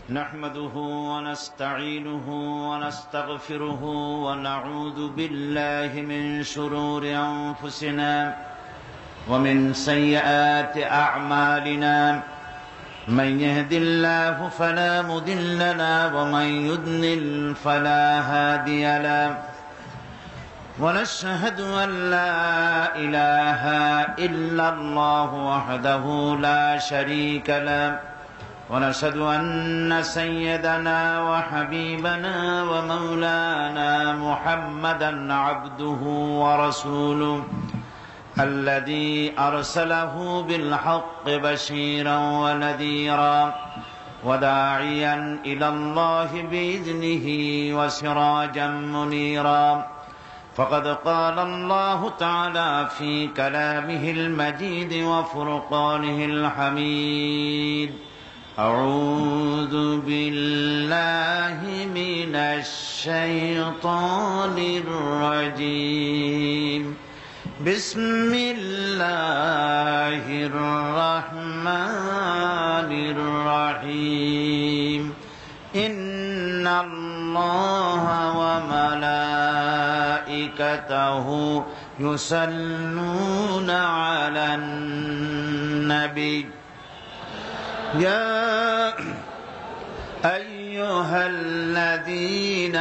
نحمده ونستعينه ونستغفره ونعوذ بالله من شرور أنفسنا ومن سيئات أعمالنا من يهد الله فلا مضل له ومن يضلل فلا هادي له ونشهد أن لا إله إلا الله وحده لا شريك له ونشهد أن سيدنا وحبيبنا ومولانا محمدا عبده ورسوله الذي أرسله بالحق بشيرا ونذيرا وداعيا إلى الله بإذنه وسراجا منيرا فقد قال الله تعالى في كلامه المجيد وفرقانه الحميد أعوذ بالله من الشيطان الرجيم بسم الله الرحمن الرحيم إن الله وملائكته يصلون على النبي يا أيها الذين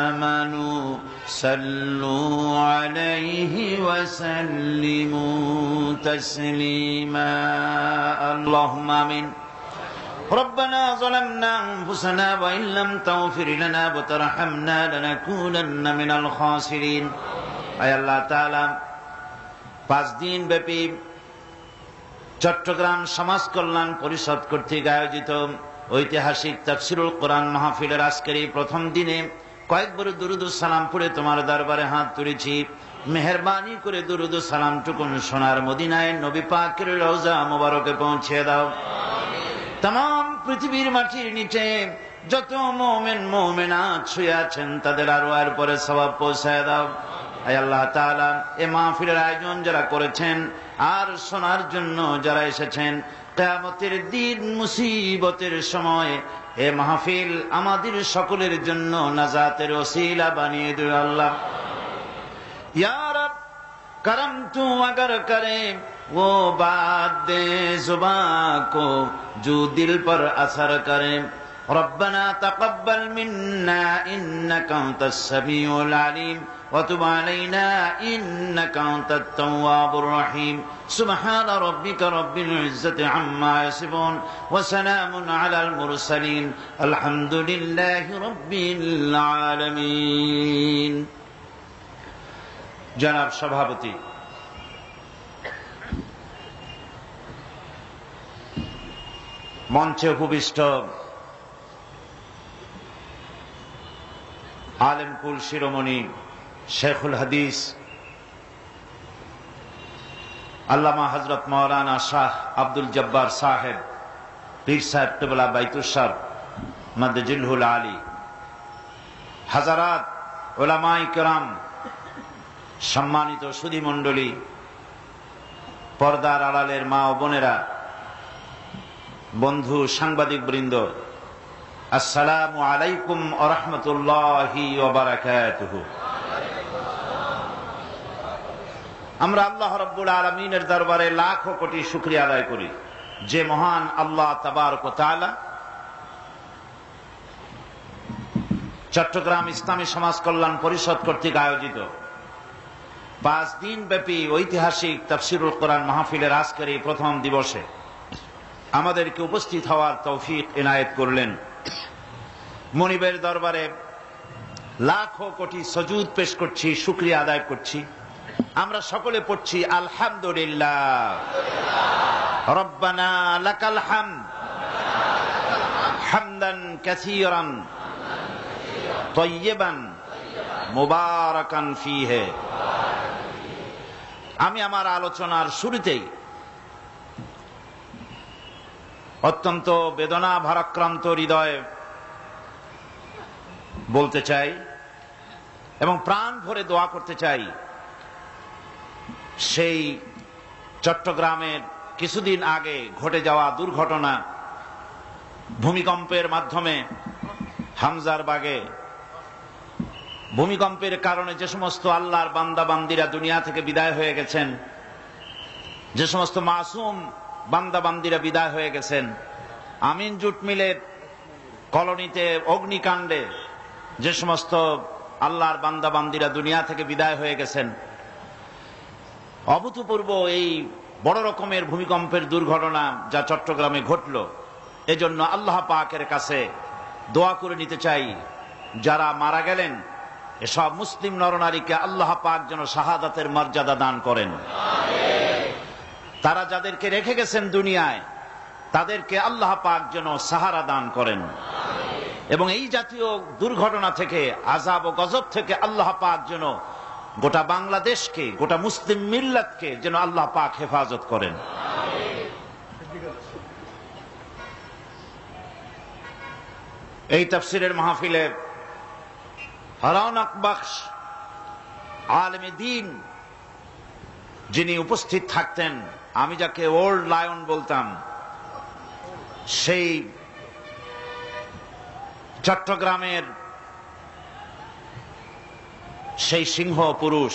آمنوا صلوا عليه وسلموا تسليما اللهم آمين ربنا ظلمنا أنفسنا وإن لم تغفر لنا وترحمنا لنكونن من الخاسرين أي الله تعالى 5 দিন ব্যাপী চট্টগ্রাম সমাজ কল্যাণ পরিষদ কর্তৃক আয়োজিত ঐতিহাসিক তাফসীরুল কোরআন মাহফিলের আজকের এই প্রথম দিনে কয়েকবার দুরুদ ও সালাম পড়ে তোমার দরবারে হাত তুলেছি। মেহেরবানি করে দুরুদ ও সালামটুকুন সোনার মদিনায় নবী পাকের রওজা মোবারকে পৌঁছে দাও। तमाम পৃথিবীর মাটির নিচে যত মুমিন মুমিনাত শুয়ে আছেন তাদের আরওয়ার পরে সওয়াব পৌঁছায় দাও। আয় আল্লাহ তাআলা এই মাহফিলের আয়োজন যারা করেছেন আর শোনার জন্য যারা এসেছেন, কিয়ামতের দিন মুসিবতের সময় এই মাহফিল আমাদের সকলের জন্য নাজাতের ওসিলা বানিয়ে দিও আল্লাহ। ইয়া রব करम तू अगर करे वो बात दे जुबां को जो दिल पर असर करे। रब्बना तक़ब्बल मिन्ना इन्नका अंतस समीउल अलीम व तुब अलैना इन्नका अंतत तव्वाबुर रहीम। सुब्हान रब्बिका रब्बिल इज्जति अम्मा यसिफून व सलामुन अलल मुरसलीन अल्हम्दुलिल्लाहि रब्बिल आलामीन। जनाब सभापति, मंचे उपविष्ट आलिमकुल शिरोमणि शेखुल हदीस अल्लामा हजरत मौलाना शाह अब्दुल जब्बार साहेब पीर साहेब क़िबला बैतुस्सर मद्दजिलहुल आली, हजरात उलमाए किराम, সম্মানিত সুধী মণ্ডলী, পর্দার আড়ালের মা ও বোনেরা, বন্ধু সাংবাদিক বৃন্দ, আসসালামু আলাইকুম ওয়া রাহমাতুল্লাহি ওয়া বারাকাতুহু। আমরা আল্লাহ রাব্বুল আলামিনের দরবারে লাখো কোটি শুকরিয়া আদায় করি যে মহান আল্লাহ তাবারক ওয়া তাআলা চট্টগ্রাম ইসলামী সমাজ কল্যাণ পরিষদ কর্তৃক আয়োজিত 5 দিন ব্যাপী ঐতিহাসিক তাফসীরুল কোরআন মাহফিলের আজকের এই প্রথম দিবসে আমাদেরকে উপস্থিত হওয়ার তৌফিক ইনায়েত করলেন। মনিবের দরবারে লাখো কোটি সুজুদ পেশ করছি, শুকরিয়া আদায় করছি। আমরা সকলে পড়ছি আলহামদুলিল্লাহ, রব্বানা লাকাল হামদ হামদান কাসীরান তাইয়িবান মুবারাকান ফীহি। আমি আমার আলোচনার শুরুতেই অত্যন্ত বেদনা ভারাক্রান্ত হৃদয়ে বলতে চাই এবং প্রাণ ভরে দোয়া করতে চাই সেই চট্টগ্রামের কিছুদিন আগে ঘটে যাওয়া দুর্ঘটনা ভূমিকম্পের মাধ্যমে হামজার বাগে ভূমিকম্পের কারণে যে সমস্ত আল্লাহর বান্দা বান্দিরা দুনিয়া থেকে বিদায় হয়ে গেছেন, যে সমস্ত মাসুম বান্দা বান্দিরা বিদায় হয়ে গেছেন, আমিন জুট মিলের কলোনিতে অগ্নিকাণ্ডে যে সমস্ত আল্লাহর বান্দা বান্দিরা দুনিয়া থেকে বিদায় হয়ে গেছেন, অভূতপূর্ব এই বড় রকমের ভূমিকম্পের দুর্ঘটনা যা চট্টগ্রামে ঘটল, এজন্য আল্লাহ পাকের কাছে দোয়া করে নিতে চাই, যারা মারা গেলেন এসব মুসলিম নরনারীকে আল্লাহ পাক যেন শাহাদাতের মর্যাদা দান করেন। তারা যাদেরকে রেখে গেছেন দুনিয়ায়, তাদেরকে আল্লাহ পাক যেন সাহারা দান করেন, এবং এই জাতীয় দুর্ঘটনা থেকে, আযাব ও গজব থেকে আল্লাহ পাক যেন গোটা বাংলাদেশকে, গোটা মুসলিম মিল্লাতকে যেন আল্লাহ পাক হেফাজত করেন। এই তাফসীরের মাহফিলে রওনাক বখশ আলেমে দ্বীন যিনি উপস্থিত থাকতেন, আমি যাকে ওল্ড লায়ন বলতাম, সেই চট্টগ্রামের সেই সিংহ পুরুষ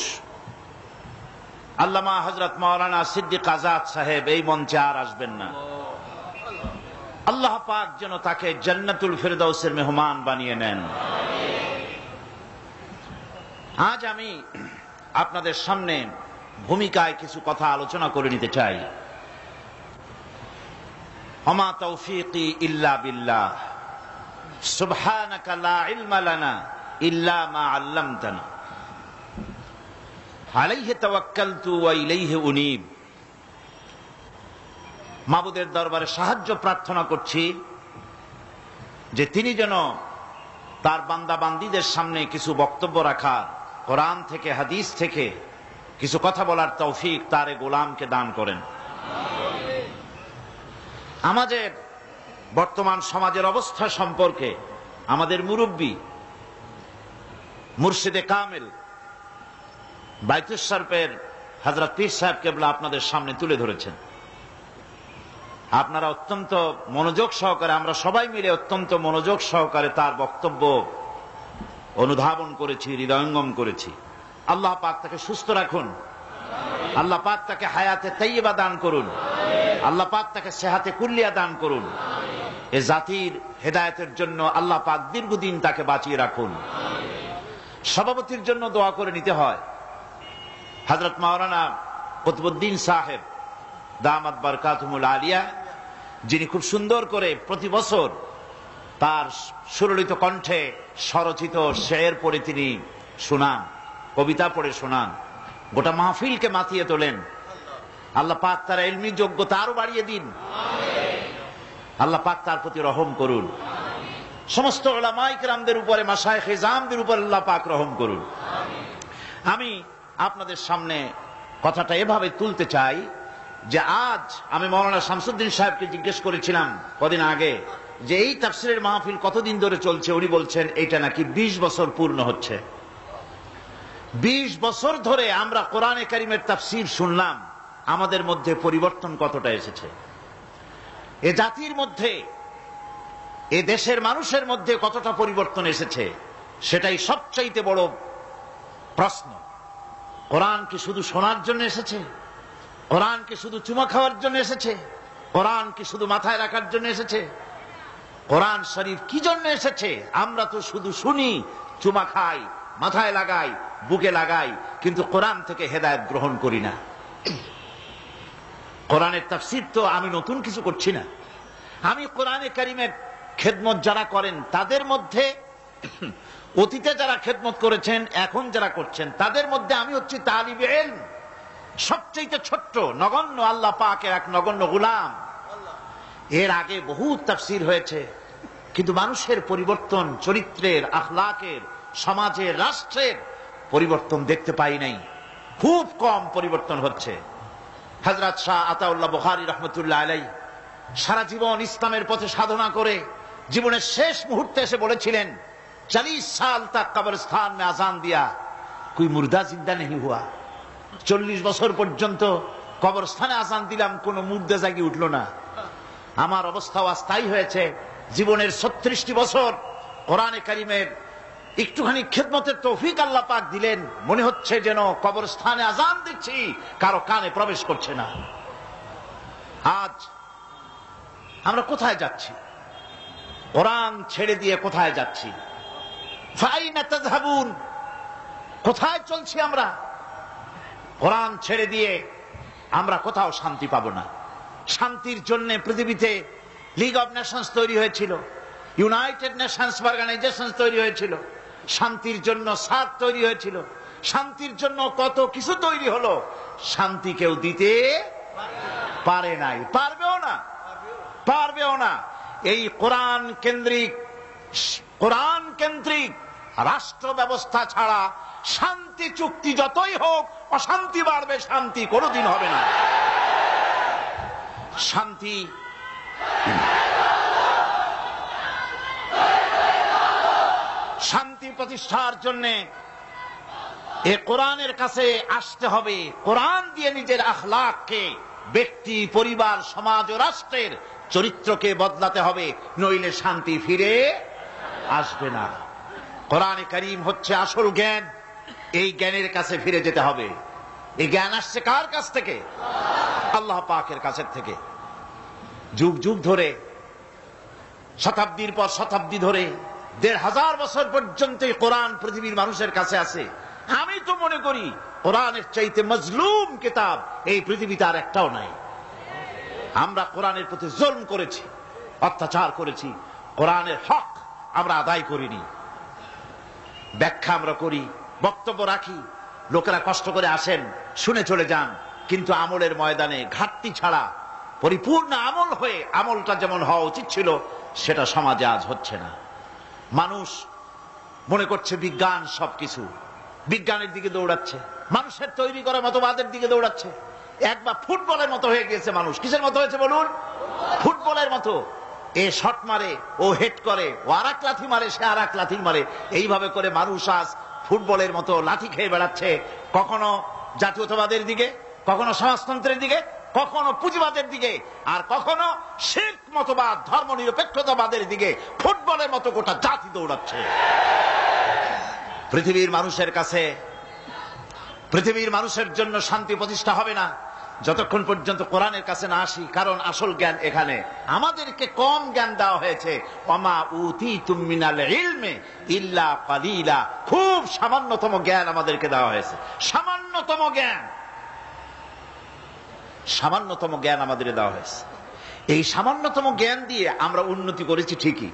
আল্লামা হযরত মাওলানা সিদ্দিক আজাদ সাহেব এই মঞ্চে আর আসবেন না। আল্লাহ পাক যেন তাকে জান্নাতুল ফেরদাউসের মেহমান বানিয়ে নেন। আজ আমি আপনাদের সামনে ভূমিকায় কিছু কথা আলোচনা করে নিতে চাই। ওমা তৌফিকি ইল্লা বিল্লাহ, সুবহানাকা লা ইলমা লানা ইল্লা মা আল্লামতানা, আলাইহি তাওয়াক্কালতু ওয়া ইলাইহি উনীব। মাবুদের দরবারে সাহায্য প্রার্থনা করছি যে তিনি যেন তার বান্দা বান্দীদের সামনে কিছু বক্তব্য রাখার, কোরআন থেকে হাদিস থেকে কিছু কথা বলার তৌফিক তার গোলামকে দান করেন। আমাদের বর্তমান সমাজের অবস্থা সম্পর্কে আমাদের মুরব্বী মুর্শিদে কামেল বাইতুস শরফের হযরত পীর সাহেব কেবলা আপনাদের সামনে তুলে ধরেছেন। আপনারা অত্যন্ত মনোযোগ সহকারে, আমরা সবাই মিলে অত্যন্ত মনোযোগ সহকারে তার বক্তব্য অনুধাবন করেছি, হৃদয়ঙ্গম করেছি। আল্লাহ পাক তাকে সুস্থ রাখুন, আল্লাহ পাক তাকে হায়াতে তাইয়্যিবা দান করুন, আল্লাহ পাক তাকে সেহাতে কুল্লিয়া দান করুন। এ জাতির হেদায়েতের জন্য আল্লাহ পাক দীর্ঘদিন তাকে বাঁচিয়ে রাখুন। সভাপতির জন্য দোয়া করে নিতে হয়। হযরত মাওলানা কুতুবউদ্দিন সাহেব দামাত বারকাতুহুল আলিয়া, যিনি খুব সুন্দর করে প্রতি বছর তার সুললিত কণ্ঠে স্বরচিত শের পড়ে তিনি শোনান, কবিতা পড়ে শোনান, গোটা মাহফিলকে মাতিয়ে তোলেন। আল্লাহ পাক তার ইলমি যোগ্যতা আরো বাড়িয়ে দিন, আল্লাহ পাক তার প্রতি রহম করুন। সমস্ত উলামায়ে কিরামদের উপরে, মাশায়েখে ইজামদের উপর আল্লাহ পাক রহম করুন। আমি আপনাদের সামনে কথাটা এভাবে তুলতে চাই যে আজ আমি মাওলানা শামসুদ্দিন সাহেবকে জিজ্ঞেস করেছিলাম কদিন আগে যে এই তাফসীরের মাহফিল কতদিন ধরে চলছে। উনি বলছেন এটা নাকি 20 বছর পূর্ণ হচ্ছে। 20 বছর ধরে আমরা কোরআনে কারীমের তাফসীর শুনলাম, আমাদের মধ্যে পরিবর্তন কতটা এসেছে, এ জাতির মধ্যে, এ দেশের মানুষের মধ্যে কতটা পরিবর্তন এসেছে, সেটাই সবচাইতে বড় প্রশ্ন। কোরআন কি শুধু শোনার জন্য এসেছে? কোরআন কি শুধু চুমা খাওয়ার জন্য এসেছে? কোরআন কি শুধু মাথায় রাখার জন্য এসেছে? কোরআন শরীফ কি জন্য এসেছে? আমরা তো শুধু শুনি, চুমা খাই, মাথায় লাগাই, বুকে লাগাই, কিন্তু কোরআন থেকে হেদায়েত গ্রহণ করি না। কোরআনের তাফসীর তো আমি নতুন কিছু করছি না। আমি কোরআনে কারীমের খেদমত যারা করেন তাদের মধ্যে, অতীতে যারা খেদমত করেছেন, এখন যারা করছেন, তাদের মধ্যে আমি হচ্ছি তালিবে ইলম, সবচেয়ে ছোট্ট নগণ্য আল্লাহ পাকের এক নগণ্য গোলাম। এর আগে বহু তাফসীর হয়েছে, কিন্তু মানুষের পরিবর্তন, চরিত্রের, আখলাকের, সমাজের, রাষ্ট্রের পরিবর্তন দেখতে পাই নাই। খুব কম পরিবর্তন হচ্ছে। হযরত শাহ আতাউল্লাহ বুখারী রাহমাতুল্লাহ আলাইহি সারা জীবন ইসলামের পথে সাধনা করে জীবনের শেষ মুহূর্তে এসে বলেছিলেন, 40 সাল তক কবরস্থান মে আজান দিয়া কোই মুর্দা জিন্দা নেহি হুয়া। 40 বছর পর্যন্ত কবরস্থানে আজান দিলাম, কোন মুর্দা জাগি উঠল না। আমার অবস্থাও অস্থায়ী হয়েছে, জীবনের 36টি বছর কোরআনে কারিমের একটুখানি খেদমতের তৌফিক আল্লাহ পাক দিলেন, মনে হচ্ছে যেন কবরস্থানে আজান দিচ্ছি, কারো কানে প্রবেশ করছে না। আজ আমরা কোথায় যাচ্ছি? কোরআন ছেড়ে দিয়ে কোথায় যাচ্ছি? ফাইনা তাযহাবুন, কোথায় চলছি আমরা? কোরআন ছেড়ে দিয়ে আমরা কোথাও শান্তি পাবো না। শান্তির জন্য পৃথিবীতে লিগ অব নেশনস তৈরি হয়েছিল, ইউনাইটেড নেশনস অর্গানাইজেশন তৈরি হয়েছিল, শান্তির জন্য সার্ক তৈরি হয়েছিল, শান্তির জন্য কত কিছু তৈরি হলো, শান্তি কেউ দিতে পারে নাই, পারবেও না। এই কোরআন কেন্দ্রিক রাষ্ট্র ব্যবস্থা ছাড়া শান্তি চুক্তি যতই হোক অশান্তি বাড়বে, শান্তি কোনোদিন হবে না। শান্তি প্রতিষ্ঠার জন্য এ কোরআনের কাছে আসতে হবে। কোরআন দিয়ে নিজের আখলাককে, ব্যক্তি, পরিবার, সমাজ ও রাষ্ট্রের চরিত্রকে বদলাতে হবে, নইলে শান্তি ফিরে আসবে না। কোরআনে কারীম হচ্ছে আসল জ্ঞান, এই জ্ঞানের কাছে ফিরে যেতে হবে। এই জ্ঞান আসছে কার কাছ থেকে? আল্লাহ পাকের কাছ থেকে। যুগ যুগ ধরে, শতাব্দীর পর শতাব্দী ধরে, ১৫০০ বছর পর্যন্ত কোরআন পৃথিবীর মানুষের কাছে আছে। আমি তো মনে করি কোরআনের চাইতে মজলুম কিতাব এই পৃথিবীতে আর একটাও নাই। আমরা কোরআনের প্রতি জুলম করেছি, অত্যাচার করেছি, কোরআনের হক আমরা আদায় করিনি। ব্যাখ্যা আমরা করি, বক্তব্য রাখি, লোকেরা কষ্ট করে আসেন, শুনে চলে যান, কিন্তু আমলের ময়দানে ঘাটতি ছাড়া পরিপূর্ণ আমল হয়ে, আমলটা যেমন হওয়া উচিত ছিল সেটা সমাজে আজ হচ্ছে না। মানুষ মনে করছে বিজ্ঞান সবকিছু, বিজ্ঞানের দিকে দৌড়াচ্ছে, মানুষের তৈরি করা মতবাদের দিকে দৌড়াচ্ছে। একবার ফুটবলের মতো হয়ে গিয়েছে মানুষ। কিসের মতো হয়েছে বলুন? ফুটবলের মতো। এ শট মারে, ও হেড করে, ও আর এক লাথি মারে, সে আর এক লাথি মারে, এইভাবে করে মানুষ আজ ফুটবলের মতো লাথি খেয়ে বেড়াচ্ছে। কখনো জাতীয়তাবাদের দিকে, কখনো সমাজতন্ত্রের দিকে, কখনো পুঁজিবাদের দিকে, আর কখনো শিরক মতবাদ, ধর্মনিরপেক্ষতাবাদের দিকে। ফুটবলের মতো গোটা জাতি দৌড়াচ্ছে। পৃথিবীর মানুষের কাছে, পৃথিবীর মানুষের জন্য শান্তি প্রতিষ্ঠা হবে না যতক্ষণ পর্যন্ত কোরআনের কাছে না আসি। কারণ আসল জ্ঞান এখানে। আমাদেরকে কম জ্ঞান দেওয়া হয়েছে। ওয়ামা উতীতুম মিনাল ইলমি ইল্লা কালিলা, খুব সামান্যতম জ্ঞান আমাদেরকে দেওয়া হয়েছে। সামান্যতম জ্ঞান আমাদের দেওয়া হয়েছে। এই সামান্যতম জ্ঞান দিয়ে আমরা উন্নতি করেছি ঠিকই।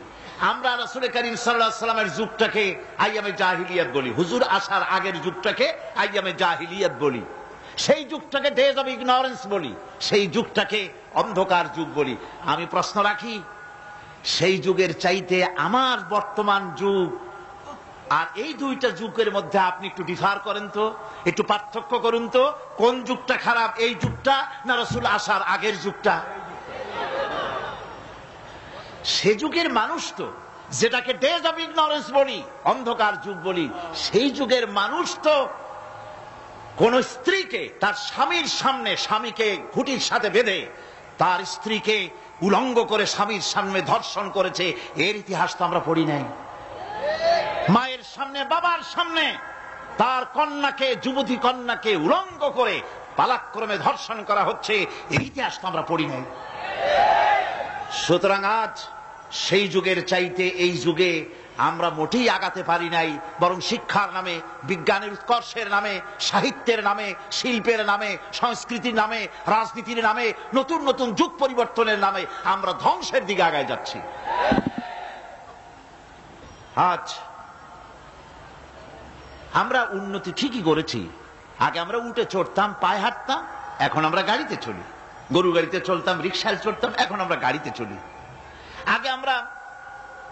আমরা রাসূল করিম সাল্লাল্লাহু আলাইহি ওয়াসাল্লামের যুগটাকে আইয়ামে জাহিলিয়াত বলি, হুজুর আসার আগের যুগটাকে আইয়ামে জাহিলিয়াত বলি, সেই যুগটাকে ডেজ অব ইগনোরেন্স বলি, সেই যুগটাকে অন্ধকার যুগ বলি। আমি প্রশ্ন রাখি, সেই যুগের চাইতে আমার বর্তমান যুগ আর এই দুইটা যুগের মধ্যে আপনি একটু ডিফার করেন তো, একটু পার্থক্য করুন তো, কোন যুগটা খারাপ, এই যুগটা না রাসূল আসার আগের যুগটা? সে যুগের মানুষ তো, যেটাকে ডেজ অব ইগনোরেন্স বলি, অন্ধকার যুগ বলি, সেই যুগের মানুষ তো কোন স্ত্রীকে তার স্বামীর সামনে, স্বামীকে ঘুঁটির সাথে বেঁধে তার স্ত্রীকে উলঙ্গ করে স্বামীর সামনে ধর্ষণ করেছে, এর ইতিহাস তো আমরা পড়ি নাই। মায়ের সামনে, বাবার সামনে তার কন্যাকে, যুবতী কন্যাকে উলঙ্গ করে পালাক্রমে ধর্ষণ করা হচ্ছে, এর ইতিহাস তো আমরা পড়ি নাই। সুতরাং আজ সেই যুগের চাইতে এই যুগে আমরা মোটেই আগাতে পারি নাই, বরং শিক্ষার নামে, বিজ্ঞানের উৎকর্ষের নামে, সাহিত্যের নামে, শিল্পের নামে, সংস্কৃতির নামে, রাজনীতির নামে, নতুন নতুন যুগ পরিবর্তনের নামে আমরা ধ্বংসের দিকে আগায় যাচ্ছি। আজ আমরা উন্নতি ঠিকই করেছি। আগে আমরা উঠে চড়তাম, পায়ে হাঁটতাম, এখন আমরা গাড়িতে চলি। গরু গাড়িতে চলতাম, রিকশায় চড়তাম, এখন আমরা গাড়িতে চলি। আগে আমরা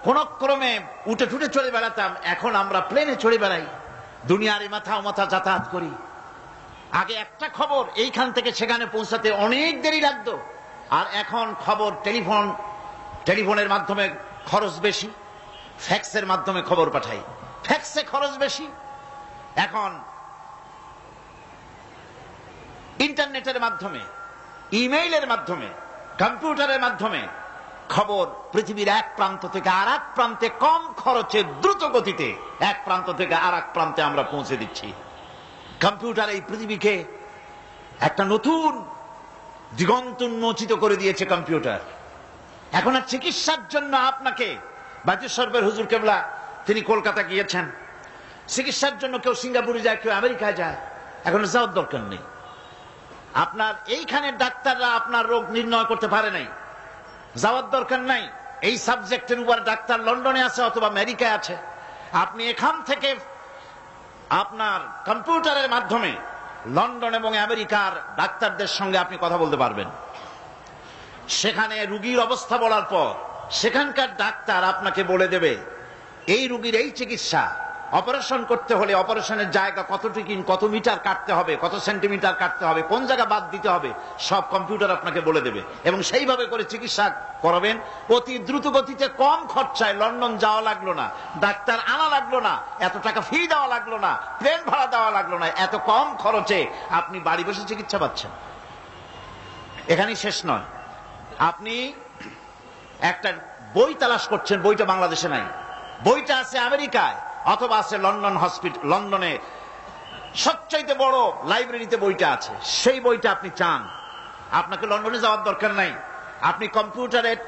কোন ক্রমে উঠে ঠুটে চলে বেড়াতাম, এখন আমরা প্লেনে চড়ে বেড়াই, দুনিয়ার এই মাথা ও মাথা যাতায়াত করি। আগে একটা খবর এইখান থেকে সেখানে পৌঁছাতে অনেক দেরি লাগতো, আর এখন খবর টেলিফোনের মাধ্যমে খরচ বেশি, ফ্যাক্সের মাধ্যমে খবর পাঠাই, ফ্যাক্সে খরচ বেশি। এখন ইন্টারনেটের মাধ্যমে, ইমেইলের মাধ্যমে, কম্পিউটারের মাধ্যমে খবর পৃথিবীর এক প্রান্ত থেকে আর এক প্রান্তে কম খরচে দ্রুত গতিতে এক প্রান্ত থেকে আর এক প্রান্তে আমরা পৌঁছে দিচ্ছি। কম্পিউটার এই পৃথিবীকে একটা নতুন দিগন্ত উন্মোচিত করে দিয়েছে কম্পিউটার। এখন আর চিকিৎসার জন্য আপনাকে বাজেশ্বরের হুজুর কেবলা তিনি কলকাতা গিয়েছেন, চিকিৎসার জন্য কেউ সিঙ্গাপুরে যায়, কেউ আমেরিকায় যায়, এখন যাওয়ার দরকার নেই। আপনার এইখানে ডাক্তাররা আপনার রোগ নির্ণয় করতে পারে নাই, যাওয়ার দরকার নাই। এই সাবজেক্টের উপর ডাক্তার লন্ডনে আছে অথবা আমেরিকায় আছে। আপনি এখান থেকে আপনার কম্পিউটারের মাধ্যমে লন্ডন এবং আমেরিকার ডাক্তারদের সঙ্গে আপনি কথা বলতে পারবেন। সেখানে রোগীর অবস্থা বলার পর সেখানকার ডাক্তার আপনাকে বলে দেবে এই রোগীর এই চিকিৎসা, অপারেশন করতে হলে অপারেশনের জায়গা কতটুকু, কত মিটার কাটতে হবে, কত সেন্টিমিটার কাটতে হবে, কোন জায়গা বাদ দিতে হবে, সব কম্পিউটার আপনাকে বলে দেবে এবং সেইভাবে করে চিকিৎসা করাবেন অতি দ্রুত গতিতে, কম খরচায়। লন্ডন যাওয়া লাগলো না, ডাক্তার আনা লাগলো না, এত টাকা ফি দেওয়া লাগলো না, প্লেন ভাড়া দেওয়া লাগলো না, এত কম খরচে আপনি বাড়ি বসে চিকিৎসা পাচ্ছেন। এখানেই শেষ নয়, আপনি একটা বই তালাশ করছেন, বইটা বাংলাদেশে নাই, বইটা আছে আমেরিকায় অথবা আছে লন্ডন হসপিটাল, লন্ডনে সবচাইতে বড় লাইব্রেরিতে বইটা আছে, সেই বইটা আপনি চান। আপনাকে লন্ডনে যাওয়ার দরকার নাই, আপনি কম্পিউটারের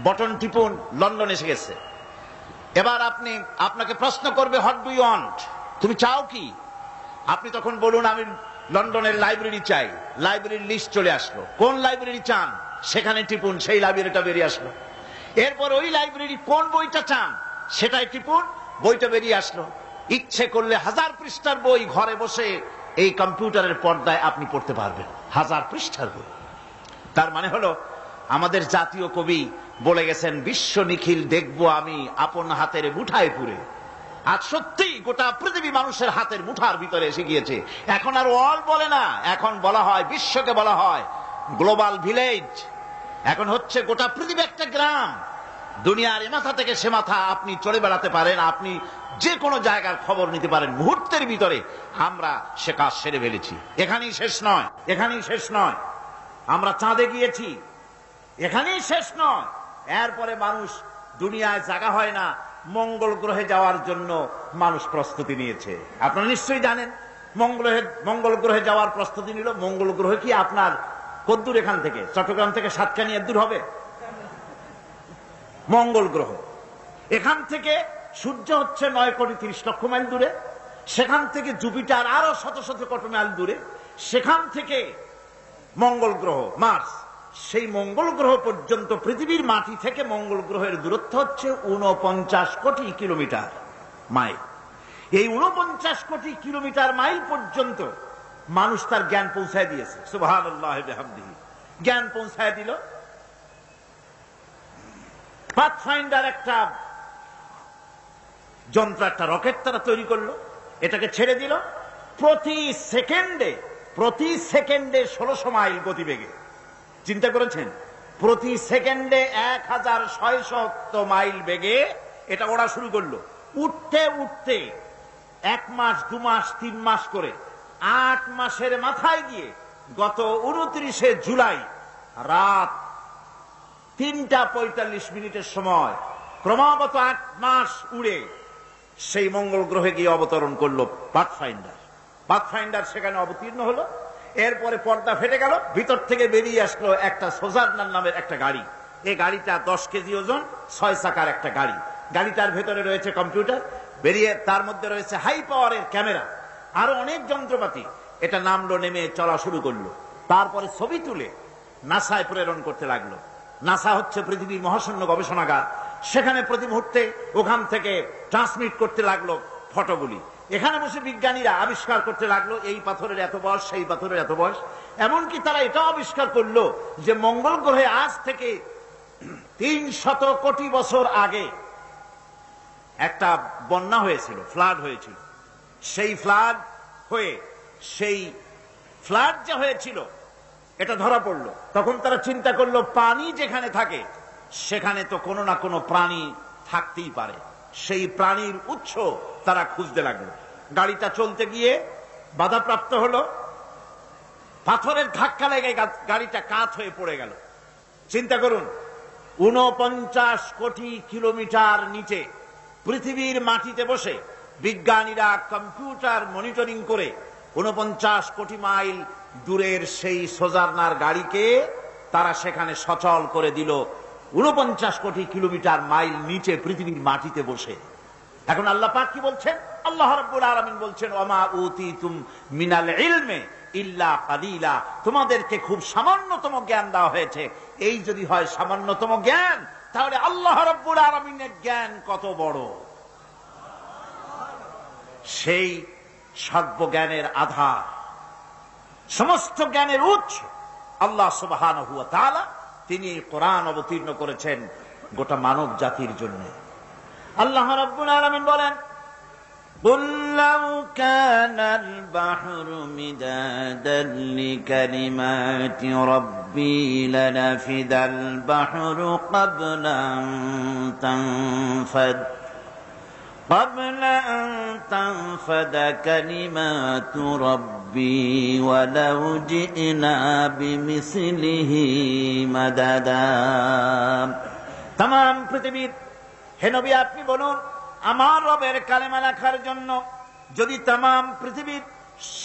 বটন টিপুন, লন্ডন এসে গেছে। এবার আপনাকে প্রশ্ন করবে হোয়াট ডু ইউ ওয়ান্ট, তুমি চাও কি? আপনি তখন বলুন আমি লন্ডনের লাইব্রেরি চাই, লাইব্রেরির লিস্ট চলে আসলো। কোন লাইব্রেরি চান, সেখানে টিপুন, সেই লাইব্রেরিটা বেরিয়ে আসলো। এরপর ওই লাইব্রেরি কোন বইটা চান সেটাই টিপুন, বইটা বেরিয়ে আসলো। ইচ্ছে করলে 1000 পৃষ্ঠার বই ঘরে বসে এই কম্পিউটারের পর্দায় আপনি পড়তে পারবেন, 1000 পৃষ্ঠার বই। তার মানে হলো আমাদের জাতীয় কবি বলে গেছেন, বিশ্ব নিখিল দেখবো আমি আপন হাতের মুঠায় পুরে। আজ সত্যি গোটা পৃথিবী মানুষের হাতের মুঠার ভিতরে এসে গিয়েছে। এখন আর ওয়ার্ল্ড বলে না, এখন বলা হয় বিশ্বকে বলা হয় গ্লোবাল ভিলেজ। এখন হচ্ছে গোটা পৃথিবী একটা গ্রাম, দুনিয়ার এ মাথা থেকে সে মাথা আপনি চলে বেড়াতে পারেন, আপনি যে কোনো জায়গার খবর নিতে পারেন মুহূর্তের ভিতরে। আমরা সে কাজ সেরে ফেলেছি। এখানেই শেষ নয়, এখানেই শেষ নয়, আমরা চাঁদে গিয়েছি, এখানেই শেষ নয়। এরপরে মানুষ, দুনিয়ায় জায়গা হয় না, মঙ্গল গ্রহে যাওয়ার জন্য মানুষ প্রস্তুতি নিয়েছে। আপনারা নিশ্চয়ই জানেন মঙ্গল গ্রহে যাওয়ার প্রস্তুতি নিল। মঙ্গল গ্রহ কি আপনার কদ্দূর এখান থেকে? চট্টগ্রাম থেকে সাতকানি এর দূর হবে? মঙ্গল গ্রহ এখান থেকে সূর্য হচ্ছে 9,30,00,000 মাইল দূরে, সেখান থেকে জুপিটার আরো শত শত কোটি মাইল দূরে, সেখান থেকে মঙ্গল গ্রহ মার্স, সেই মঙ্গল গ্রহ পর্যন্ত পৃথিবীর মাটি থেকে মঙ্গল গ্রহের দূরত্ব হচ্ছে 49 কোটি কিলোমিটার মাইল। এই 49 কোটি কিলোমিটার মাইল পর্যন্ত মানুষ তার জ্ঞান পৌঁছায় দিয়েছে। সুবহানাল্লাহ বিহামদিহি, জ্ঞান পৌঁছায় দিল। পাথফাইন্ডার একটা যন্ত্র, একটা রকেট তারা তৈরি করলো, এটাকে ছেড়ে দিল প্রতি সেকেন্ডে 1600 মাইল গতিবেগে। চিন্তা করেছেন? প্রতি সেকেন্ডে 1600 মাইল বেগে এটা ওড়া শুরু করলো। উঠতে উঠতে 1 মাস 2 মাস 3 মাস করে 8 মাসের মাথায় গিয়ে গত 29শে জুলাই রাত 3টা 45 মিনিটের সময় ক্রমাগত 8 মাস উড়ে সেই মঙ্গল গ্রহে গিয়ে অবতরণ করলো পাথফাইন্ডার সেখানে অবতীর্ণ হলো। এরপরে পর্দা ফেটে গেল, ভিতর থেকে বেরিয়ে আসলো একটা সোজারনার নামের একটা গাড়ি। এই গাড়িটা 10 কেজি ওজন, 6 চাকার একটা গাড়ি। গাড়িটার ভেতরে রয়েছে কম্পিউটার, বেরিয়ে তার মধ্যে রয়েছে হাই পাওয়ারের ক্যামেরা, আরো অনেক যন্ত্রপাতি। এটা নামলো, নেমে চলা শুরু করলো। তারপরে ছবি তুলে নাসায় প্রেরণ করতে লাগলো। নাসা হচ্ছে পৃথিবীর মহাশূন্য গবেষণাগার, সেখানে প্রতি মুহূর্তে ওখান থেকে ট্রান্সমিট করতে লাগলো ফটোগুলি। এখানে বসে বিজ্ঞানীরা আবিষ্কার করতে লাগলো এই পাথরের এত বয়স, সেই পাথরের এত বয়স। এমনকি তারা এটাও আবিষ্কার করলো যে মঙ্গল গ্রহে আজ থেকে 300 কোটি বছর আগে একটা বন্যা হয়েছিল, ফ্লাড হয়েছিল। সেই ফ্লাড যে হয়েছিল এটা ধরা পড়লো। তখন তারা চিন্তা করলো পানি যেখানে থাকে সেখানে তো কোনো না কোনো প্রাণী থাকতেই পারে। সেই প্রাণীর উৎস তারা খুঁজতে লাগলো। গাড়িটা চলতে গিয়ে বাধাপ্রাপ্ত হলো, পাথরের ধাক্কা লেগে গাড়িটা কাত হয়ে পড়ে গেল। চিন্তা করুন, 49 কোটি কিলোমিটার নিচে পৃথিবীর মাটিতে বসে বিজ্ঞানীরা কম্পিউটার মনিটরিং করে 49 কোটি মাইল দূরের সেই সোজারনার গাড়িকে তারা সেখানে সচল করে দিল 49 কোটি কিলোমিটার মাইল নিচে পৃথিবীর মাটিতে বসে। এখন আল্লাহ পাক কি বলছেন? আল্লাহ রাব্বুল আলামিন বলছেন, ওমা উতিতুম মিনাল ইলমি ইল্লা কালিলা, তোমাদেরকে খুব সামান্যতম জ্ঞান দেওয়া হয়েছে। এই যদি হয় সামান্যতম জ্ঞান, তাহলে আল্লাহ রাব্বুল আলামিনের জ্ঞান কত বড়! সেই সর্বজ্ঞানের আধার, সমস্ত জ্ঞানের উৎস আল্লাহ সুবহানাহু ওয়া তাআলা, তিনি কোরআন অবতীর্ণ করেছেন গোটা মানব জাতির জন্য। আল্লাহ রাব্বুল আলামিন বলেন, قُلْ لَوْ كَانَ الْبَحْرُ مِدَادًا لِكَلِمَاتِ رَبِّي لَنَفِدَ الْبَحْرُ قَبْلَ أَن تَنفَدَ كَلِمَاتُ رَبِّي وَلَوْ جِئْنَا بِمِثْلِهِ مَدَدًا। तमाम পৃথিবীর হে নবী আপনি বলুন, আমার রবের কালেমা লেখার জন্য যদি तमाम পৃথিবীর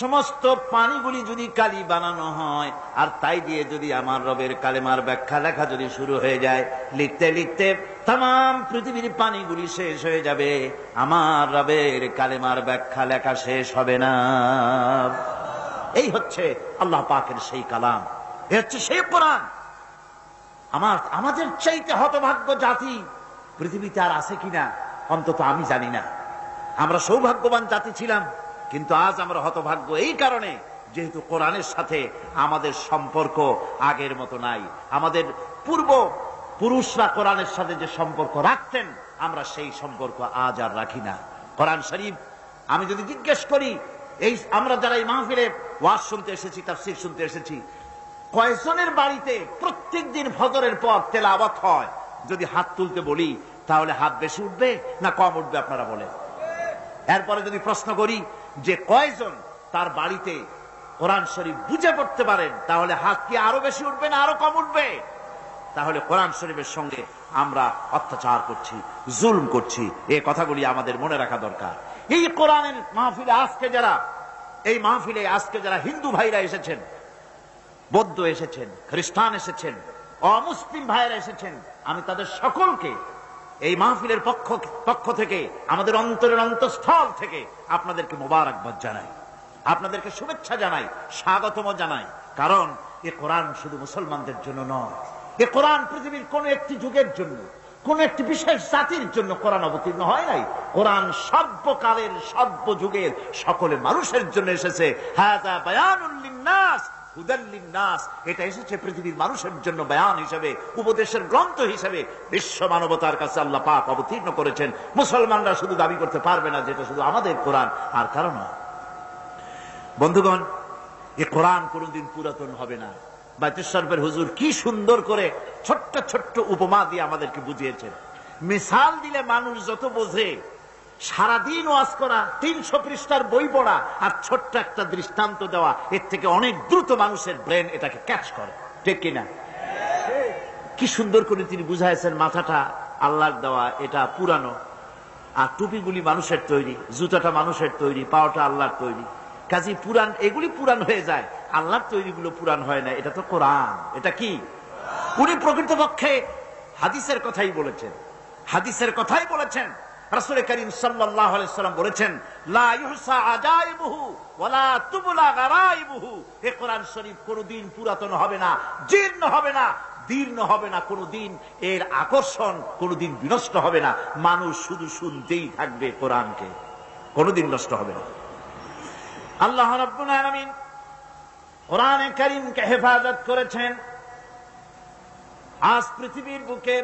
সমস্ত পানিগুলি যদি কালি বানানো হয়, আর তাই দিয়ে যদি আমার রবের কালেমার ব্যাখ্যা লেখা যদি শুরু হয়ে যায়, লিখতে লিখতে तमाम পৃথিবীর পানিগুলি শেষ হয়ে যাবে, আমার রবের কালেমার ব্যাখ্যা লেখা শেষ হবে না। এই হচ্ছে আল্লাহ পাকের সেই কালাম, এই হচ্ছে সেই কোরআন। আমাদের চাইতে হতভাগ্য জাতি পৃথিবীতে আর আছে কিনা অন্তত আমি জানি না। আমরা সৌভাগ্যবান জাতি ছিলাম, কিন্তু আজ আমরা হতভাগ্য এই কারণে যেহেতু কোরআনের সাথে আমাদের সম্পর্ক আগের মতো নাই। আমাদের পূর্ব পুরুষরা কোরআনের সাথে যে সম্পর্ক রাখতেন, আমরা সেই সম্পর্ক আজ আর রাখি না। কোরআন শরীফ আমি যদি জিজ্ঞেস করি, এই আমরা যারা এই মাহফিলে ওয়াজ শুনতে এসেছি, তাফসীর শুনতে এসেছি, কয়জনের বাড়িতে প্রত্যেক দিন ফজরের পর তেলাওয়াত হয়? যদি হাত তুলতে বলি তাহলে হাত বেশি উঠবে না কম উঠবে আপনারা বলেন? এরপরে যদি প্রশ্ন করি যে কয়জন তার বাড়িতে কোরআন শরীফ বুঝে পড়তে পারেন, তাহলে হাত কি আরো বেশি উঠবে না আরো কম উঠবে? তাহলে কোরআন শরীফের সঙ্গে আমরা অত্যাচার করছি, জুলম করছি, এই কথাগুলি আমাদের মনে রাখা দরকার। এই কোরআনের মাহফিলে আজকে যারা এই মাহফিলে আজকে যারা হিন্দু ভাইরা এসেছেন, বৌদ্ধ এসেছেন, খ্রিস্টান এসেছেন, অমুসলিম ভাইরা এসেছেন, আমি তাদের সকলকে এই মাহফিলের পক্ষ থেকে, আমাদের অন্তরের অন্তঃস্থল থেকে আপনাদেরকে মোবারকবাদ জানাই, আপনাদেরকে শুভেচ্ছা জানাই, স্বাগতম জানাই। কারণ এ কোরআন শুধু মুসলমানদের জন্য নয়, এ কোরআন পৃথিবীর কোন একটি যুগের জন্য, কোন একটি বিশেষ জাতির জন্য কোরআন অবতীর্ণ হয় নাই। কোরআন সর্বকালের সর্বযুগের সকলের মানুষের জন্য এসেছে। হাযা বায়ানুল লিন্নাস হুদাল লিন্নাস, এটা এসেছে পৃথিবীর মানুষের জন্য বয়ান হিসেবে, উপদেশের গ্রন্থ হিসেবে বিশ্ব মানবতার কাছে আল্লাহ পাক অবতীর্ণ করেছেন। মুসলমানরা শুধু দাবি করতে পারবে না যেটা শুধু আমাদের কোরআন, আর কারণ বন্ধুগণ, এ কোরআন কোনদিন পুরাতন হবে না। বাইতুল শরীফের হুজুর কি সুন্দর করে ছোট্ট ছোট্ট উপমা দিয়ে আমাদেরকে বুঝিয়েছেন। মিসাল দিলে মানুষ যত বোঝে, সারাদিন ওয়াজ করা, 300 পৃষ্ঠার বই পড়া আর ছোট্ট একটা দৃষ্টান্ত দেওয়া, এর থেকে অনেক দ্রুত মানুষের ব্রেন এটাকে ক্যাচ করে, ঠিক কিনা? কি সুন্দর করে তিনি বুঝাইছেন, মাথাটা আল্লাহর দেওয়া, এটা পুরানো, আর টুপিগুলি মানুষের তৈরি, জুতাটা মানুষের তৈরি, পাওয়াটা আল্লাহর তৈরি। কাজী পুরান, এগুলি পুরান হয়ে যায়, আল্লাহর তৈরিগুলো পুরান হয় না। এটা তো কোরআন, এটা কি? উনি প্রকৃতপক্ষে হাদিসের কথাই বলেছেন, হাদিসের কথাই বলেছেন। রাসূল করিম সাল্লাল্লাহু আলাইহি ওয়াসাল্লাম বলেছেন, লা ইহসা আজাইবুহু ওয়ালা তুবলা গারাইবুহু। এই কোরআন শরীফ কোনদিন পুরাতন হবে না, জীর্ণ হবে না, দীর্ণ হবে না, কোনদিন এর আকর্ষণ কোনদিন বিনষ্ট হবে না। মানুষ শুধু শুনতেই থাকবে কোরআনকে, কোনদিন নষ্ট হবে না। আল্লাহ রাব্বুল আলামিন কোরআনে কারীমকে হেফাজত করেছেন। আজ পৃথিবীর বুকে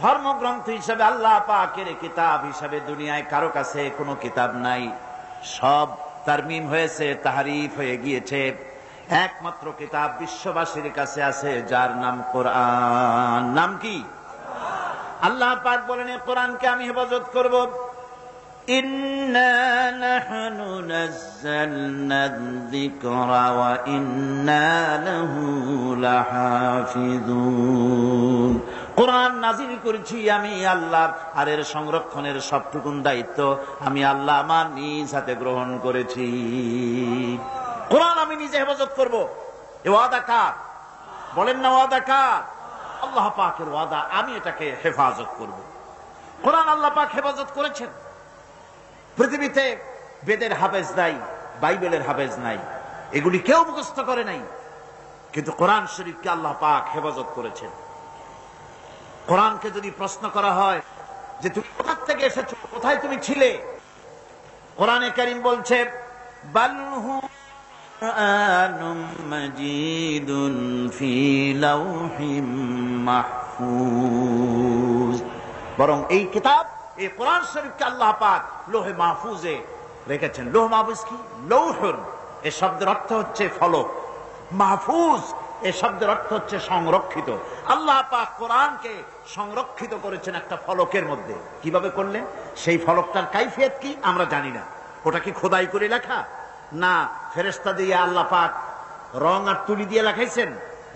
ধর্মগ্রন্থ হিসেবে, আল্লাহ পাকের কিতাব হিসেবে দুনিয়ায় কারো কাছে কোনো কিতাব নাই। সব তারমিম হয়েছে, তাহরিফ হয়ে গিয়েছে। একমাত্র কিতাব বিশ্ববাসীর কাছে আছে, যার নাম কোরআন। নাম কি? আল্লাহ পাক বলেন, এই কোরআনকে আমি হেফাজত করব। ইন্না নাহনু নাযালনা যিকরা ওয়া ইন্না লাহু লাহাফিজুন। কোরআন নাজিল করেছি আমি আল্লাহ, আর এর সংরক্ষণের সবটুকুন দায়িত্ব আমি আল্লাহ আমার নিজ হাতে গ্রহণ করেছি। কোরআন আমি নিজে হেফাজত করব, এ ওয়াদা কার? বলেন না ওয়াদা কার? আল্লাহ পাকের ওয়াদা, আমি এটাকে হেফাজত করব। কোরআন আল্লাহ পাক হেফাজত করেছেন। পৃথিবীতে বেদের হাফেজ নাই, বাইবেলের হাফেজ নাই, এগুলি কেউ মুখস্থ করে নাই, কিন্তু কোরআন শরীফকে আল্লাহ পাক হেফাজত করেছেন। কোরআনকে যদি প্রশ্ন করা হয় যে তুমি কোথা থেকে এসেছো, কোথায় তুমি ছিলে, কোরআনে কারীম বলছে বালহু কুরআনুম মাজিদুন ফি লাওহিম মাহফুজ, বরং এই কিতাব, এই কোরআন শরীফকে আল্লাহ পাক লোহে মাহফুজে রেখেছেন। লোহ মাহফুজ কি? লৌহুন এই শব্দের অর্থ হচ্ছে ফলক, মাহফুজ এই শব্দের অর্থ হচ্ছে সংরক্ষিত। আল্লাহ পাক কোরআনকে সংরক্ষিত করেছেন একটা ফলকের মধ্যে। কিভাবে করলেন? সেই ফলকটার কাইফিয়ত কি আমরা জানি না। ওটা কি খোদাই করে লেখা, না ফেরেশতা দিয়ে আল্লাহ পাক রং আর তুলি দিয়ে লেখাইছেন,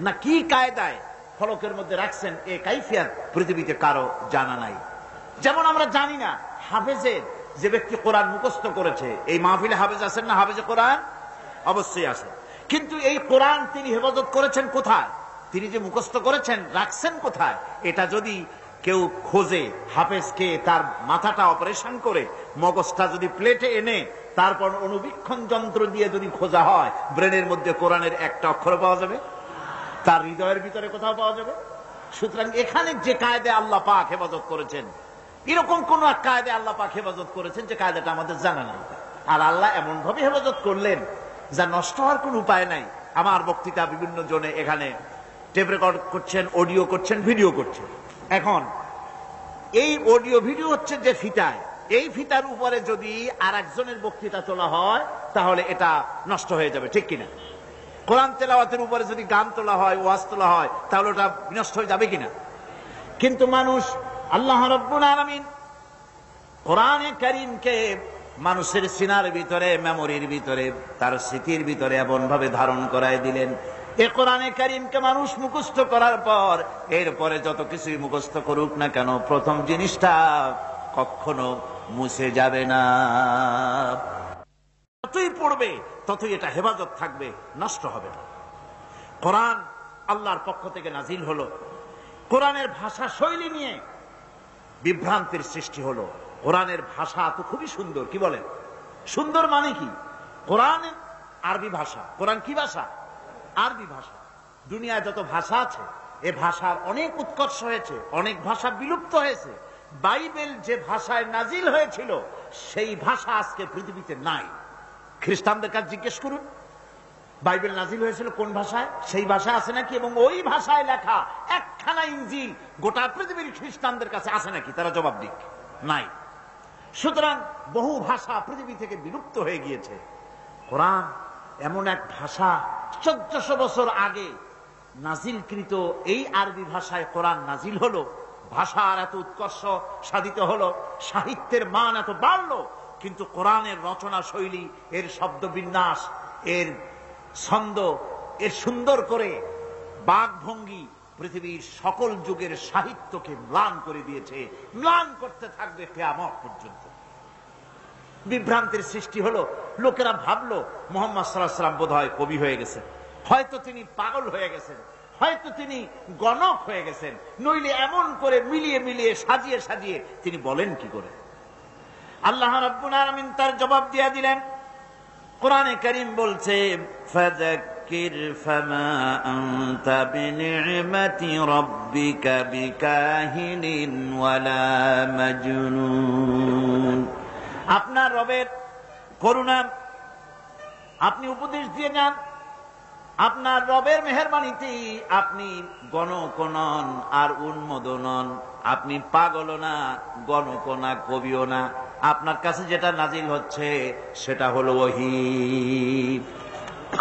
না কি কায়দায় ফলকের মধ্যে রাখছেন, এই কাইফিয়ত পৃথিবীতে কারো জানা নাই। যেমন আমরা জানি না হাফেজের, যে ব্যক্তি কোরআন মুখস্থ করেছে, এই মাহফিলে হাফেজ আছেন না? হাফেজে কোরআন অবশ্যই আছে, কিন্তু এই কোরআন তিনি হেফাজত করেছেন কোথায়? তিনি যে মুখস্থ করেছেন রাখছেন কোথায়? এটা যদি কেউ খোঁজে, হাফেজকে তার মাথাটা অপারেশন করে মগজটা যদি প্লেটে এনে তারপর অনুবীক্ষণ যন্ত্র দিয়ে যদি খোঁজা হয়, ব্রেনের মধ্যে কোরআনের একটা অক্ষর পাওয়া যাবে? তার হৃদয়ের ভিতরে কোথাও পাওয়া যাবে? সুতরাং এখানে যে কায়দায় আল্লাহ পাক হেফাজত করেছেন, এরকম কোন এক কায়দায় আল্লাহ পাক হেফাজত করেছেন যে কায়দাটা আমাদের জানা নাই। আর আল্লাহ এমন ভাবে হেফাজত করলেন যা নষ্ট হওয়ার কোন উপায় নাই। আমার বক্তৃতা বিভিন্ন জনে এখানে টেপ রেকর্ড করছেন, অডিও করছেন, ভিডিও করছেন। এখন এই অডিও ভিডিও হচ্ছে যে ফিতায়, এই ফিতার উপরে যদি আর একজনের বক্তৃতা তোলা হয় তাহলে এটা নষ্ট হয়ে যাবে, ঠিক কিনা? কোরআন তেলাওয়াতের উপরে যদি গান তোলা হয়, ওয়াজ তোলা হয়, তাহলে ওটা বিনষ্ট হয়ে যাবে কিনা? কিন্তু মানুষ, আল্লাহ রাব্বুল আলামিন কোরআনে কারীমকে মানুষের সিনার ভিতরে, মেমোরির ভিতরে, তার স্মৃতির ভিতরে এমন ভাবে ধারণ করায় দিলেন, এই কোরআনে কারীমকে মানুষ মুখস্থ করার পর এরপরে যত কিছুই মুখস্থ করুক না কেন, প্রথম জিনিসটা কখনো মুছে যাবে না। যতই পড়বে ততই এটা হেফাজত থাকবে, নষ্ট হবে না। কোরআন আল্লাহর পক্ষ থেকে নাজিল হলো, কোরআনের ভাষা শৈলী নিয়ে বিভ্রান্তির সৃষ্টি হলো। কোরআনের ভাষা তো খুবই সুন্দর, কি বলেন? সুন্দর মানে কি? কোরআন আরবি ভাষা। কোরআন কি ভাষা? আরবি ভাষা। দুনিয়ায় যত ভাষা আছে, এ ভাষার অনেক উৎকর্ষ হয়েছে, অনেক ভাষা বিলুপ্ত হয়েছে। বাইবেল যে ভাষায় নাজিল হয়েছিল সেই ভাষা আজকে পৃথিবীতে নাই। খ্রিস্টানদের কাছে জিজ্ঞেস করুন বাইবেল নাজিল হয়েছিল কোন ভাষায়, সেই ভাষা আছে নাকি? এবং ওই ভাষায় লেখা একখানা ইনজিল গোটা পৃথিবীর খ্রিস্টানদের কাছে আছে নাকি? তারা জবাব দিক, নাই। সুতরাং বহু ভাষা পৃথিবী থেকে বিলুপ্ত হয়ে গিয়েছে। কোরআন এমন এক ভাষা, 1400 বছর আগে নাজিলকৃত এই আরবি ভাষায় কোরআন নাজিল হলো। ভাষার এত উৎকর্ষ সাধিত হলো, সাহিত্যের মান এত বাড়লো, কিন্তু কোরআনের রচনা শৈলী, এর শব্দ বিন্যাস, এর ছন্দ, এর সুন্দর করে বাকভঙ্গি পৃথিবীর সকল যুগের সাহিত্যকে ম্লান করে দিয়েছে, ম্লান করতে থাকবে কিয়ামত পর্যন্ত। বিভ্রান্তির সৃষ্টি হলো। লোকেরা ভাবলো মুহাম্মদ সাল্লাল্লাহু আলাইহি ওয়াসাল্লাম বোধহয় কবি হয়ে গেছেন, হয়তো তিনি পাগল হয়ে গেছেন, হয়তো তিনি গণক হয়ে গেছেন, নইলে এমন করে মিলিয়ে মিলিয়ে সাজিয়ে সাজিয়ে তিনি বলেন কি করে? আল্লাহ রাব্বুল আলামিন তার জবাব দিয়ে দিলেন। কোরআনে কারীম বলছে ফাযাক্কির ফামা আনতা বিনি'মাতি রাব্বিকা বিকাহিনিন ওয়ালা মাজনুন। আপনার রবের করুণা আপনি উপদেশ দিয়ে যান, আপনার রবের মেহেরবানিতে আপনি গণক নন আর উন্মোদ নন, আপনি পাগল না, গণক না, কবিও না। আপনার কাছে যেটা নাজিল হচ্ছে সেটা হলো ওহী,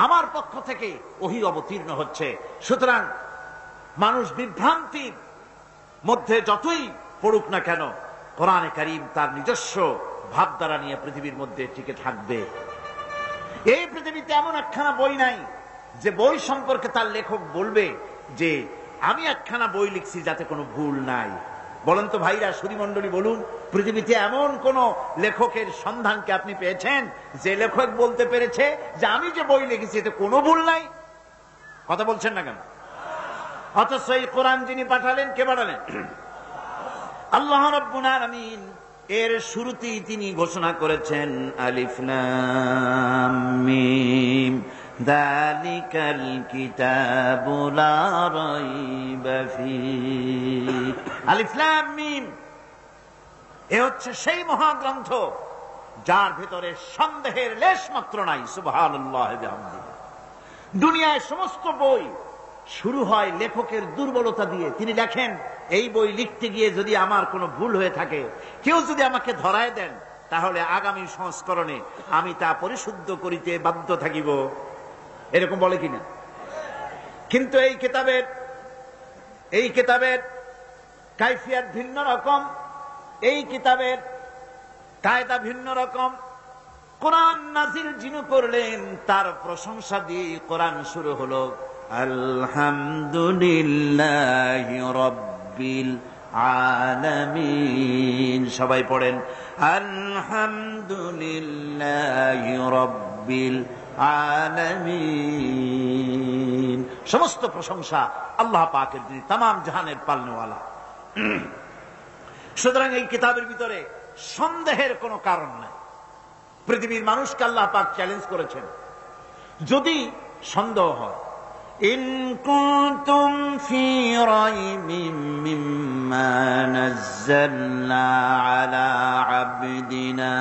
আমার পক্ষ থেকে ওহী অবতীর্ণ হচ্ছে। সুতরাং মানুষ বিভ্রান্তির মধ্যে যতই পড়ুক না কেন, কোরআনে কারীম তার নিজস্ব ভাবধারা নিয়ে পৃথিবীর মধ্যে টিকে থাকবে। এই পৃথিবীতে এমন একখানা বই নাই যে বই সম্পর্কে তার লেখক বলবে যে আমি একখানা বই লিখছি যাতে কোনো ভুল নাই। বলেন তো ভাইরা, সুধী মণ্ডলী, বলুন, পৃথিবীতে এমন কোন লেখকের সন্ধানকে আপনি পেয়েছেন যে লেখক বলতে পেরেছে যে আমি যে বই লিখেছি এতে কোনো ভুল নাই? কথা বলছেন না কেন? অথচ এই কোরআন যিনি পাঠালেন, কে পাঠালেন? আল্লাহ রাব্বুল আলামিন। এর শুরুতেই তিনি ঘোষণা করেছেন আলিফ লাম মিম যালিকাল কিতাবু লা রাইবা ফীহি। আলিফ লাম মিম, এ হচ্ছে সেই মহাগ্রন্থ যার ভেতরে সন্দেহের লেশ মাত্র নাই। সুবহানাল্লাহ ওয়া বিহামদিহি। দুনিয়ায় সমস্ত বই শুরু হয় লেখকের দুর্বলতা দিয়ে। তিনি লেখেন, এই বই লিখতে গিয়ে যদি আমার কোনো ভুল হয়ে থাকে, কেউ যদি আমাকে ধরায় দেন, তাহলে আগামী সংস্করণে আমি তা পরিশুদ্ধ করিতে বাধ্য থাকিব। এরকম বলে কিনা? কিন্তু এই কিতাবের কাইফিয়াত ভিন্ন রকম, এই কিতাবের কায়দা ভিন্ন রকম। কোরআন নাজিল যিনি করলেন তার প্রশংসা দিয়ে কোরআন শুরু হলো। আলহামদুলিল্লাহি রাব্বিল আলামিন। সবাই পড়েন আলহামদুলিল্লাহি রাব্বিল আলামিন। সমস্ত প্রশংসা আল্লাহ পাকের, যিনি তামাম জাহানের পালনেওয়ালা। সুতরাং এই কিতাবের ভিতরে সন্দেহের কোনো কারণ নাই। পৃথিবীর মানুষকে আল্লাহ পাক চ্যালেঞ্জ করেছেন, যদি সন্দেহ হয়, ইন কুনতুম ফি রাইবিম মিম্মা নাযালনা আলা আবদিনা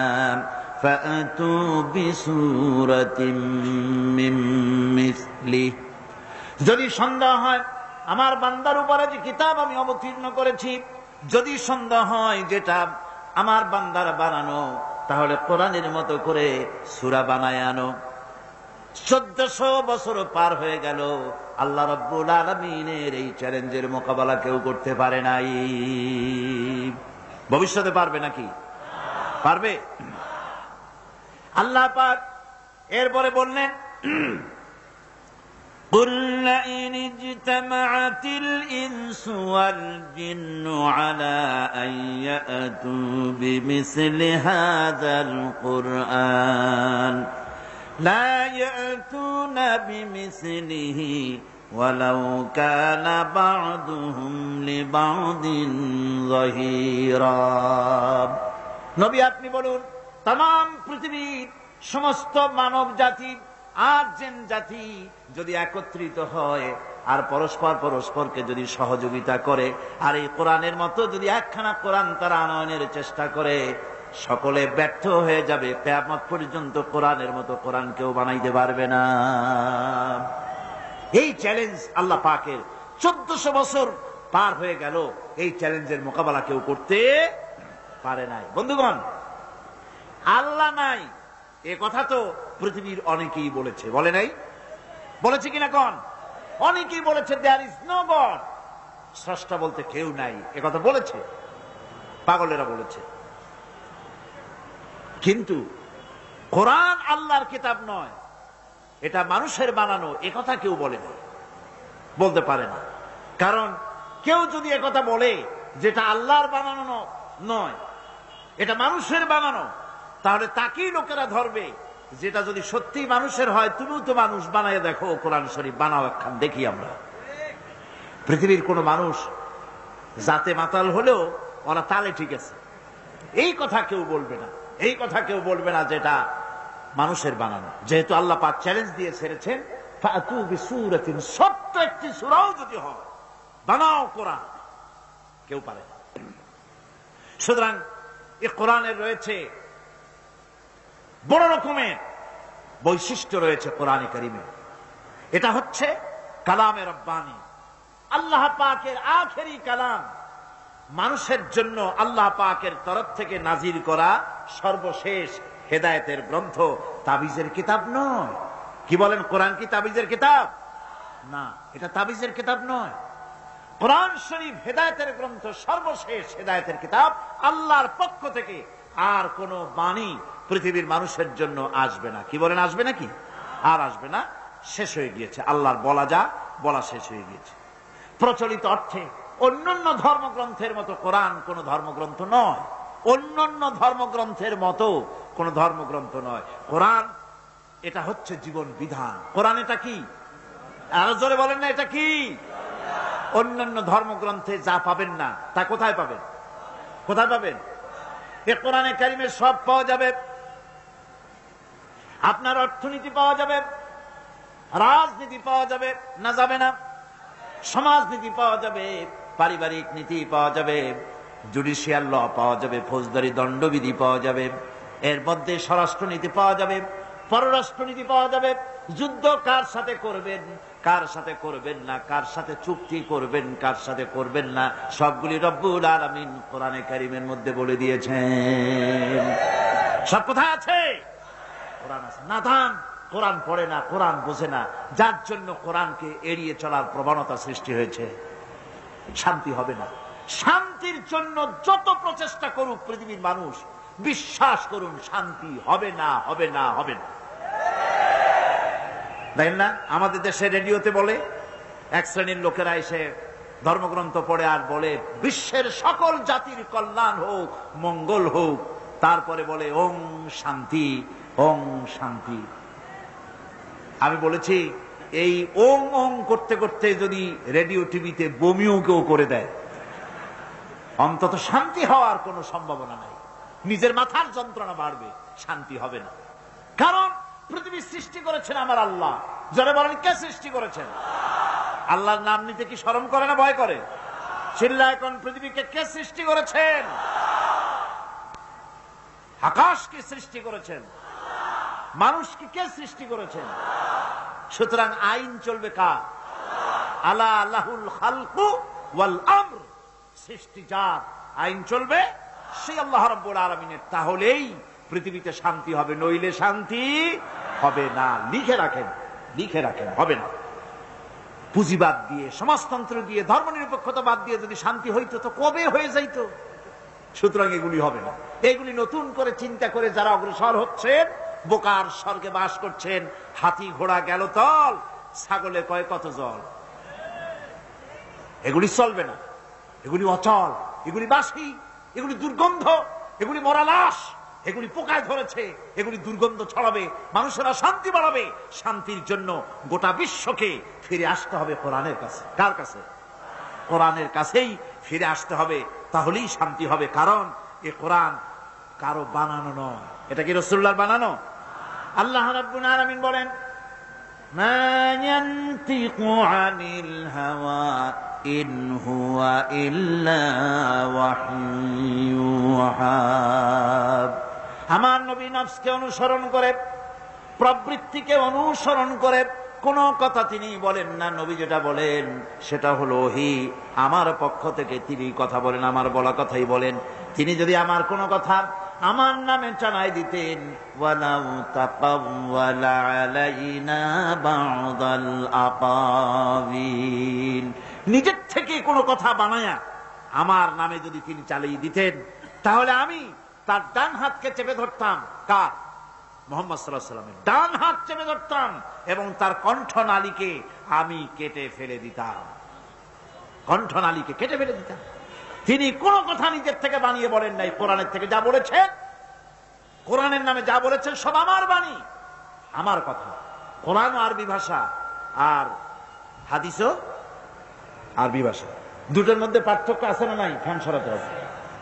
ফাআতু বিসূরাতিন মিন মিসলিহি। যদি সন্দেহ হয় আমার বান্দার উপরে যে কিতাব আমি অবতীর্ণ করেছি, যদি সন্দেহ হয় যেটা আমার বান্দার বানানো, তাহলে কোরআনের মতো করে সূরা বানায় আনো। 1400 বছর পার হয়ে গেল, আল্লাহ রাব্বুল আলামিনের এই চ্যালেঞ্জের মোকাবেলা কেউ করতে পারে নাই। ভবিষ্যতে পারবে নাকি? পারবে? আল্লাহ পাক এরপরে বললেন, قُلْ لَئِنِ اجْتَمَعَتِ الْإِنسُ وَالْجِنُّ عَلَىٰ أَن يَأْتُوا بِمِثْلِ هَٰذَا الْقُرْآنِ لَا يَأْتُونَ بِمِثْلِهِ وَلَوْ كَانَ بَعْضُهُمْ لِبَعْضٍ ظَهِيرًا। নবী, আপনি বলুন, তামাম পৃথিবীর সমস্ত মানব জাতি আর জিন জাতি যদি একত্রিত হয় আর পরস্পরকে যদি সহযোগিতা করে, আর এই কোরআনের মতো যদি একখানা কোরআন তারা আনয়নের চেষ্টা করে, সকলে ব্যর্থ হয়ে যাবে। কিয়ামত পর্যন্ত কোরআনের মতো কোরআন কেউ বানাইতে পারবে না। এই চ্যালেঞ্জ আল্লাহ পাকের। 1400 বছর পার হয়ে গেল, এই চ্যালেঞ্জের মোকাবেলা কেউ করতে পারে নাই। বন্ধুগণ, আল্লাহ নাই এ কথা তো পৃথিবীর অনেকেই বলেছে, বলে নাই? বলেছে কিনা কোন? অনেকেই বলেছে দেয়ার ইজ নো গড, স্রষ্টা বলতে কেউ নাই, এ কথা বলেছে, পাগলেরা বলেছে। কিন্তু কোরআন আল্লাহর কিতাব নয়, এটা মানুষের বানানো, এ কথা কেউ বলে না, বলতে পারে না। কারণ কেউ যদি এ কথা বলে যেটা আল্লাহর বানানো নয়, এটা মানুষের বানানো, তাহলে তাকেই লোকেরা ধরবে। যেটা যদি সত্যি মানুষের হয়, তুমিও তো মানুষ, বানায় দেখো কোরআন শরীফ, বানাও একখান দেখি আমরা। পৃথিবীর কোন মানুষ জাতে মাতাল হলেও ওরা তালে ঠিক আছে, এই কথা কেউ বলবে না, এই কথা কেউ বলবে না যেটা মানুষের বানানো। যেহেতু আল্লাহ পাক চ্যালেঞ্জ দিয়ে ছেড়েছেন, ফাতু বিসূরাতিন, ছোট্ট একটি সূরাও যদি হয়, বানাও কোরআন, কেউ পারে না। সুতরাং এই কোরআনের রয়েছে বড় রকমের বৈশিষ্ট্য রয়েছে কোরআনে কারিমে। এটা হচ্ছে কালামে রব্বানি, আল্লাহ পাকের আখেরি কালাম, মানুষের জন্য আল্লাহ পাকের তরফ থেকে নাজিল করা সর্বশেষ হেদায়েতের গ্রন্থ, তাবিজের কিতাব নয়। কি বলেন, কোরআন কি তাবিজের কিতাব? না, এটা তাবিজের কিতাব নয়। কোরআন শরীফ হেদায়েতের গ্রন্থ, সর্বশেষ হেদায়েতের কিতাব আল্লাহর পক্ষ থেকে। আর কোন বাণী পৃথিবীর মানুষের জন্য আসবে না। কি বলেন, আসবে নাকি? আর আসবে না, শেষ হয়ে গিয়েছে। আল্লাহর বলা যা বলা শেষ হয়ে গিয়েছে। প্রচলিত অর্থে অন্যান্য ধর্মগ্রন্থের মতো কোরআন কোন ধর্মগ্রন্থ নয়, অন্যান্য ধর্মগ্রন্থের মতো কোন ধর্মগ্রন্থ নয়। কোরআন এটা হচ্ছে জীবন বিধান। কোরআন এটা কি? আরো জোরে বলেন না, এটা কি? অন্যান্য ধর্মগ্রন্থে যা পাবেন না তা কোথায় পাবেন? কোথায় পাবেন? এ কোরআনে কারিমে সব পাওয়া যাবে। আপনার অর্থনীতি পাওয়া যাবে, রাজনীতি পাওয়া যাবে না যাবে না, সমাজনীতি পাওয়া যাবে, পারিবারিক নীতি পাওয়া যাবে, জুডিশিয়াল ল পাওয়া যাবে, ফৌজদারি দণ্ডবিধি পাওয়া যাবে, এর মধ্যে স্বরাষ্ট্রনীতি পাওয়া যাবে, পররাষ্ট্রনীতি পাওয়া যাবে, যুদ্ধ কার সাথে করবেন, কার সাথে করবেন না, কার সাথে চুক্তি করবেন, কার সাথে করবেন না, সবগুলি রব্বুল আলামিন কোরআনে কারিমের মধ্যে বলে দিয়েছেন। সব কোথায় আছে? কোরআন আছে। নাদান কোরআন পড়ে না, কোরআন বোঝে না, যার জন্য কোরআনকে এড়িয়ে চলার প্রবণতা সৃষ্টি হয়েছে। শান্তি হবে না। শান্তির জন্য যত প্রচেষ্টা করুক পৃথিবীর মানুষ, বিশ্বাস করুন শান্তি হবে না, হবে না, হবে না। দেখেন না আমাদের দেশে রেডিওতে বলে, এক শ্রেণীর লোকেরা এসে ধর্মগ্রন্থ পড়ে আর বলে বিশ্বের সকল জাতির কল্যাণ হোক, মঙ্গল হোক, তারপরে বলে ওং শান্তি, ওং শান্তি। আমি বলেছি এই ওং ওং করতে করতে যদি রেডিও টিভিতে বমিও কেউ করে দেয়, অন্তত শান্তি হওয়ার কোন সম্ভাবনা নাই। নিজের মাথার যন্ত্রণা বাড়বে, শান্তি হবে না। কারণ পৃথিবী সৃষ্টি করেছেন আমার আল্লাহ। যারা বলেন কে সৃষ্টি করেছেন? আল্লাহর নাম নিতে কি শরম করে না ভয় করে? চিল্লা এখন পৃথিবীকে কে সৃষ্টি করেছেন? আকাশকে সৃষ্টি করেছেন, মানুষকে কে সৃষ্টি করেছেন? সুতরাং আইন চলবে কার? আলা আল্লাহুল খালকু ওয়াল আমর। সৃষ্টি যার, আইন চলবে সেই আল্লাহ রাব্বুল আলামিনের। তাহলেই পৃথিবীতে শান্তি হবে, নইলে শান্তি হবে না। লিখে রাখেন, লিখে রাখেন, হবে না। পুঁজিবাদ দিয়ে, সমাজতন্ত্র দিয়ে, ধর্মনিরপেক্ষতাবাদ দিয়ে যদি শান্তি হইতো তো কবে হয়ে যাইত। সুতরাং এগুলি হবে না। এগুলি নতুন করে চিন্তা করে যারা অগ্রসর হচ্ছেন, বোকার স্বর্গে বাস করছেন। হাতি ঘোড়া গেল তল, ছাগলে কয় কত জল। এগুলি চলবে না, এগুলি অচল, এগুলি বাসি, এগুলি দুর্গন্ধ, এগুলি মরা লাশ, এগুলি পোকায় ধরেছে, এগুলি দুর্গন্ধ ছড়াবে, মানুষেরা শান্তি বাড়াবে। শান্তির জন্য গোটা বিশ্বকে ফিরে আসতে হবে কোরআনের কাছে। কার কাছে? কোরআনের কাছেই ফিরে আসতে হবে, তাহলেই শান্তি হবে। কারণ এ কোরআন কারো বানানো নয়। এটা কি রাসূলুল্লাহর বানানো? আল্লাহ রাব্বুল আলামিন বলেন, মা ইয়ানতিকু আনিল হাওয়া ইন হুয়া ইল্লা ওয়াহয়ুহা। আমার নবী নফসকে অনুসরণ করে, প্রবৃত্তিকে অনুসরণ করে কোন কথা তিনি বলেন না। নবী যেটা বলেন সেটা হলো ওহী। আমার পক্ষ থেকে তিনি কথা বলেন, আমার বলা কথাই বলেন। তিনি যদি আমার কোন কথা আমার নামে চালাই দিতেন, ওয়ালাউ তাকাওয়ালা আলাইনা বা'দাল আকাবিল, নিজের থেকে কোন কথা বানায়া আমার নামে যদি তিনি চালিয়ে দিতেন, তাহলে আমি তার ডান হাতকে চেপে ধরতাম। কার? মুহাম্মদ সাল্লাল্লাহু আলাইহি ওয়াসাল্লামের ডান হাত চেপে ধরতাম এবং তার কণ্ঠনালীকে আমি কেটে ফেলে দিতাম। কণ্ঠনালীকে কেটে ফেলে দিতাম। তিনি কোন কথা নিজের থেকে বানিয়ে বলেন নাই। কোরআনের থেকে যা বলেছেন, কোরআনের নামে যা বলেছেন সব আমার বাণী, আমার কথা। কোরআন আরবি ভাষা আর হাদিসও আরবি ভাষা। দুটোর মধ্যে পার্থক্য আছে না নাই? ফ্যান সরাতে হবে।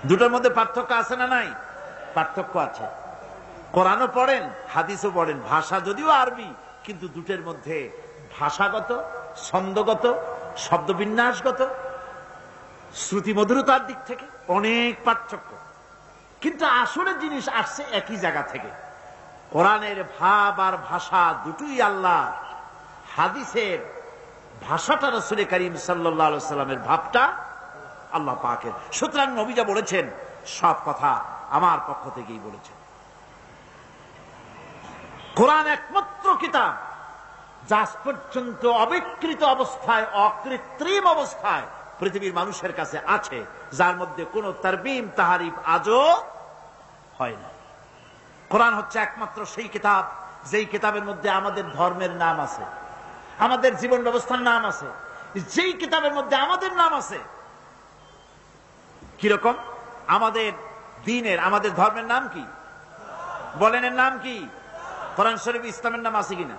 দুটোর মধ্যে পার্থক্য আছে না নাই? পার্থক্য আছে। কোরআনও পড়েন, হাদিসও পড়েন, ভাষা যদিও আরবি, কিন্তু দুটের মধ্যে ভাষাগত, ছন্দগত, শব্দবিন্যাসগত, শ্রুতি মধুরতার দিক থেকে অনেক পার্থক্য। কিন্তু আসলে জিনিস আসছে একই জায়গা থেকে। কোরআনের ভাব আর ভাষা দুটোই আল্লাহ, হাদিসের ভাষাটা রাসূল করিম সাল্লাল্লাহু আলাইহি ওয়াসাল্লামের ভাবটা আল্লাহ পাকের। সুতরাং নবী যা বলেছেন সব কথা আমার পক্ষ থেকেই বলেছেন। কোরআন একমাত্র কিতাব যা আজ পর্যন্ত অবিকৃত অবস্থায়, অকৃত্রিম অবস্থায় পৃথিবীর মানুষের কাছে আছে, যার মধ্যে কোন তারবিম তাহারিফ আজও হয় না। কোরআন হচ্ছে একমাত্র সেই কিতাব যেই কিতাবের মধ্যে আমাদের ধর্মের নাম আছে, আমাদের জীবন ব্যবস্থার নাম আছে, যেই কিতাবের মধ্যে আমাদের নাম আছে। কিরকম? আমাদের দ্বীনের, আমাদের ধর্মের নাম কি? বলেন, এর নাম কি? কোরআন শরীফ ইসলামের নাম আছে কিনা?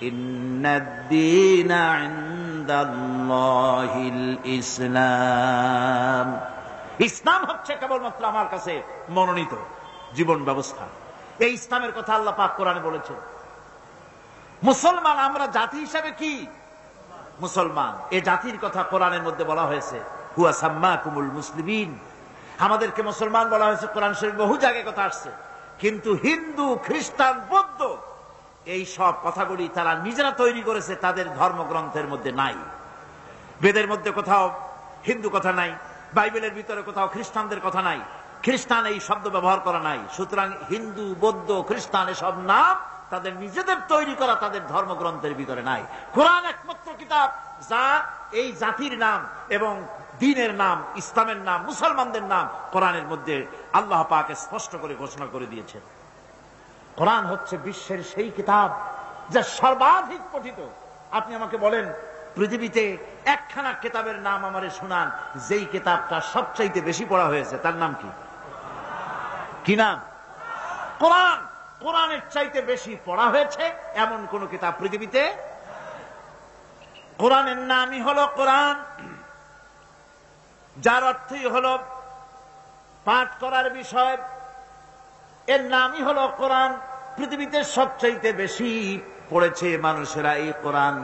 ইন্নাদ-দীনা ইনদাল্লাহিল ইসলাম। ইসলাম হচ্ছে কেবলমাত্র আমার কাছে মনোনীত জীবন ব্যবস্থা। এই ইসলামের কথা আল্লাহ পাক কোরআনে বলেছেন। মুসলমান আমরা জাতি হিসাবে কি? মুসলমান। এই জাতির কথা কোরআনের মধ্যে বলা হয়েছে, হুয়া সাম্মাকুমুল মুসলিমিন। আমাদেরকে মুসলমান বলা হয়েছে, কোরআন শরীফ বহু জায়গায় কথা আসছে। কিন্তু হিন্দু, খ্রিস্টান, বৌদ্ধ এই সব কথাগুলি তারা নিজেরা তৈরি করেছে, তাদের ধর্মগ্রন্থের মধ্যে নাই। বেদের মধ্যে কোথাও হিন্দু কথা নাই, বাইবেলের ভিতরে কোথাও খ্রিস্টানদের কথা নাই, খ্রিস্টান এই শব্দ ব্যবহার করা নাই। সুতরাং হিন্দু, বৌদ্ধ, খ্রিস্টান এসব নাম তাদের নিজেদের তৈরি করা, তাদের ধর্মগ্রন্থের ভিতরে নাই। কোরআন একমাত্র কিতাব যা এই জাতির নাম এবং দ্বীনের নাম, ইসলামের নাম, মুসলমানদের নাম কোরআনের মধ্যে আল্লাহ পাক স্পষ্ট করে ঘোষণা করে দিয়েছেন। কোরআন হচ্ছে বিশ্বের সেই কিতাব যা সর্বাধিক পঠিত। আপনি আমাকে বলেন, পৃথিবীতে একখানা কিতাবের নাম আমারে শোনান যেই কিতাবটা সবচাইতে বেশি পড়া হয়েছে, তার নাম কি? কি নাম? কোরআন। কোরআনের চাইতে বেশি পড়া হয়েছে এমন কোন কিতাব পৃথিবীতে। কোরআনের নামই হলো কোরআন, যার অর্থই হলো পাঠ করার বিষয়। এর নামই হলো কোরআন। পৃথিবীতে সবচাইতে বেশি পড়েছে মানুষেরা এই কোরআন,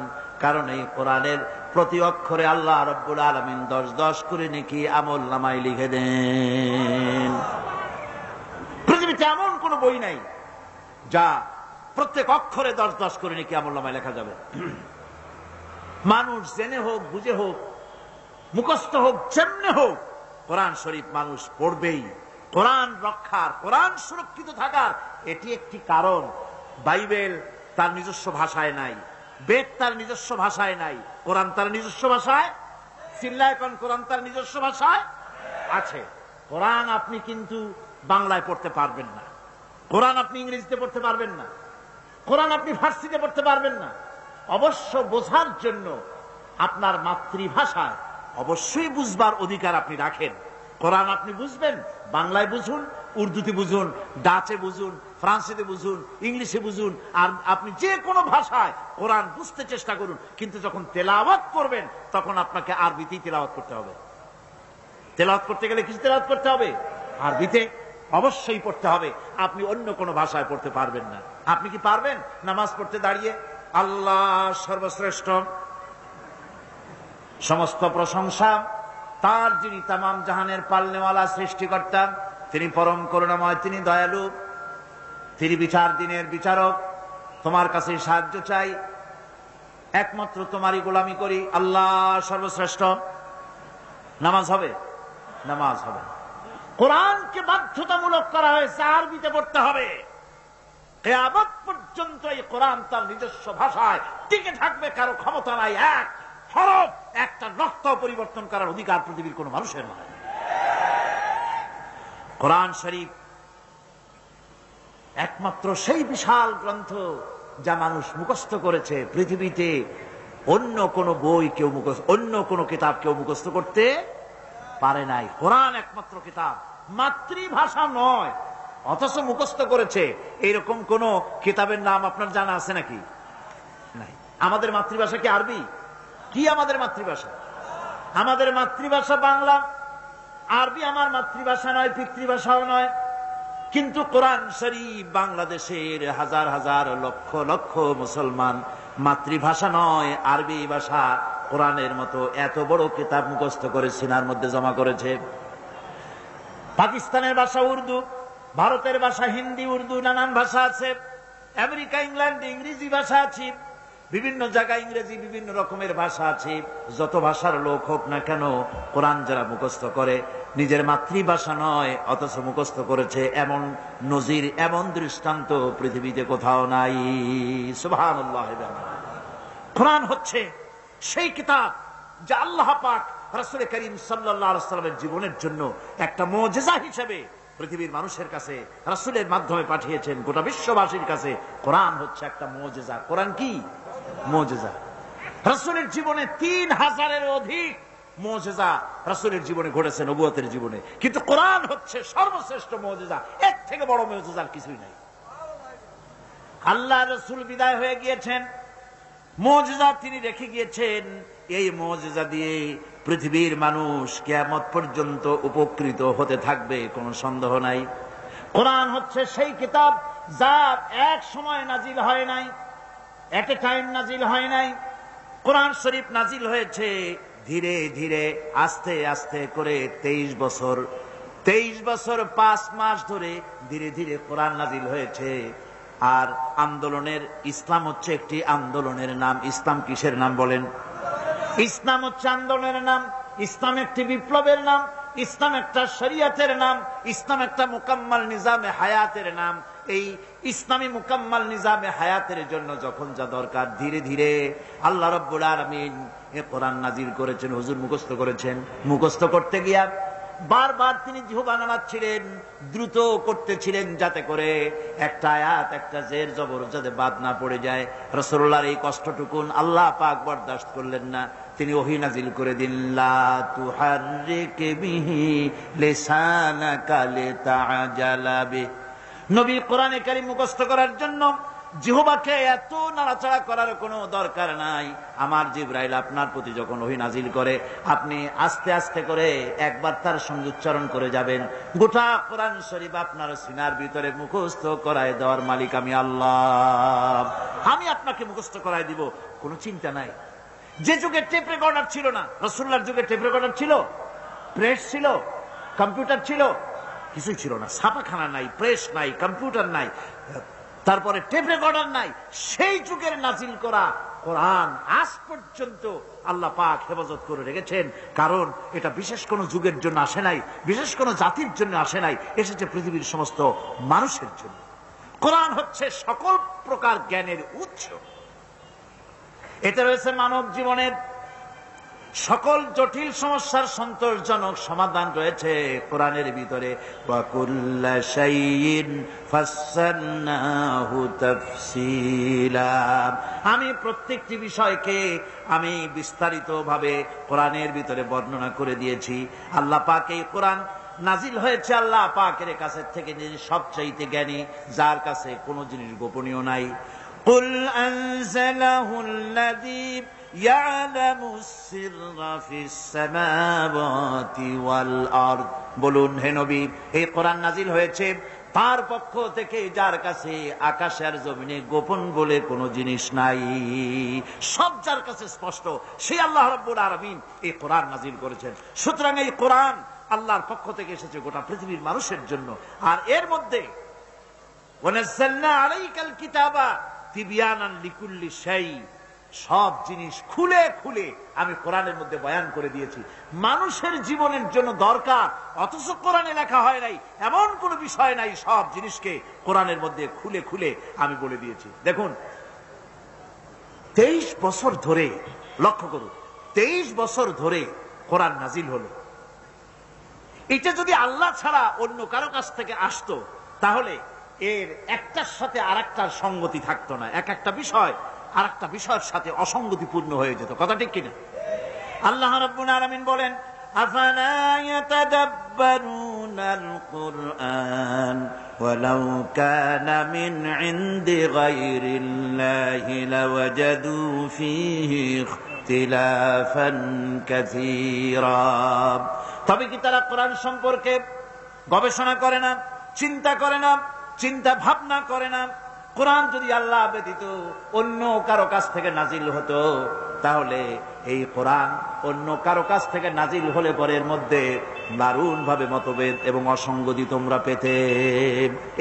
কারণ এই কোরআনের প্রতি অক্ষরে আল্লাহ রাব্বুল আলামিন 10-10 করে নেকি আমল নামায় লিখে দেন। পৃথিবীতে এমন কোন বই নাই যা প্রত্যেক অক্ষরে 10-10 করে নেকি আমল নামায় লেখা যাবে। মানুষ জেনে হোক, বুঝে হোক, মুখস্থ হোক, যেমনে হোক, কোরআন শরীফ মানুষ পড়বেই। কোরআন রক্ষার, কোরআন সুরক্ষিত থাকার এটি একটি কারণ। বাইবেল তার নিজস্ব ভাষায় নাই, বেদ তার নিজস্ব ভাষায় নাই, কোরআন তার নিজস্ব ভাষায়। চিল্লায় কোন কোরআন তার নিজস্ব ভাষায় আছে। কোরআন আপনি কিন্তু বাংলায় পড়তে পারবেন না, কোরআন আপনি ইংরেজিতে পড়তে পারবেন না, কোরআন আপনি ফার্সিতে পড়তে পারবেন না। অবশ্য বোঝার জন্য আপনার মাতৃভাষায় অবশ্যই বুঝবার অধিকার আপনি রাখেন। কোরআন আপনি বুঝবেন, বাংলায় বুঝুন, উর্দুতে বুঝুন, ডাচে বুঝুন, ফ্রান্সিতে বুঝুন, ইংলিশে বুঝুন, আর আপনি যে কোনো ভাষায় কোরআন বুঝতে চেষ্টা করুন। কিন্তু যখন তেলাওয়াত করবেন তখন আপনাকে আরবিতেই তেলাওয়াত করতে হবে। তেলাওয়াত করতে গেলে কিছু তেলাওয়াত করতে হবে, আরবিতে অবশ্যই পড়তে হবে। আপনি অন্য কোনো ভাষায় পড়তে পারবেন না। আপনি কি পারবেন নামাজ পড়তে দাঁড়িয়ে আল্লাহ সর্বশ্রেষ্ঠ, সমস্ত প্রশংসা তার যিনি তামাম জাহানের পালনেওয়ালা সৃষ্টিকর্তা, তিনি পরম করুণাময়, তিনি দয়ালু, তিনি বিচার দিনের বিচারক। তোমার কাছে সাহায্য চাই, একমাত্র তোমারই গোলামি করি। আল্লাহ সর্বশ্রেষ্ঠ। নামাজ হবে? নামাজ হবে। কোরআনকে বাধ্যতামূলক করা হয়েছে আরবিতে পড়তে হবে। কিয়ামত পর্যন্ত এই কোরআন তার নিজস্ব ভাষায় টিকে থাকবে, কারো ক্ষমতা নাই এক হরফ, একটা রক্ত পরিবর্তন করার অধিকার পৃথিবীর কোন মানুষের নয়। কোরআন শরীফ একমাত্র সেই বিশাল গ্রন্থ যা মানুষ মুখস্থ করেছে। পৃথিবীতে অন্য কোন বই কেউ মুখস্থ, অন্য কোন কিতাব কেউ মুখস্থ করতে পারে নাই। কোরআন একমাত্র কিতাব, মাতৃভাষা নয়, অথচ মুখস্থ করেছে। এইরকম কোন কিতাবের নাম আপনার জানা আছে নাকি? নাই। আমাদের মাতৃভাষা কি আরবি? কি আমাদের মাতৃভাষা? আমাদের মাতৃভাষা বাংলা। আরবি আমার মাতৃভাষা নয়, পিতৃভাষাও নয়। কিন্তু কোরআন শরীফ বাংলাদেশের হাজার হাজার লক্ষ লক্ষ মুসলমান মাতৃভাষা নয়, আরবি ভাষা কোরআনের মতো এত বড় কিতাব মুখস্থ করে সিনার মধ্যে জমা করেছে। পাকিস্তানের ভাষা উর্দু, ভারতের ভাষা হিন্দি, উর্দু, নানান ভাষা আছে। আমেরিকা, ইংল্যান্ডে ইংরেজি ভাষা আছে, বিভিন্ন জায়গায় ইংরেজি, বিভিন্ন রকমের ভাষা আছে। যত ভাষার লোক হোক না কেন, কোরআন যারা মুখস্থ করে নিজের মাতৃভাষা নয়, অথচ মুখস্থ করেছে, এমন নজির, এমন দৃষ্টান্ত পৃথিবীতে কোথাও নাই। সুবহানাল্লাহ। কোরআন হচ্ছে সেই কিতাব যা আল্লাহ পাক রাসূল করিম সাল্লাল্লাহু আলাইহি ওয়াসাল্লামের জীবনের জন্য একটা মুজিজা হিসেবে পৃথিবীর মানুষের কাছে রাসূলের মাধ্যমে পাঠিয়েছেন, গোটা বিশ্ববাসীর কাছে। কোরআন হচ্ছে একটা মুজিজা। কোরআন কি? মুজিজা। রাসূলের জীবনে 3000-এর অধিক মুজিজা রাসূলের জীবনে ঘটেছে, নবুয়তের জীবনে। কিন্তু কোরআন হচ্ছে সর্বশ্রেষ্ঠ মুজিজা, এর থেকে বড় মুজিজা আর কিছুই নাই। আল্লাহ রাসূল বিদায় হয়ে গিয়েছেন, মুজিজা তিনি রেখে গিয়েছেন। এই মুজিজা দিয়ে পৃথিবীর মানুষ কিয়ামত পর্যন্ত উপকৃত হতে থাকবে, কোনো সন্দেহ নাই। কোরআন হচ্ছে সেই কিতাব যা এক সময় নাজিল হয় নাই, এট এ টাইম নাজিল হয় নাই। কোরআন শরীফ নাজিল হয়েছে ধীরে ধীরে, আস্তে আস্তে করে 23 বছর 5 মাস ধরে ধীরে ধীরে কোরআন নাজিল হয়েছে। আর আন্দোলনের, ইসলাম হচ্ছে একটি আন্দোলনের নাম। ইসলাম কিসের নাম বলেন? ইসলাম হচ্ছে আন্দোলনের নাম, ইসলাম একটি বিপ্লবের নাম, ইসলাম একটা শরিয়তের নাম, ইসলাম একটা মুকাম্মাল নিজামে হায়াতের নাম। এই ইসলামী মুকাম্মাল নিজামে হায়াতের জন্য যখন যা দরকার, ধীরে ধীরে আল্লাহ রাব্বুল আলামিন এ কোরআন নাজিল করেছেন। হুজুর মুখস্থ করেছেন, মুখস্থ করতে গিয়া বারবার তিনি জিহ্বা নাড়াচ্ছিলেন, দ্রুত করতেছিলেন, যাতে করে একটা আয়াত, একটা জের জবর যাতে বাদ না পড়ে যায়। রাসূলুল্লাহর এই কষ্টটুকুন আল্লাহ পাক বরদাস্ত করলেন না, তিনি ওহী নাজিল করে দিলেন, লা তুহাররিক বিহি লিসানাকা লিতাআজালা বিহি। নবী কোরআনে কারীম মুখস্থ করার জন্য জিহ্বাকে এত নাড়াচাড়া করার কোনো দরকার নাই। আমার জিবরাইল আপনার প্রতি যখন ওহী নাজিল করে, আপনি আস্তে আস্তে করে একবার তার সঙ্গে উচ্চারণ করে যাবেন। গোটা কোরআন শরীফ আপনার সিনার ভিতরে মুখস্থ করায় দেওয়ার মালিক আমি আল্লাহ। আমি আপনাকে মুখস্থ করায় দিব, কোনো চিন্তা নাই। যে যুগে টেপ রেকর্ডার ছিল না, রাসূলুল্লাহর যুগে টেপ রেকর্ডার ছিল, প্রেস ছিল, কম্পিউটার ছিল, কিছুই ছিল না। ছাপাখানা নাই, প্রেস নাই, কম্পিউটার নাই, তারপরে টেপ রেকর্ডার নাই। সেই যুগের নাজিল করা কোরআন আজ পর্যন্ত আল্লাহ পাক হেফাজত করে রেখেছেন। কারণ এটা বিশেষ কোন যুগের জন্য আসে নাই, বিশেষ কোন জাতির জন্য আসে নাই, এসেছে পৃথিবীর সমস্ত মানুষের জন্য। কোরআন হচ্ছে সকল প্রকার জ্ঞানের উৎস। এতে রয়েছে মানব জীবনের সকল জটিল সমস্যার সন্তোষজনক সমাধান রয়েছে কোরআনের ভিতরে। ওয়া কুল্লা শাইইন ফাসসালনাহু তাফসীলা। আমি প্রত্যেকটি বিষয়কে আমি বিস্তারিতভাবে কোরআনের ভিতরে বর্ণনা করে দিয়েছি। আল্লাহ পাক এই কোরআন নাজিল হয়েছে আল্লাহ পাকের কাছে থেকে, যিনি সবচাইতে জ্ঞানী, যার কাছে কোনো জিনিস গোপনীয় নাই। কুল আনজালাহুল্লাযী ইয়ালামুস সিররা ফিস সামাওয়াতি ওয়াল আরদ। বলুন হে নবী, এই কোরআন নাজিল হয়েছে তার পক্ষ থেকে, যার কাছে আকাশ আর জমিনে গোপন বলে কোনো জিনিস নাই, সব যার কাছে স্পষ্ট, সেই আল্লাহ রাব্বুল আলামিন এই কোরআন নাজিল করেছেন। সুতরাং এই কোরআন আল্লাহর পক্ষ থেকে এসেছে গোটা পৃথিবীর মানুষের জন্য। আর এর মধ্যে ওয়ানাজ্জালনা আলাইকাল কিতাবা তিবয়ানান লিকুল্লি শাই, সব জিনিস খুলে খুলে আমি কোরআনের মধ্যে বয়ান করে দিয়েছি। মানুষের জীবনের জন্য দরকার, অথচ কোরআনে লেখা হয় নাই এমন কোন বিষয় নাই, সব জিনিসকে কোরআনের মধ্যে খুলে খুলে আমি বলে দিয়েছি। দেখুন 23 বছর ধরে, লক্ষ্য করুন, 23 বছর ধরে কোরআন নাজিল হলো। এটা যদি আল্লাহ ছাড়া অন্য কারো কাছ থেকে আসতো, তাহলে এর একটার সাথে আরেকটার সঙ্গতি থাকতো না, এক একটা বিষয় আরেকটা বিষয়ের সাথে অসঙ্গতিপূর্ণ হয়ে যেত। কথা ঠিক কিনা? আল্লাহ রাব্বুল আলামিন বলেন, আফালা ইয়াতাদাব্বারুনাল কুরআন ওয়ালাউ কানা মিন ইনদি গায়রিল্লাহি লাওয়াজাদু ফীহি ইখতিলাফান কাসীরা। তবে কি তারা কোরআন সম্পর্কে গবেষণা করে না, চিন্তা করে না, চিন্তা ভাবনা করে না? কোরআন যদি আল্লাহ ব্যতীত অন্য কারো কাছ থেকে নাজিল হতো, তাহলে এই কোরআন অন্য কারো কাছ থেকে নাজিল হলে পরে এর মধ্যে দারুণ ভাবে মতভেদ এবং অসঙ্গতি তোমরা পেতে।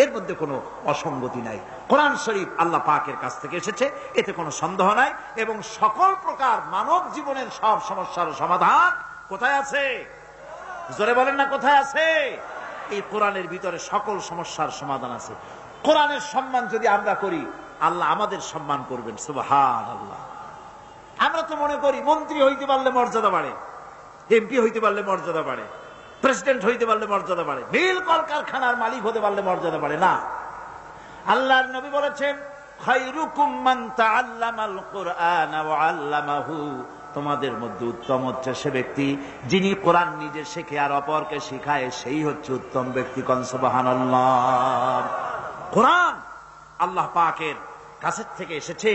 এর মধ্যে কোনো অসঙ্গতি নাই। কোরআন শরীফ আল্লাহ পাকের কাছ থেকে এসেছে, এতে কোনো সন্দেহ নাই। এবং সকল প্রকার মানব জীবনের সব সমস্যার সমাধান কোথায় আছে? জোরে বলেন না, কোথায় আছে? এই কোরআনের ভিতরে সকল সমস্যার সমাধান আছে। কোরআনের সম্মান যদি আমরা করি, আল্লাহ আমাদের সম্মান করবেন। সুবহানাল্লাহ। আমরা তো মনে করি মন্ত্রী হইতে পারলে মর্যাদা বাড়ে, এমপি হইতে পারলে মর্যাদা বাড়ে, প্রেসিডেন্ট হইতে পারলে মর্যাদা বাড়ে, মিল কলকারখানার মালিক হতে পারলে মর্যাদা বাড়ে। না, আল্লাহর নবী বলেছেন, খায়রুকুম মান তাআল্লামাল কুরআন ওয়া আল্লামাহু, তোমাদের মধ্যে উত্তম হচ্ছে সে ব্যক্তি যিনি কোরআন নিজে শেখে আর অপরকে শেখায়, সেই হচ্ছে উত্তম ব্যক্তি। কোন সুবহানাল্লাহ। কোরআন আল্লাহ পাকের কাছের থেকে এসেছে,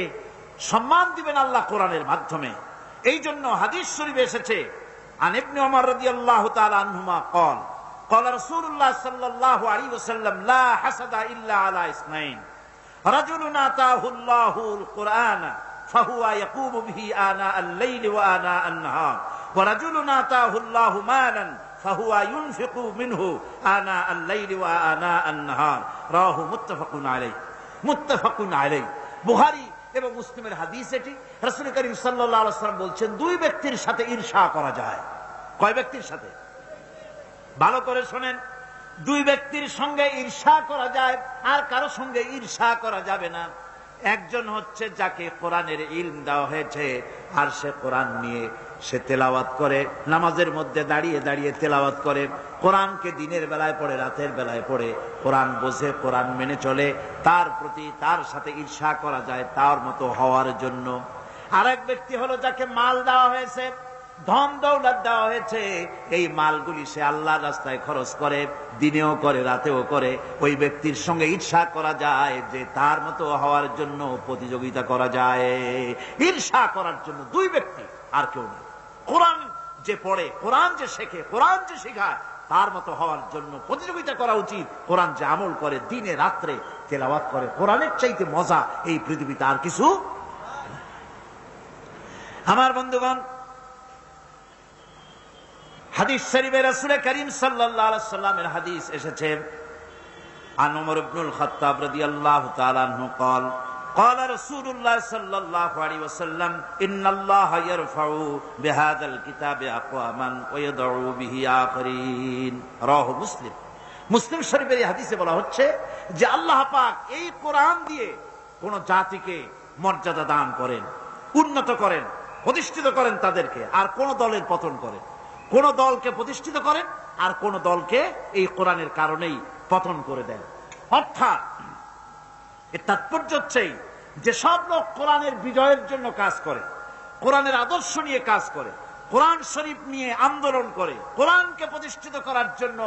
সম্মান দিবেন আল্লাহ কোরআনের মাধ্যমে। এই জন্য হাদিস শরীফে এসেছে আন ইবনে ওমর রাদিয়াল্লাহু তাআলা আনহুমা قال قال رسول الله صلى الله عليه وسلم لا حسد الا على اثنين رجل آتاه الله القرآن فهو يقوم به آناء الليل وآناء النهار ورجل آتاه الله مالا فهو ينفق منه آناء الليل وآناء النهار رواه متفق عليه মুত্তাফাক আলাইহি। বুখারী এবং মুসলিমের হাদিস এটি। রাসূল করিম সাল্লাল্লাহু আলাইহি ওয়াসাল্লাম বলছেন, দুই ব্যক্তির সাথে ঈর্ষা করা যায়। কয় ব্যক্তির সাথে? ভালো করে শুনেন, দুই ব্যক্তির সঙ্গে ঈর্ষা করা যায়, আর কারো সঙ্গে ঈর্ষা করা যাবে না। একজন হচ্ছে যাকে কোরআনের ইলম দেওয়া হয়েছে, আর সে কোরআন নিয়ে সে তেলাওয়াত করে, নামাজের মধ্যে দাঁড়িয়ে দাঁড়িয়ে তেলাওয়াত করে, কোরআনকে দিনের বেলায় পড়ে, রাতের বেলায় পড়ে, কোরআন বোঝে, কোরআন মেনে চলে, তার প্রতি তার সাথে ঈর্ষা করা যায় তার মতো হওয়ার জন্য। আরেক ব্যক্তি হলো যাকে মাল দেওয়া হয়েছে, ধন দৌলত দেওয়া হয়েছে, এই মালগুলি সে আল্লাহর রাস্তায় খরচ করে, দিনেও করে রাতেও করে, ওই ব্যক্তির সঙ্গে ঈর্ষা করা যায় যে তার মতো হওয়ার জন্য প্রতিযোগিতা করা যায়। ঈর্ষা করার জন্য দুই ব্যক্তি, আর কেউ না। কোরআন যে পড়ে, কোরআন যে শেখে, কোরআন যে শেখায়, তার মতো হওয়ার জন্য প্রতিযোগিতা করা উচিত। কোরআন যে আমল করে, দিনে রাত্রে তেলাওয়াত করে, কোরআনের চাইতে মজা এই পৃথিবীতে আর কিছু। আমার বন্ধুগণ, হাদিস শরীফে রাসূল করিম সাল্লাল্লাহু আলাইহি ওয়াসাল্লামের হাদিস এসেছে আন ওমর ইবনুল খাত্তাব রাদিয়াল্লাহু তাআলা আনহু قال قال رسول الله صلى الله عليه وسلم ان الله يرفع بهذا الكتاب اقواما ويضع به آخرين رواه মুসলিম। মুসলিম শরীফের এই হাদিসে বলা হচ্ছে যে আল্লাহ পাক এই কোরআন দিয়ে কোন জাতিকে মর্যাদা দান করেন, উন্নত করেন, প্রতিষ্ঠিত করেন তাদেরকে, আর কোন দলের পতন করেন। কোন দলকে প্রতিষ্ঠিত করেন আর কোন দলকে এই কোরআনের কারণেই পতন করে দেন। অর্থাৎ এর তাৎপর্য হচ্ছে যে সব লোক কোরআনের বিজয়ের জন্য কাজ করে, কোরআনের আদর্শ নিয়ে কাজ করে, কোরআন শরীফ নিয়ে আন্দোলন করে, কোরআনকে প্রতিষ্ঠিত করার জন্য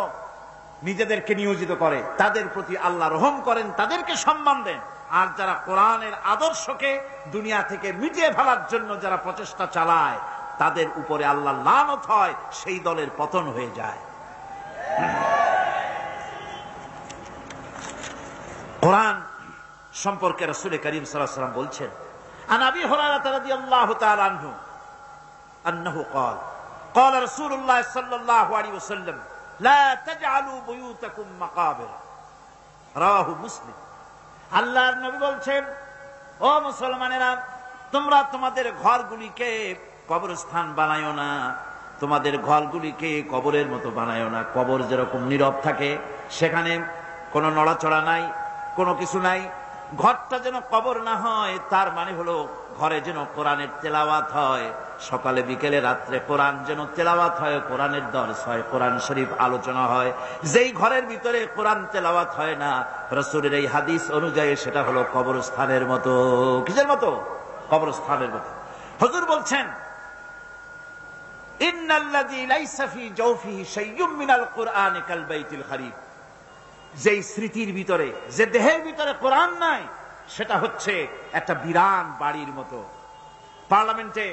নিজেদেরকে নিয়োজিত করে, তাদের প্রতি আল্লাহ রহম করেন, তাদেরকে সম্মান দেন। আর যারা কোরআনের আদর্শকে দুনিয়া থেকে মিটিয়ে ফেলার জন্য যারা প্রচেষ্টা চালায়, তাদের উপরে আল্লাহ লানত হয়, সেই দলের পতন হয়ে যায়। কোরআন সম্পর্কে রাসূল করিম সাল্লাল্লাহু আলাইহি ওয়াসাল্লাম বলছেন আন আবি হুরায়রা রাদিয়াল্লাহু তাআলা আনহু আন্নাহু قال قال رسول الله صلى الله عليه وسلم لا تجعلوا بيوتكم مقابر رواه মুসলিম। আল্লাহর নবী বলছেন, ও মুসলমানেরা, তোমরা তোমাদের ঘরগুলিকে কবরস্থান বানায়ো না, তোমাদের ঘরগুলিকে কবরের মতো বানায়ো না। কবর যেরকম নীরব থাকে, সেখানে কোনো নড়াচড়া নাই, কোনো কিছু নাই, ঘরটা যেন কবর না হয়, তার মানে হলো ঘরে যেন কোরআনের তেলাওয়াত হয়, সকালে বিকেলে রাত্রে কোরআন যেন তেলাওয়াত হয়, কোরআনের দরস হয়, কোরআন শরীফ আলোচনা হয়। যেই ঘরের ভিতরে কোরআন তেলাওয়াত হয় না, রাসূলের এই হাদিস অনুযায়ী সেটা হলো কবরস্থানের মতো। কিসের মতো? কবরস্থানের মতো। হুজুর বলছেন, ইন্নাল্লাযী লাইসা ফী জাওফিহি শাইয়্যুম মিনাল কুরআনি কাল বাইতিল খারিব। যেই স্মৃতির ভিতরে, যে দেহের ভিতরে কোরআন নাই, সেটা হচ্ছে একটা বিরান বাড়ির মতো। পার্লামেন্টে,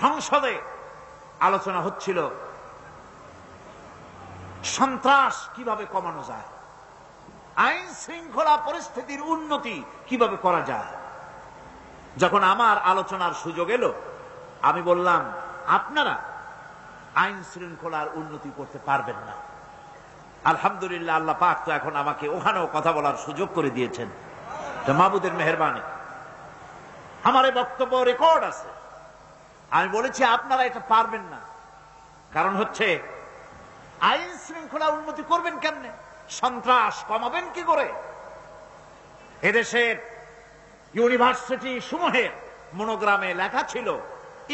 সংসদে আলোচনা হচ্ছিল সন্ত্রাস কিভাবে কমানো যায়, আইন শৃঙ্খলা পরিস্থিতির উন্নতি কিভাবে করা যায়। যখন আমার আলোচনার সুযোগ এলো, আমি বললাম, আপনারা আইন শৃঙ্খলার উন্নতি করতে পারবেন না। আলহামদুলিল্লাহ, আল্লাহ পাক তো এখন আমাকে ওখানেও কথা বলার সুযোগ করে দিয়েছেন, মাহবুদের মেহেরবানি। আমার এই বক্তব্য রেকর্ড আছে। আমি বলেছি আপনারা এটা পারবেন না, কারণ হচ্ছে আইন শৃঙ্খলা উন্নতি করবেন কেমনে, সন্ত্রাস কমাবেন কি করে। এদেশের ইউনিভার্সিটি সমূহের মনোগ্রামে লেখা ছিল,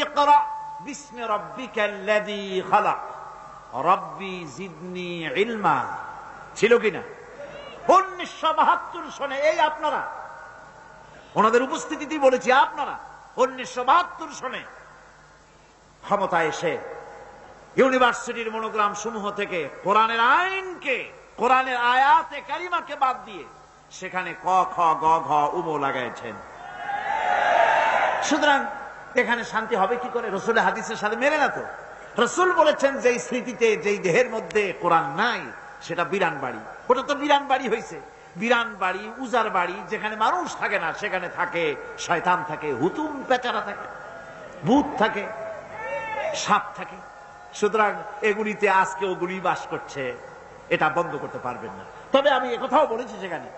ইকরা বিসমি রাব্বিকাল্লাযী খালাক রব্বি জিদনি ইলমা। ছিল কিনা? 1972 সনে এই আপনারা ওনাদের উপস্থিতিতেই বলেছি, আপনারা 1972 সনে ক্ষমতায় এসে ইউনিভার্সিটির মনোগ্রাম সমূহ থেকে কোরআনের আইনকে, কোরআনের আয়াতে কারিমাকে বাদ দিয়ে সেখানে ক খ গ ঘ উম লাগাইছেন। সুতরাং এখানে শান্তি হবে কি করে? রসুলের হাদিসের সাথে মেলে না তো। রসুল বলেছেন যেই স্মৃতিতে, যেই দেহের মধ্যে কোরআন নাই সেটা বিরান বাড়ি। ওটা তো বিরান বাড়ি হয়েছে। বিরান বাড়ি, উজার বাড়ি, যেখানে মানুষ থাকে না সেখানে থাকে শয়তান থাকে, হুতুম পেচারা থাকে, ভূত থাকে, সাপ থাকে। সুতরাং এগুলিতে আজকে ওগুলি বাস করছে, এটা বন্ধ করতে পারবেন না। তবে আমি একথাও বলেছি সেখানে,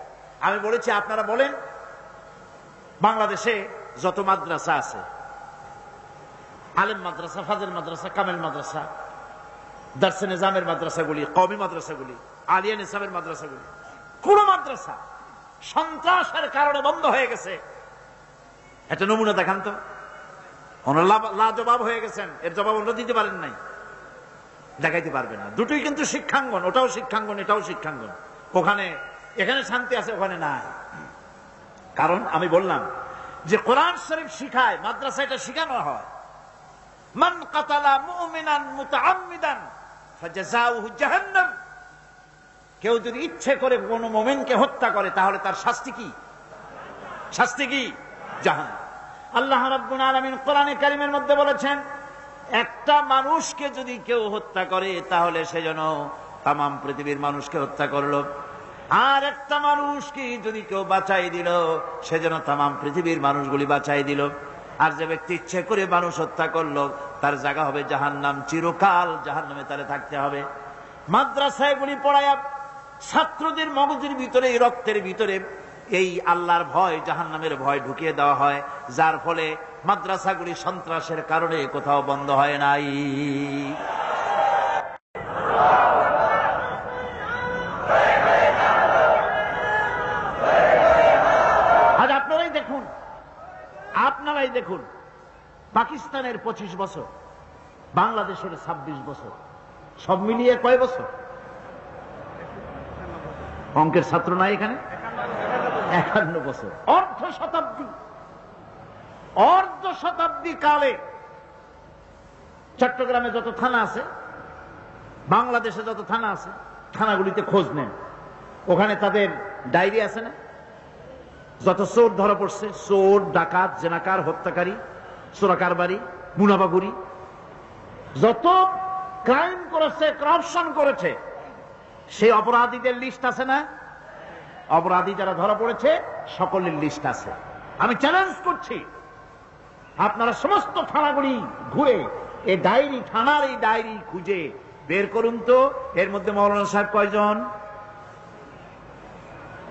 আমি বলেছি আপনারা বলেন বাংলাদেশে যত মাদ্রাসা আছে, আলেম মাদ্রাসা, ফাজেল মাদ্রাসা, কামেল মাদ্রাসা, দারসে নিজামের মাদ্রাসাগুলি, কওমি মাদ্রাসাগুলি, আলিয়া নিসাবের মাদ্রাসাগুলি, কোন মাদ্রাসা সন্ত্রাসের কারণে বন্ধ হয়ে গেছে? একটা নমুনা দেখান তো। লাজবাব হয়ে গেছেন, এর জবাব অন্য দিতে পারেন নাই, দেখাইতে পারবেন না। দুটোই কিন্তু শিক্ষাঙ্গন, ওটাও শিক্ষাঙ্গন, এটাও শিক্ষাঙ্গন। ওখানে এখানে শান্তি আছে, ওখানে না। কারণ আমি বললাম যে কোরআন শরীফ শিখায়, মাদ্রাসা এটা শিখানো হয়। মান কাতালা মুমিনান মুতাআম্মিদান ফাজাযাউহু জাহান্নাম। কেউ যদি ইচ্ছে করে কোন মুমিনকে হত্যা করে তাহলে তার শাস্তি কি? শাস্তি কি? জাহান্নাম। আল্লাহ রাব্বুল আলামিন কোরআনে কারীমের মধ্যে বলেছেন, একটা মানুষকে যদি কেউ হত্যা করে তাহলে সে যেন তামাম পৃথিবীর মানুষকে হত্যা করলো, আর একটা মানুষকে যদি কেউ বাঁচাই দিল সে যেন তামাম পৃথিবীর মানুষগুলি বাঁচাই দিল। আর যে ব্যক্তি ইচ্ছে করে মানুষ হত্যা করলো তার জায়গা হবে জাহান্নাম, চিরকাল জাহান্নামে তারে থাকতে হবে। মাদ্রাসায় গুলি পড়ায়া ছাত্রদের মগজের ভিতরে, এই রক্তের ভিতরে এই আল্লাহর ভয়, জাহান্নামের ভয় ঢুকিয়ে দেওয়া হয়, যার ফলে মাদ্রাসাগুলি সন্ত্রাসের কারণে কোথাও বন্ধ হয় নাই। আজ আপনারাই দেখুন পাকিস্তানের 25 বছর, বাংলাদেশের 26 বছর, সব মিলিয়ে কয় বছর? অঙ্কের ছাত্র নাই এখানে? 51 বছর, অর্ধ শতাব্দী। অর্ধ শতাব্দী কালে চট্টগ্রামে যত থানা আছে, বাংলাদেশে যত থানা আছে, থানাগুলিতে খোঁজ নেন, ওখানে তাদের ডায়েরি আছে না? যত চোর ধরা পড়ছে, চোর, ডাকাত, জেনাকার, হত্যাকারী, চোরাকারবারি, মুনাফাখুরি, যত ক্রাইম করেছে, করাপশন করেছে, সেই অপরাধীদের লিস্ট আছে না? অপরাধী যারা ধরা পড়েছে সকলের লিস্ট আছে। আমি চ্যালেঞ্জ করছি, আপনারা সমস্ত থানাগুলি ঘুরে এই ডায়েরি, থানার এই ডায়েরি খুঁজে বের করুন তো এর মধ্যে মৌলানা সাহেব কয়জন,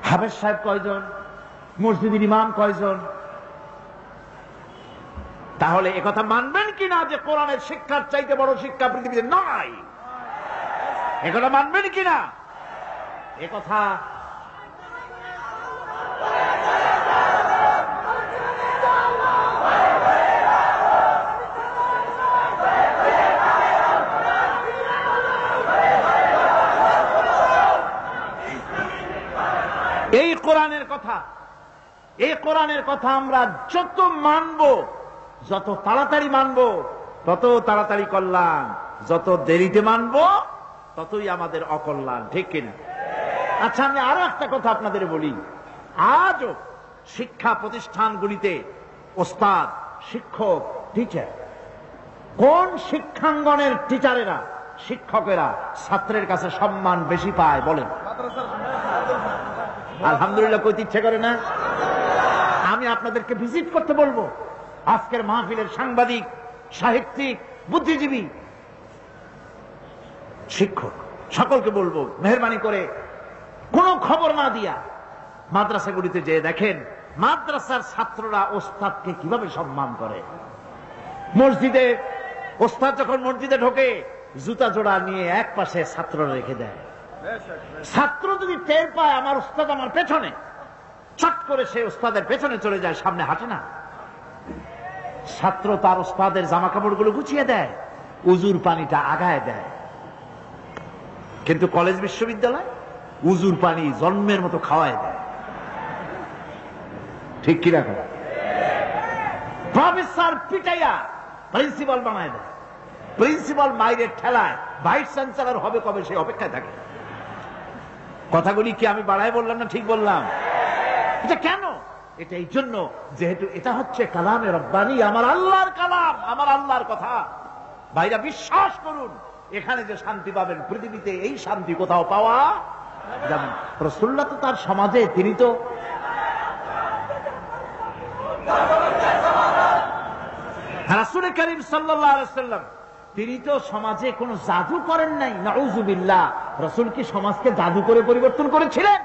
হাফেজ সাহেব কয়জন, মসজিদের ইমাম কয়জন? তাহলে একথা মানবেন কিনা যে কোরআনের শিক্ষার চাইতে বড় শিক্ষা পৃথিবীতে নাই? একথা মানবেন কিনা? একথা এই কোরআনের কথা, এই কোরআনের কথা আমরা যত মানব, যত তাড়াতাড়ি মানব তত তাড়াতাড়ি কল্যাণ, যত দেরিতে মানব ততই আমাদের অকল্যাণ, ঠিক কিনা? আচ্ছা, আমি আরো একটা কথা আপনাদের বলি। আজও শিক্ষা প্রতিষ্ঠানগুলিতে ওস্তাদ, শিক্ষক, টিচার, কোন শিক্ষাঙ্গনের টিচারেরা, শিক্ষকেরা ছাত্রের কাছে সম্মান বেশি পায় বলেন? আলহামদুলিল্লাহ কইতে ইচ্ছে করে না? আমি আপনাদেরকে ভিজিট করতে বলবো, আজকের মাহফিলের সাংবাদিক, সাহিত্যিক, বুদ্ধিজীবী, শিক্ষক সকলকে বলবো মেহেরবানি করে কোনো খবর না দিয়া মাদ্রাসাগুলিতে যেয়ে দেখেন মাদ্রাসার ছাত্ররা ওস্তাদকে কিভাবে সম্মান করে। মসজিদে ওস্তাদ যখন মসজিদে ঢোকে জুতা জোড়া নিয়ে এক পাশে ছাত্ররা রেখে দেয়। ছাত্র যদি টের পায় আমার ওস্তাদ আমার পেছনে, চট করে সে ওস্তাদের পেছনে চলে যায়, সামনে হাঁটে না। ছাত্র তার ওস্তাদের জামা কাপড়গুলো গুছিয়ে দেয়, উজুর পানিটা আগায় দেয়। কিন্তু কলেজ বিশ্ববিদ্যালয় উজুর পানি জন্মের মতো খাওয়ায় দেয়, ঠিক কি রাখো? প্রফেসর পিটাইয়া প্রিন্সিপাল বানায় দেয়, প্রিন্সিপাল মাইরের ঠেলায় ভাইস চ্যান্সেলর হবে কবে সেই অপেক্ষায় থাকে। কথাগুলি কি আমি বাড়ায় বললাম না ঠিক বললাম? এটা কেন? এটা এই জন্য যেহেতু এটা হচ্ছে কালামে রব্বানি, আমার আল্লাহর কালাম, আমার আল্লাহর কথা। ভাইরা বিশ্বাস করুন, এখানে যে শান্তি পাবেন পৃথিবীতে এই শান্তি কোথাও পাওয়া যাবে না। রাসূলুল্লাহ তো তার সমাজে, তিনি তো রাসূল করিম সাল্লাল্লাহু আলাইহি ওয়াসাল্লাম তিনি তো সমাজে কোনো জাদু করেন নাই। নাউযুবিল্লাহ। রাসূল কি সমাজকে জাদু করে পরিবর্তন করেছিলেন?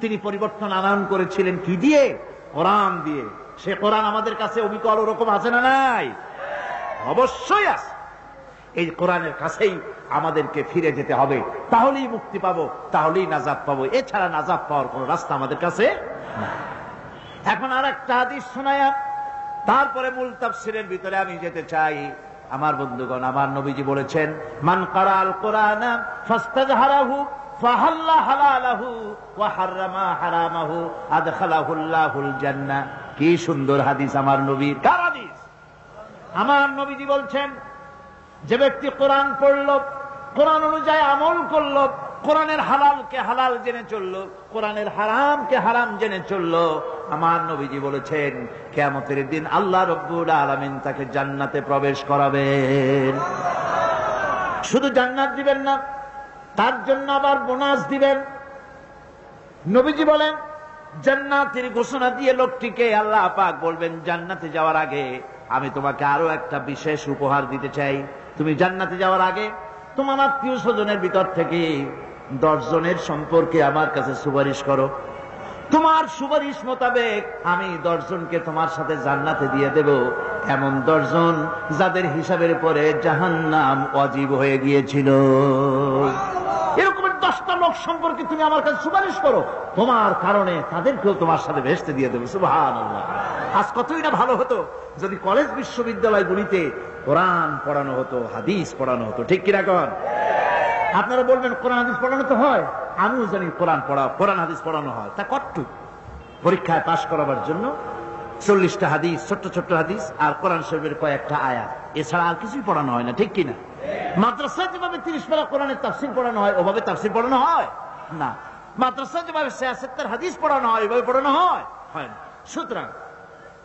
তিনি পরিবর্তন আনয়ন করেছিলেন কি দিয়ে? কোরআন দিয়ে। সে কোরআন আমাদের কাছে অবিকল ওরকম আছে না নাই? অবশ্যই আছে। এই কোরআনের কাছেই আমাদেরকে ফিরে যেতে হবে, তাহলেই মুক্তি পাবো, তাহলেই নাজাত পাবো। এছাড়া নাজাত পাওয়ার কোন রাস্তা আমাদের কাছে না। এখন আর একটা হাদিস শোনায়া তারপরে মূল তাফসীরের ভিতরে আমি যেতে চাই। আমার বন্ধুগণ, আমার নবীজি বলেছেন, মান কারাল কোরআনা ফাস্তাজহারাহু ফাহাল্লা হালালাহু ওয়া হাররামা হারামাহু আদখালাহুল্লাহুল জান্নাহ। কি সুন্দর হাদিস আমার নবীর। কার হাদিস? আমার নবীজি বলছেন, যে ব্যক্তি কোরআন পড়ল, কোরআন অনুযায়ী আমল করল, কোরআনের হালালকে হালাল জেনে চলল, কোরআনের হারামকে হারাম জেনে চলল, আমার নবীজি বলেছেন কিয়ামতের দিন আল্লাহ রাব্বুল আলামিন তাকে জান্নাতে প্রবেশ করাবেন। শুধু জান্নাত দিবেন না, তার জন্য আবার বোনাস দিবেন। নবীজি বলেন, জান্নাতের ঘোষণা দিয়ে লোকটিকে আল্লাহ পাক বলবেন, জান্নাতে যাওয়ার আগে আমি তোমাকে আরো একটা বিশেষ উপহার দিতে চাই। তুমি জান্নাতে যাওয়ার আগে তোমার আত্মীয় স্বজনের ভিতর থেকে 10 জনের সম্পর্কে আমার কাছে সুপারিশ করো। তোমার সুপারিশ মোতাবেক আমি 10 জনকে তোমার সাথে জান্নাতে দিয়ে দেব, এমন 10 জন যাদের হিসাবের পরে জাহান্নাম ওয়াজিব হয়ে গিয়েছিল। এরকমের 10টা লোক সম্পর্কে তুমি আমার কাছে সুপারিশ করো, তোমার কারণে তাদেরকেও তোমার সাথে বেহেশতে দিয়ে দেবো। সুবহানাল্লাহ। আজ কতই না ভালো হতো যদি কলেজ বিশ্ববিদ্যালয়গুলিতে কোরআন পড়ানো হতো, হাদিস পড়ানো হতো। ঠিক কিনা কন? আপনারা বলবেন কোরআন হাদিস পড়ানো তো হয়, আমিও জানি কোরআন হাদিস পড়ানো হয়। তা কতটুকু? পরীক্ষায় পাশ করাবার জন্য 40টা হাদিস, ছোট্ট ছোট্ট হাদিস, আর কোরআন শরীফের কয়েকটা আয়াত, এছাড়া আর কিছুই পড়ানো হয় না। ঠিক কিনা? মাদ্রাসায় যেভাবে 30 পারা কোরআনের তাফসীর পড়ানো হয়, ওভাবে তাফসীর পড়ানো হয় না। মাদ্রাসায় যেভাবে 76 হাদিস পড়ানো হয়, ওইভাবে পড়ানো হয় না। সুতরাং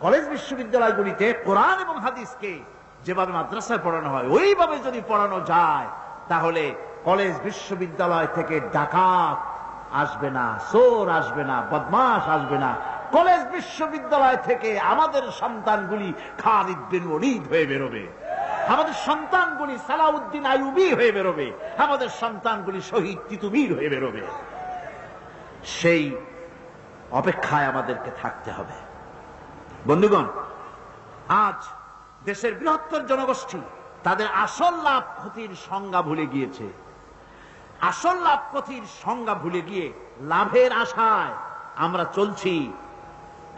কলেজ বিশ্ববিদ্যালয়গুলিতে কোরআন এবং হাদিসকে যেভাবে মাদ্রাসায় পড়ানো হয় ওইভাবে যদি পড়ানো যায়, তাহলে কলেজ বিশ্ববিদ্যালয় থেকে ডাকাত আসবে না, চোর আসবে না, বদমাশ আসবে না। কলেজ বিশ্ববিদ্যালয় থেকে আমাদের সন্তানগুলি খালিদ বিন ওলীদ হয়ে বেরোবে, আমাদের সন্তানগুলি সালাউদ্দিন আইয়ুবী হয়ে বেরোবে, আমাদের সন্তানগুলি শহীদ তিতুমীর হয়ে বেরোবে। সেই অপেক্ষায় আমাদেরকে থাকতে হবে। বন্ধুগণ, আজ দেশের বৃহত্তর জনগোষ্ঠী তাদের আসল লাভ ক্ষতির সংজ্ঞা ভুলে গিয়েছে। আসল লাভ ক্ষতির সংজ্ঞা ভুলে গিয়ে লাভের আশায় আমরা চলছি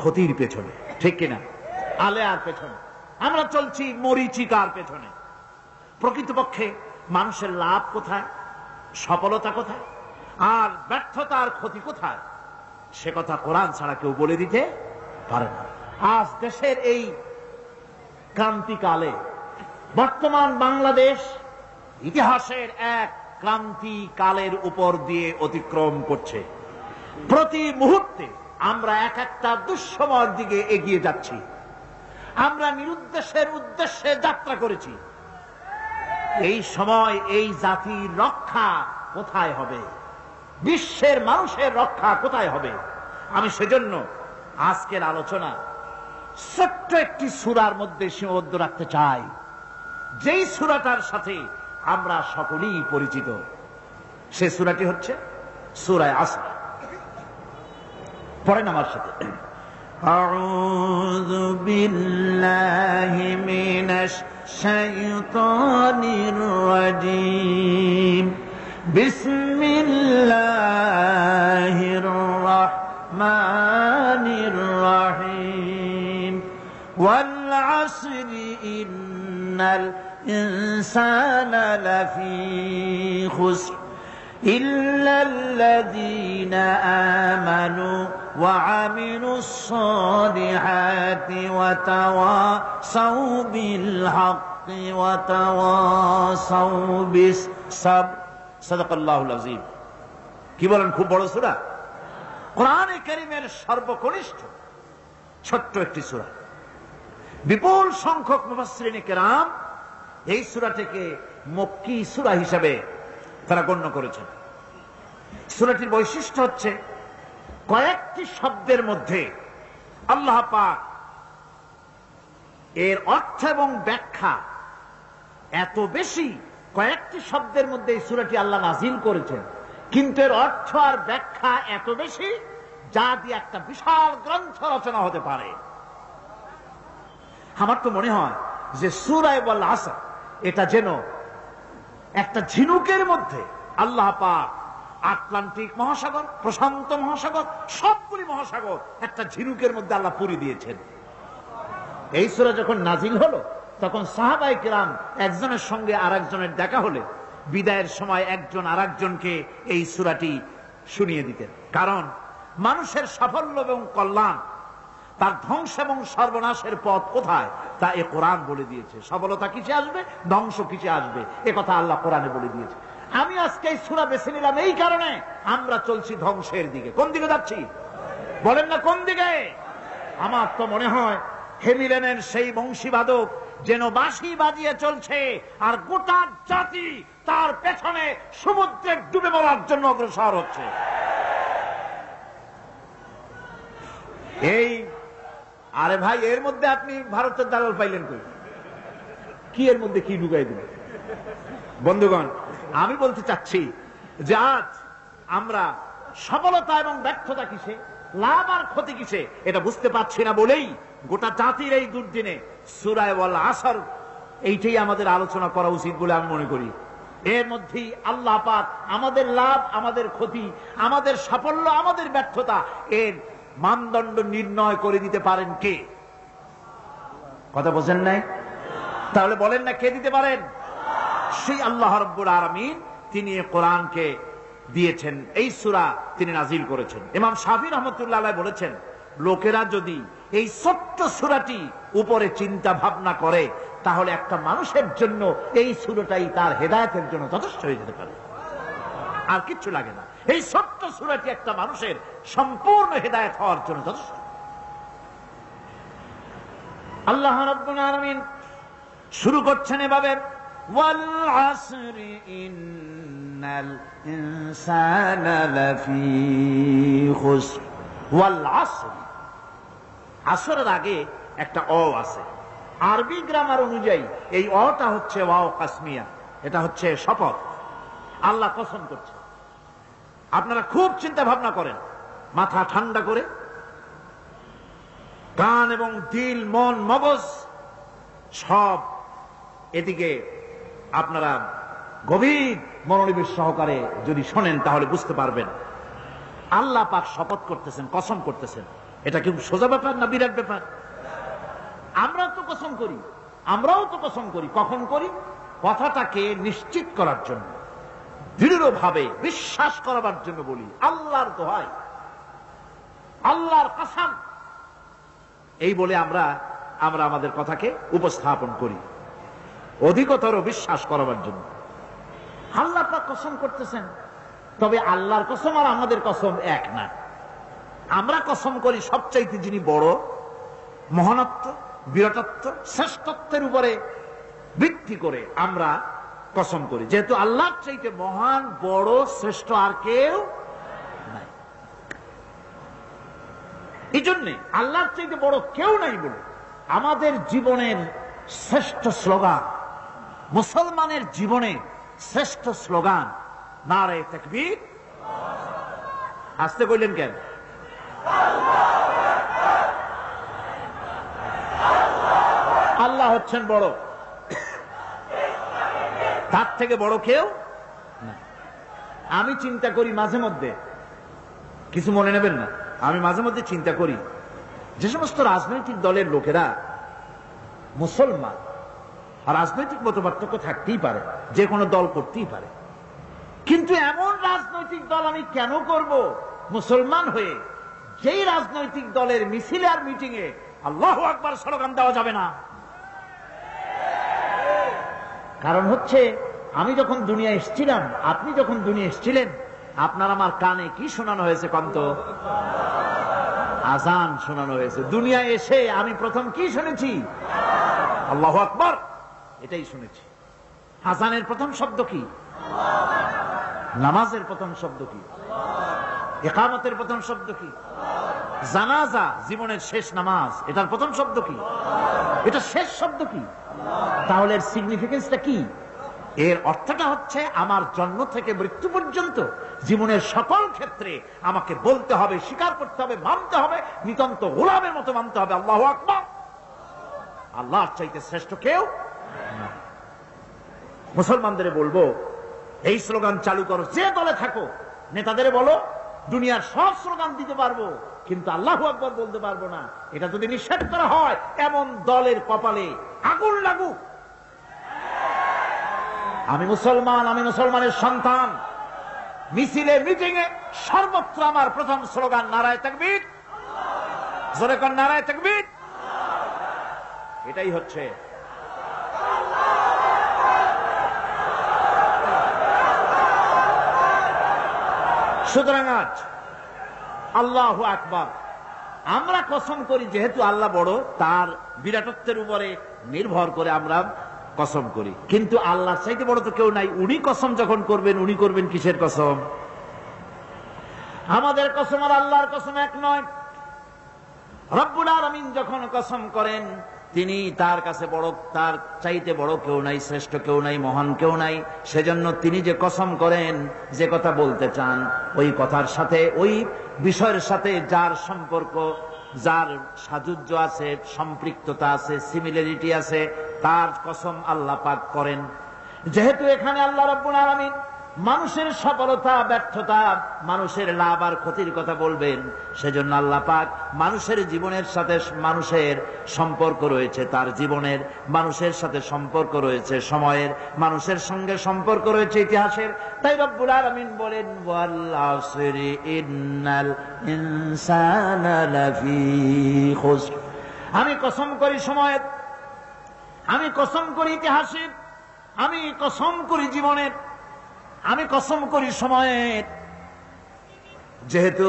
ক্ষতির পেছনে। ঠিক কিনা? আলেয়ার পেছনে আমরা চলছি, মরিচিকার পেছনে। প্রকৃতপক্ষে মানুষের লাভ কোথায়, সফলতা কোথায়, আর ব্যর্থতার ক্ষতি কোথায়, সে কথা কোরআন ছাড়া কেউ বলে দিতে পারে না। আজ দেশের এই ক্রান্তিকালে বর্তমান বাংলাদেশ ইতিহাসের এক ক্রান্তিকালের উপর দিয়ে অতিক্রম করছে। প্রতি মুহূর্তে আমরা এক একটা দুঃসময়ের দিকে এগিয়ে যাচ্ছি। আমরা নিরুদ্দেশের উদ্দেশ্যে যাত্রা করেছি। এই সময় এই জাতির রক্ষা কোথায় হবে, বিশ্বের মানুষের রক্ষা কোথায় হবে? আমি সেজন্য আজকের আলোচনা ছোট্ট একটি সূরার মধ্যে সীমাবদ্ধ রাখতে চাই, যেই সূরাটার সাথে আমরা সকলেই পরিচিত। সে সূরাটি হচ্ছে সূরা আসর। পড়েন আমার সাথে। আউযু বিল্লাহি মিনাশ শাইতানির রাজীম। বিসমিল্লাহির রাহমানির রাহিম। ওয়াল আসরি ইন্নাল ইনসানা লাফি খুসর ইল্লাল্লাযীনা আমানু ওয়া আমিলুস সালিহাতি ওয়া তাওয়াসাউ বিল হাক্কি ওয়া তাওয়াসাউ বিস সাবর। সাদাকাল্লাহুল আযীম। কি বলেন, খুব বড় সূরা, কোরআনে কারীমের সর্বকনিষ্ঠ ছোট্ট একটি সূরা। বিপুল সংখ্যক মুফাসসিরিনে কেরাম এই সূরাটিকে মক্কি সূরা হিসেবে তারা গণ্য করেছেন। সূরাটির বৈশিষ্ট্য হচ্ছে কয়েকটি শব্দের মধ্যে আল্লাহ পাক এর অর্থ এবং ব্যাখ্যা এত বেশি, কয়েকটি শব্দের মধ্যে এই সূরাটি আল্লাহ নাজিল করেছেন, কিন্তু এর অর্থ আর ব্যাখ্যা এত বেশি যা দিয়ে একটা বিশাল গ্রন্থ রচনা হতে পারে। আমার তো মনে হয় যে সূরা ওয়াল আসর এটা যেন একটা ঝিনুকের মধ্যে আল্লাহ পাক আটলান্টিক মহাসাগর, প্রশান্ত মহাসাগর, সবগুলি মহাসাগর একটা ঝিনুকের মধ্যে আল্লাহ পুরি দিয়েছেন। এই সূরা যখন নাজিল হলো তখন সাহাবায়ে কেরাম একজনের সঙ্গে আরেকজনের দেখা হলে বিদায়ের সময় একজন আরেকজনকে এই সূরাটি শুনিয়ে দিতেন। কারণ মানুষের সাফল্য এবং কল্যাণ, তার ধ্বংস এবং সর্বনাশের পথ কোথায় তা এ কোরআন বলে দিয়েছে। সফলতা কিসে আসবে, ধ্বংস কিসে আসবে, এ কথা আল্লাহ কোরআনে বলে দিয়েছে। আমি আজকে এই সূরা বেছে নিলাম এই কারণে, আমরা চলছি ধ্বংসের দিকে। কোন দিকে যাচ্ছি বলেন না, কোন দিকে? আমার তো মনে হয় হেমিলেনের সেই বংশীবাদক যেন বাঁশি বাজিয়ে চলছে, আর গোটা জাতি তার পেছনে সমুদ্রে ডুবে মরার জন্য অগ্রসর হচ্ছে। এই আরে ভাই, এর মধ্যে আপনি ভারতের দালাল পাইলেন কই? কি এর মধ্যে কি ঢুকাই দিলেন? বন্ধুগণ, আমি বলতে চাচ্ছি যে আজ আমরা সফলতা এবং ব্যর্থতা কিসে, লাভ আর ক্ষতি কিসে এটা বুঝতে পারছি না বলেই গোটা জাতির এই দুর্দিনে সূরা ওয়াল আসর এইটাই আমাদের আলোচনা করা উচিত বলে আমি মনে করি। এর মধ্যেই আল্লাহ পাক আমাদের লাভ, আমাদের ক্ষতি, আমাদের সাফল্য, আমাদের ব্যর্থতা এর মানদণ্ড নির্ণয় করে দিতে পারেন কে? কথা বোঝেন নাই? তাহলে বলেন না, কে দিতে পারেন? সেই আল্লাহ রাব্বুল আলামিন, তিনি কোরআনকে দিয়েছেন, এই সূরা তিনি নাজিল করেছেন। ইমাম শাফি রাহমাতুল্লাহ আলাইহি বলেছেন, লোকেরা যদি এই ছোট্ট সূরাটি উপরে চিন্তা ভাবনা করে তাহলে একটা মানুষের জন্য এই সূরাটাই তার হেদায়েতের জন্য যথেষ্ট হয়ে যেতে পারে, আর কিচ্ছু লাগে না। এই ছোট্ট সূরাটি একটা মানুষের সম্পূর্ণ হেদায়েত হওয়ার জন্য যথেষ্ট। আল্লাহ রাব্বুল আলামিন শুরু করছেন এভাবে, ওয়াল আসরি ইন্নাল ইনসানা লাফি খুসর। ওয়াল আসর, আসরের আগে একটা অ আছে। আরবি গ্রামার অনুযায়ী এই অটা হচ্ছে ওয়াও কাসমিয়া, এটা হচ্ছে শপথ। আল্লাহ কসম করছে। আপনারা খুব চিন্তা ভাবনা করেন, মাথা ঠান্ডা করে, কান এবং দিল, মন, মগজ সব এদিকে আপনারা গভীর মনোনিবেশ সহকারে যদি শোনেন তাহলে বুঝতে পারবেন আল্লাহ পাক শপথ করতেছেন, কসম করতেছেন। এটা কি সোজা ব্যাপার না বিরাট ব্যাপার? আমরা তো কসম করি, আমরাও তো কসম করি। কখন করি? কথাটাকে নিশ্চিত করার জন্য, দৃঢ়ভাবে বিশ্বাস করাবার জন্য বলি, আল্লাহর দোহাই, আল্লাহর কসম, এই বলে আমরা আমাদের কথাকে উপস্থাপন করি, অধিকতর বিশ্বাস করাবার জন্য। আল্লাহ পাক কসম করতেছেন, তবে আল্লাহর কসম আর আমাদের কসম এক না। আমরা কসম করি সবচাইতে যিনি বড়, মহানত্ব, বিরাটত্ব, শ্রেষ্ঠত্বের উপরে ভিত্তি করে আমরা কসম করি, যেহেতু আল্লাহর চাইতে মহান, বড়, শ্রেষ্ঠ আর কেউ নাই। এই জন্যে আল্লাহর চাইতে বড় কেউ নাই বলে আমাদের জীবনের শ্রেষ্ঠ স্লোগান, মুসলমানের জীবনে শ্রেষ্ঠ স্লোগান নারে তাকবীর। আসতে কইলেন কেন? আল্লাহ হচ্ছেন বড়, তার থেকে বড় কেউ না। আমি চিন্তা করি মাঝে মধ্যে, কিছু মনে নেবেন না, আমি মাঝে মধ্যে চিন্তা করি যে সমস্ত রাজনৈতিক দলের লোকেরা মুসলমান, আর রাজনৈতিক মতপার্থক্য থাকতেই পারে, যে কোনো দল করতেই পারে, কিন্তু এমন রাজনৈতিক দল আমি কেন করব মুসলমান হয়ে, যেই রাজনৈতিক দলের মিছিলে আর মিটিং এ আল্লাহু আকবার স্লোগান দেওয়া যাবে না? কারণ হচ্ছে আমি যখন দুনিয়া এসেছিলাম, আপনি যখন দুনিয়া এসেছিলেন, আপনার আমার কানে কি শোনানো হয়েছে কন্ত? আজান শোনানো হয়েছে। দুনিয়া এসে আমি প্রথম কি শুনেছি? আল্লাহু আকবার, এটাই শুনেছি। আজানের প্রথম শব্দ কি? নামাজের প্রথম শব্দ কি? ইকামতের প্রথম শব্দ কি? জানাজা, জীবনের শেষ নামাজ, এটার প্রথম শব্দ কি? এটা শেষ শব্দ কি? তাহলে এর সিগনিফিকেন্সটা কি? এর অর্থটা হচ্ছে আমার জন্ম থেকে মৃত্যু পর্যন্ত জীবনের সকল ক্ষেত্রে আমাকে বলতে হবে, স্বীকার করতে হবে, মানতে হবে, নিতান্ত গোলামের মতো মানতে হবে আল্লাহু আকবার। আল্লাহর চাইতে শ্রেষ্ঠ কেউ না। মুসলমানদের বলবো, এই স্লোগান চালু করো, যে দলে থাকো। নেতাদের বলো, দুনিয়ার সব স্লোগান দিতে পারবো, কিন্তু আল্লাহু আকবার বলতে পারবো না। এটা যদি নিষেধ করা হয়, এমন দলের কপালে আগুন লাগুক। আমি মুসলমান, আমি মুসলমানের সন্তান। মিছিলে মিটিং এ সর্বত্র আমার প্রথম স্লোগান নারায়ে তাকবীর। জোরে কোন নারায়ে তাকবীর। এটাই হচ্ছে সুতরাং আজ আল্লাহু আকবার আমরা কসম করি, যেহেতু আল্লাহ বড়, তার বিরাটত্বের উপরে নির্ভর করে আমরা কসম করি। কিন্তু আল্লাহর চাইতে বড় তো কেউ নাই। উনি কসম যখন করবেন, উনি করবেন কিসের কসম? আমাদের কসম আর আল্লাহর কসম এক নয়। রব্বুল আলামিন যখন কসম করেন, তিনি তার কাছে বড়, তার চাইতে বড় কেউ নাই, শ্রেষ্ঠ কেউ নাই, মহান কেউ নাই। সেজন্য তিনি যে কসম করেন, যে কথা বলতে চান, ওই কথার সাথে, ওই বিষয়ের সাথে যার সম্পর্ক, যার সাযুজ্য আছে, সম্পৃক্ততা আছে, সিমিলারিটি আছে, তার কসম আল্লাহ পাক করেন। যেহেতু এখানে আল্লাহ রাব্বুল আলামিন মানুষের সফলতা, ব্যর্থতা, মানুষের লাভ আর ক্ষতির কথা বলবেন, সেজন্য আল্লাহ পাক মানুষের জীবনের সাথে, মানুষের সম্পর্ক রয়েছে তার জীবনের, মানুষের সাথে সম্পর্ক রয়েছে সময়ের, মানুষের সঙ্গে সম্পর্ক রয়েছে ইতিহাসের। তাই রব্বুল আলামিন বলেন, ওয়াল আসরি ইন্নাল ইনসানা লাফি খুসর। আমি কসম করি সময়ের, আমি কসম করি ইতিহাসের, আমি কসম করি জীবনের, আমি কসম করি সময়ের। যেহেতু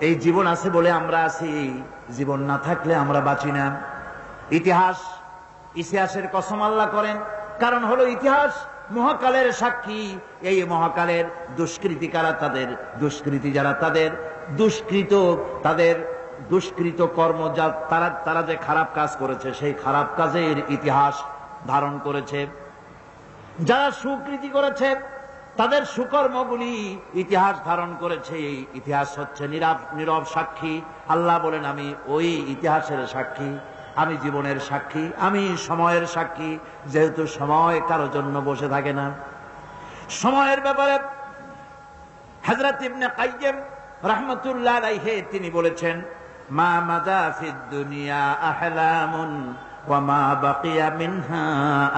এই জীবন আছে বলে আমরা আছি, জীবন না থাকলে আমরা বাঁচি না। ইতিহাসের কসম আল্লাহ করেন, কারণ হলো ইতিহাস মহাকালের সাক্ষী। এই মহাকালের দুষ্কৃতিকারা, তাদের দুষ্কৃতি যারা, তাদের দুষ্কৃত কর্ম, যা তারা যে খারাপ কাজ করেছে, সেই খারাপ কাজের ইতিহাস ধারণ করেছে। যারা সুকৃতি করেছে, তাদের সুকর্মগুলি ইতিহাস ধারণ করেছে। ইতিহাস হচ্ছে নীরব সাক্ষী। আল্লাহ বলেন, আমি ওই ইতিহাসের সাক্ষী, আমি জীবনের সাক্ষী, আমি সময়ের সাক্ষী। যেহেতু সময় কারো জন্য বসে থাকে না। সময়ের ব্যাপারে হযরত ইবনে কাইয়্যিম রাহমাতুল্লাহ আলাইহি তিনি বলেছেন, মা মাযা ফিদ দুনিয়া আহলামুন ওয়া মা বাকিয়া মিনহা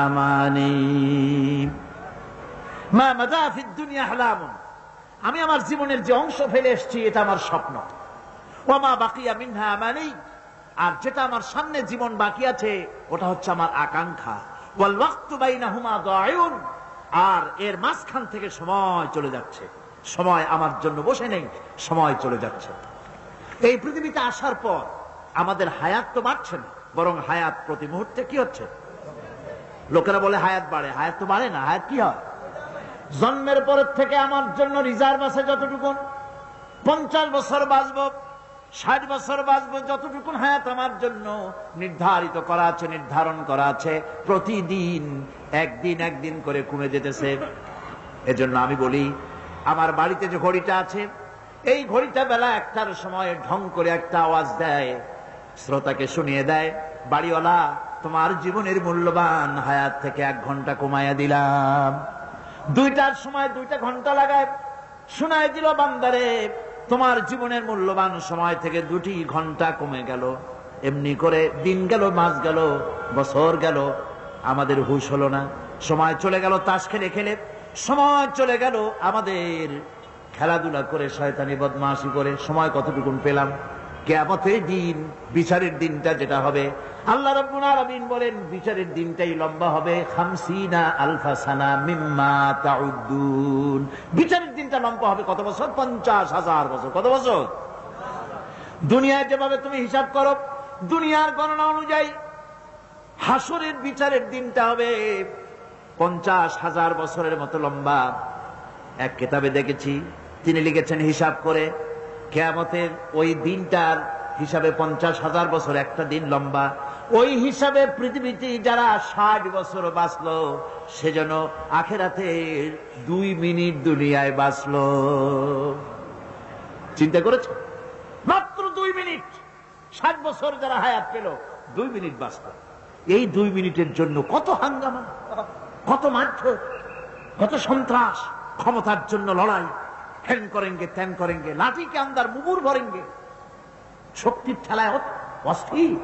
আমানি। মা মাযা ফিদ দুনিয়া আহলামুন, আমি আমার জীবনের যে অংশ ফেলে এসেছি এটা আমার স্বপ্ন। ওয়া মা বাকিয়া মিনহা আমানি, আর যেটা আমার সামনে জীবন বাকি আছে ওটা হচ্ছে আমার আকাঙ্ক্ষা। ওয়াল ওয়াক্তু বাইনাহুমা দায়ুন, আর এর মাঝখান থেকে সময় চলে যাচ্ছে। সময় আমার জন্য বসে নেই, সময় চলে যাচ্ছে। এই পৃথিবীতে আসার পর আমাদের হায়াত তো বাড়ছে না, বরং হায়াত প্রতি মুহূর্তে কি হচ্ছে? লোকেরা বলে হায়াত বাড়ে, হায়াত তো বাড়ে না। হায়াত কি হয়? জন্মের পরের থেকে আমার জন্য রিজার্ভ আছে যতটুকু, 50 বছর বাঁচবো, 60 বছর বাঁচবো, যতটুকু হায়াত আমার জন্য নির্ধারিত করা আছে, নির্ধারণ করা আছে, প্রতিদিন একদিন করে কমে যেতেছে। এজন্য আমি বলি, আমার বাড়িতে যে ঘড়িটা আছে, এই ঘড়িটা বেলা 1টার সময় ঢং করে একটা আওয়াজ দেয়, শ্রোতাকে শুনিয়ে দেয়, বাড়িওয়ালা তোমার জীবনের মূল্যবান হায়াত থেকে 1 ঘন্টা কমাইয়া দিলাম। 2টার সময় 2টা ঘন্টা লাগায় শোনায় দিল, বান্দারে তোমার জীবনের মূল্যবান সময় থেকে 2টি ঘন্টা কমে গেল। এমনি করে দিন গেল, মাস গেল, বছর গেল, আমাদের হুঁশ হলো না। সময় চলে গেল তাস খেলে খেলে। সময় চলে গেল, আমাদের খেলাধুলা করে শয়তানি বদমাশি করে সময় কতটুকুন পেলাম। কিয়ামতের দিন, বিচারের দিনটা যেটা হবে, আল্লাহ রাব্বুল আলামিন বলেন বিচারের দিনটাই লম্বা হবে 50 আলফা সানা মিম্মা তাউদ্দুন। বিচারের দিনটা লম্বা হবে কত বছর? 50,000 বছর। কত বছর? দুনিয়ায় যেভাবে তুমি হিসাব করো, দুনিয়ার গণনা অনুযায়ী হাসরের বিচারের দিনটা হবে 50,000 বছরের মতো লম্বা। এক কিতাবে দেখেছি, তিনি লিখেছেন হিসাব করে কিয়ামতের ওই দিনটার হিসাবে 50,000 বছর একটা দিন লম্বা। ওই হিসাবে পৃথিবীতে যারা 60 বছর বাঁচলো, সেজন্য আখেরাতে 2 মিনিট দুনিয়ায় বাঁচলো। চিন্তা করেছো? মাত্র 2 মিনিট। 60 বছর যারা হায়াত পেল, 2 মিনিট বাঁচলো। এই 2 মিনিটের জন্য কত হাঙ্গামা, কত মারধর, কত সন্ত্রাস, ক্ষমতার জন্য লড়াই, হ্যান করেঙ্গে ত্যান করেঙ্গে, লাঠি কে আন্দার মুগুর ভরেঙ্গে, শক্তির ঠেলায় অস্থির।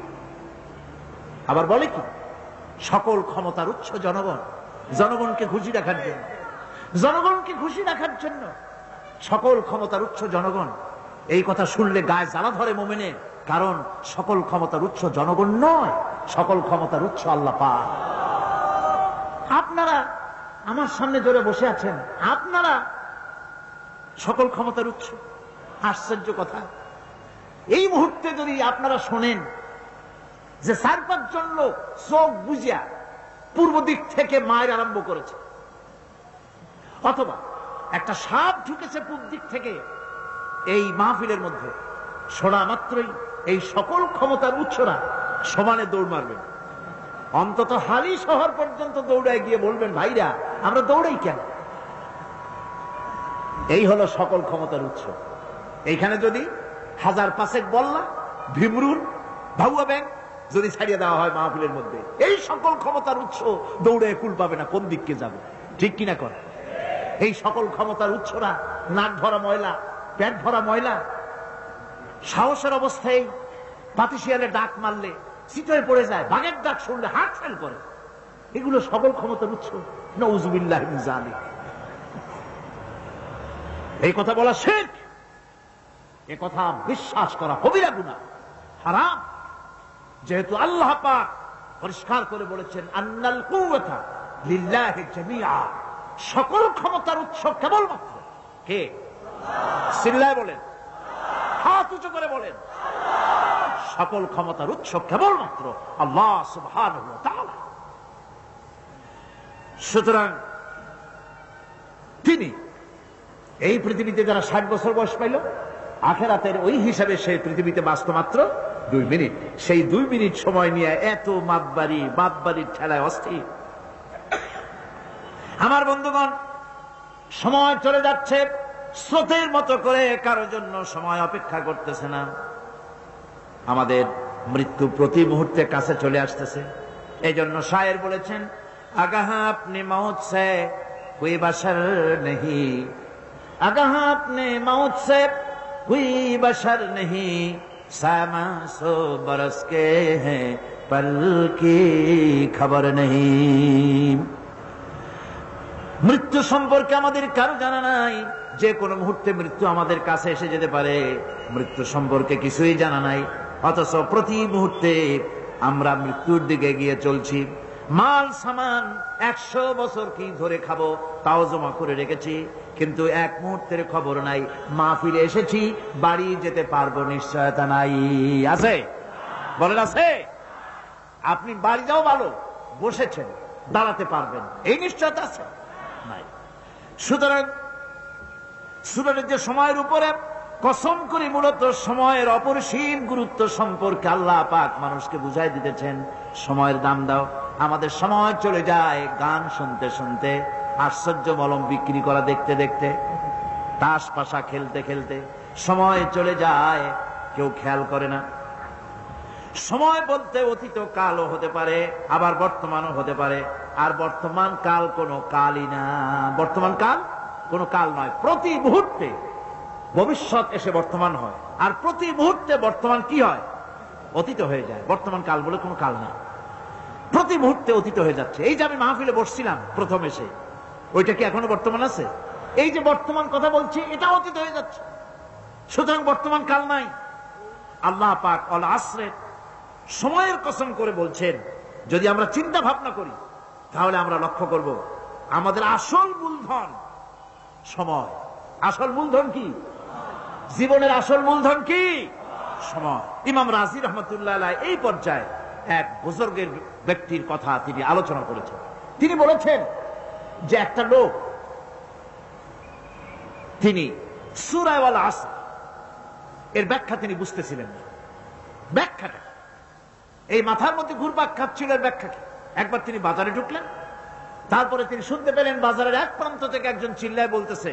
আবার বলে কি, সকল ক্ষমতার উৎস জনগণ, জনগণকে খুশি রাখার জন্য, জনগণকে খুশি রাখার জন্য সকল ক্ষমতার উৎস জনগণ। এই কথা শুনলে গায়ে জ্বালা ধরে মোমেনের, কারণ সকল ক্ষমতার উৎস জনগণ নয়, সকল ক্ষমতার উৎস আল্লাহ পাক। আপনারা আমার সামনে জোরে বসে আছেন, আপনারা সকল ক্ষমতার উৎস। আশ্চর্য কথা, এই মুহূর্তে যদি আপনারা শোনেন যে 4-5 জন লোক চোখ বুঝিয়া পূর্ব দিক থেকে মায়ের আরম্ভ করেছে, অথবা একটা সাপ ঢুকেছে পূর্ব দিক থেকে এই মাহফিলের মধ্যে, শোনা মাত্রই এই সকল ক্ষমতার উৎসরা সমানে দৌড় মারবেন। অন্তত হালি শহর পর্যন্ত দৌড়ায় গিয়ে বলবেন, ভাইরা আমরা দৌড়াই কেন? এই হলো সকল ক্ষমতার উৎস। এইখানে যদি 1005 বল্লা, ভীমরুল, ভাউয়া ব্যাংক যদি ছাড়িয়ে দেওয়া হয় মাহফিলের মধ্যে, এই সকল ক্ষমতার উৎস দৌড়ে কুল পাবে না কোন দিককে যাবে। ঠিক কিনা কর? এই সকল ক্ষমতার উৎসরা নাক ভরা ময়লা, পেট ভরা ময়লা, সাহসের অবস্থায় পাতিশিয়ালে ডাক মারলে চিতয়ে পড়ে যায়, বাঘের ডাক শুনলে হার্ট ফেল করে। এগুলো সকল ক্ষমতার উৎস। নাউযুবিল্লাহি মিন যালিক। এই কথা বলা শিরক, এই কথা বিশ্বাস করা কবিরা গুনাহ, হারাম। যেহেতু আল্লাহ পাক পরিষ্কার করে বলেছেন, আন্নাল কুওয়াতা লিল্লাহি জামিআ, সকল ক্ষমতার উৎস কেবলমাত্র কে? চিল্লায় বলেন, হাত উঁচু করে বলেন, সকল ক্ষমতার উৎস কেবলমাত্র আল্লাহ সুবহানাহু ওয়া তাআলা। সুতরাং তিনি এই পৃথিবীতে যারা 60 বছর বয়স পাইল, আখেরাতের ওই হিসাবে সেই পৃথিবীতে বাঁচত মাত্র 2 মিনিট। সেই 2 মিনিট সময় নিয়ে এত বাপবাড়ির ঠেলায় অস্থির। আমার বন্ধুগণ, সময় চলে যাচ্ছে স্রোতের মতো করে, কারো জন্য সময় অপেক্ষা করতেছে না। আমাদের মৃত্যু প্রতি মুহূর্তে কাছে চলে আসতেছে। এই জন্য শায়ের বলেছেন, আগাহ আপনি মৌত সে কোই বশর নেহি, আগাহ আপনি মৌত সে কোই বশর নেহি, সামা সো বরস কে হ্যাঁ পল কি খবর নেহি। মৃত্যু সম্পর্কে আমাদের কারো জানা নাই, যে কোনো মুহূর্তে মৃত্যু আমাদের কাছে এসে যেতে পারে। মৃত্যু সম্পর্কে কিছুই জানা নাই, অথচ প্রতি মুহূর্তে আমরা মৃত্যুর দিকে গিয়ে চলছি। মাল সামান 100 বছর কি ধরে খাবো তাও জমা করে রেখেছি, কিন্তু এক মুহূর্তের খবর নাই। মাহফিলে এসেছি, বাড়ি যেতে পারবো নিশ্চয়তা নাই। আছে? বলেন আছে? আপনি বাড়ি যাও ভালো, বসেছেন, দাঁড়াতে পারবেন, এই নিশ্চয়তা আছে? নাই। সুতরাং সূরার যে সময়ের উপরে কসম করে মূলত সময়ের অপরিসীম গুরুত্ব সম্পর্কে আল্লাহ পাক মানুষকে বুঝাই দিতেছেন। সময়ের দাম দাও। আমাদের সময় চলে যায় গান শুনতে শুনতে, আশ্চর্য মলম বিক্রি করা দেখতে দেখতে, তাস পাশা খেলতে খেলতে সময় চলে যায়, কেউ খেয়াল করে না। সময় বলতে অতীত কালও হতে পারে, আবার বর্তমানও হতে পারে। আর বর্তমান কাল কোনো কালই না, বর্তমান কাল কোনো কাল নয়। প্রতি মুহূর্তে ভবিষ্যৎ এসে বর্তমান হয়, আর প্রতি মুহূর্তে বর্তমান কি হয়? অতীত হয়ে যায়। বর্তমান কাল বলে কোনো কাল না, প্রতি মুহূর্তে অতীত হয়ে যাচ্ছে। এই যে আমি মাহফিলে বসছিলাম প্রথম এসে, ওইটা কি এখনো বর্তমান আছে? এই যে বর্তমান কথা বলছি, এটা অতীত হয়ে যাচ্ছে। সুতরাং বর্তমান কাল নাই। আল্লাহ পাক আল আসরের সময়ের কসম করে বলছেন, যদি আমরা চিন্তা ভাবনা করি তাহলে আমরা লক্ষ্য করব আমাদের আসল মূলধন সময়। আসল মূলধন কি? জীবনের আসল মূলধন কি? সময়। ইমাম রাজি রহমতুল্লাহ আলাইহি এই পর্যায়ে এক বুজুর্গের ব্যক্তির কথা তিনি আলোচনা করেছেন। তিনি বলেছেন যে একটা লোক, তিনি সূরা আল আসর এর ব্যাখ্যা তিনি বুঝতেছিলেন না। ব্যাখ্যাটা এই মাথার মধ্যে ঘুরপাক খাচ্ছিল, এর ব্যাখ্যা কি? একবার তিনি বাজারে ঢুকলেন, তারপরে তিনি শুনতে পেলেন বাজারের এক প্রান্ত থেকে একজন চিল্লায় বলতেছে,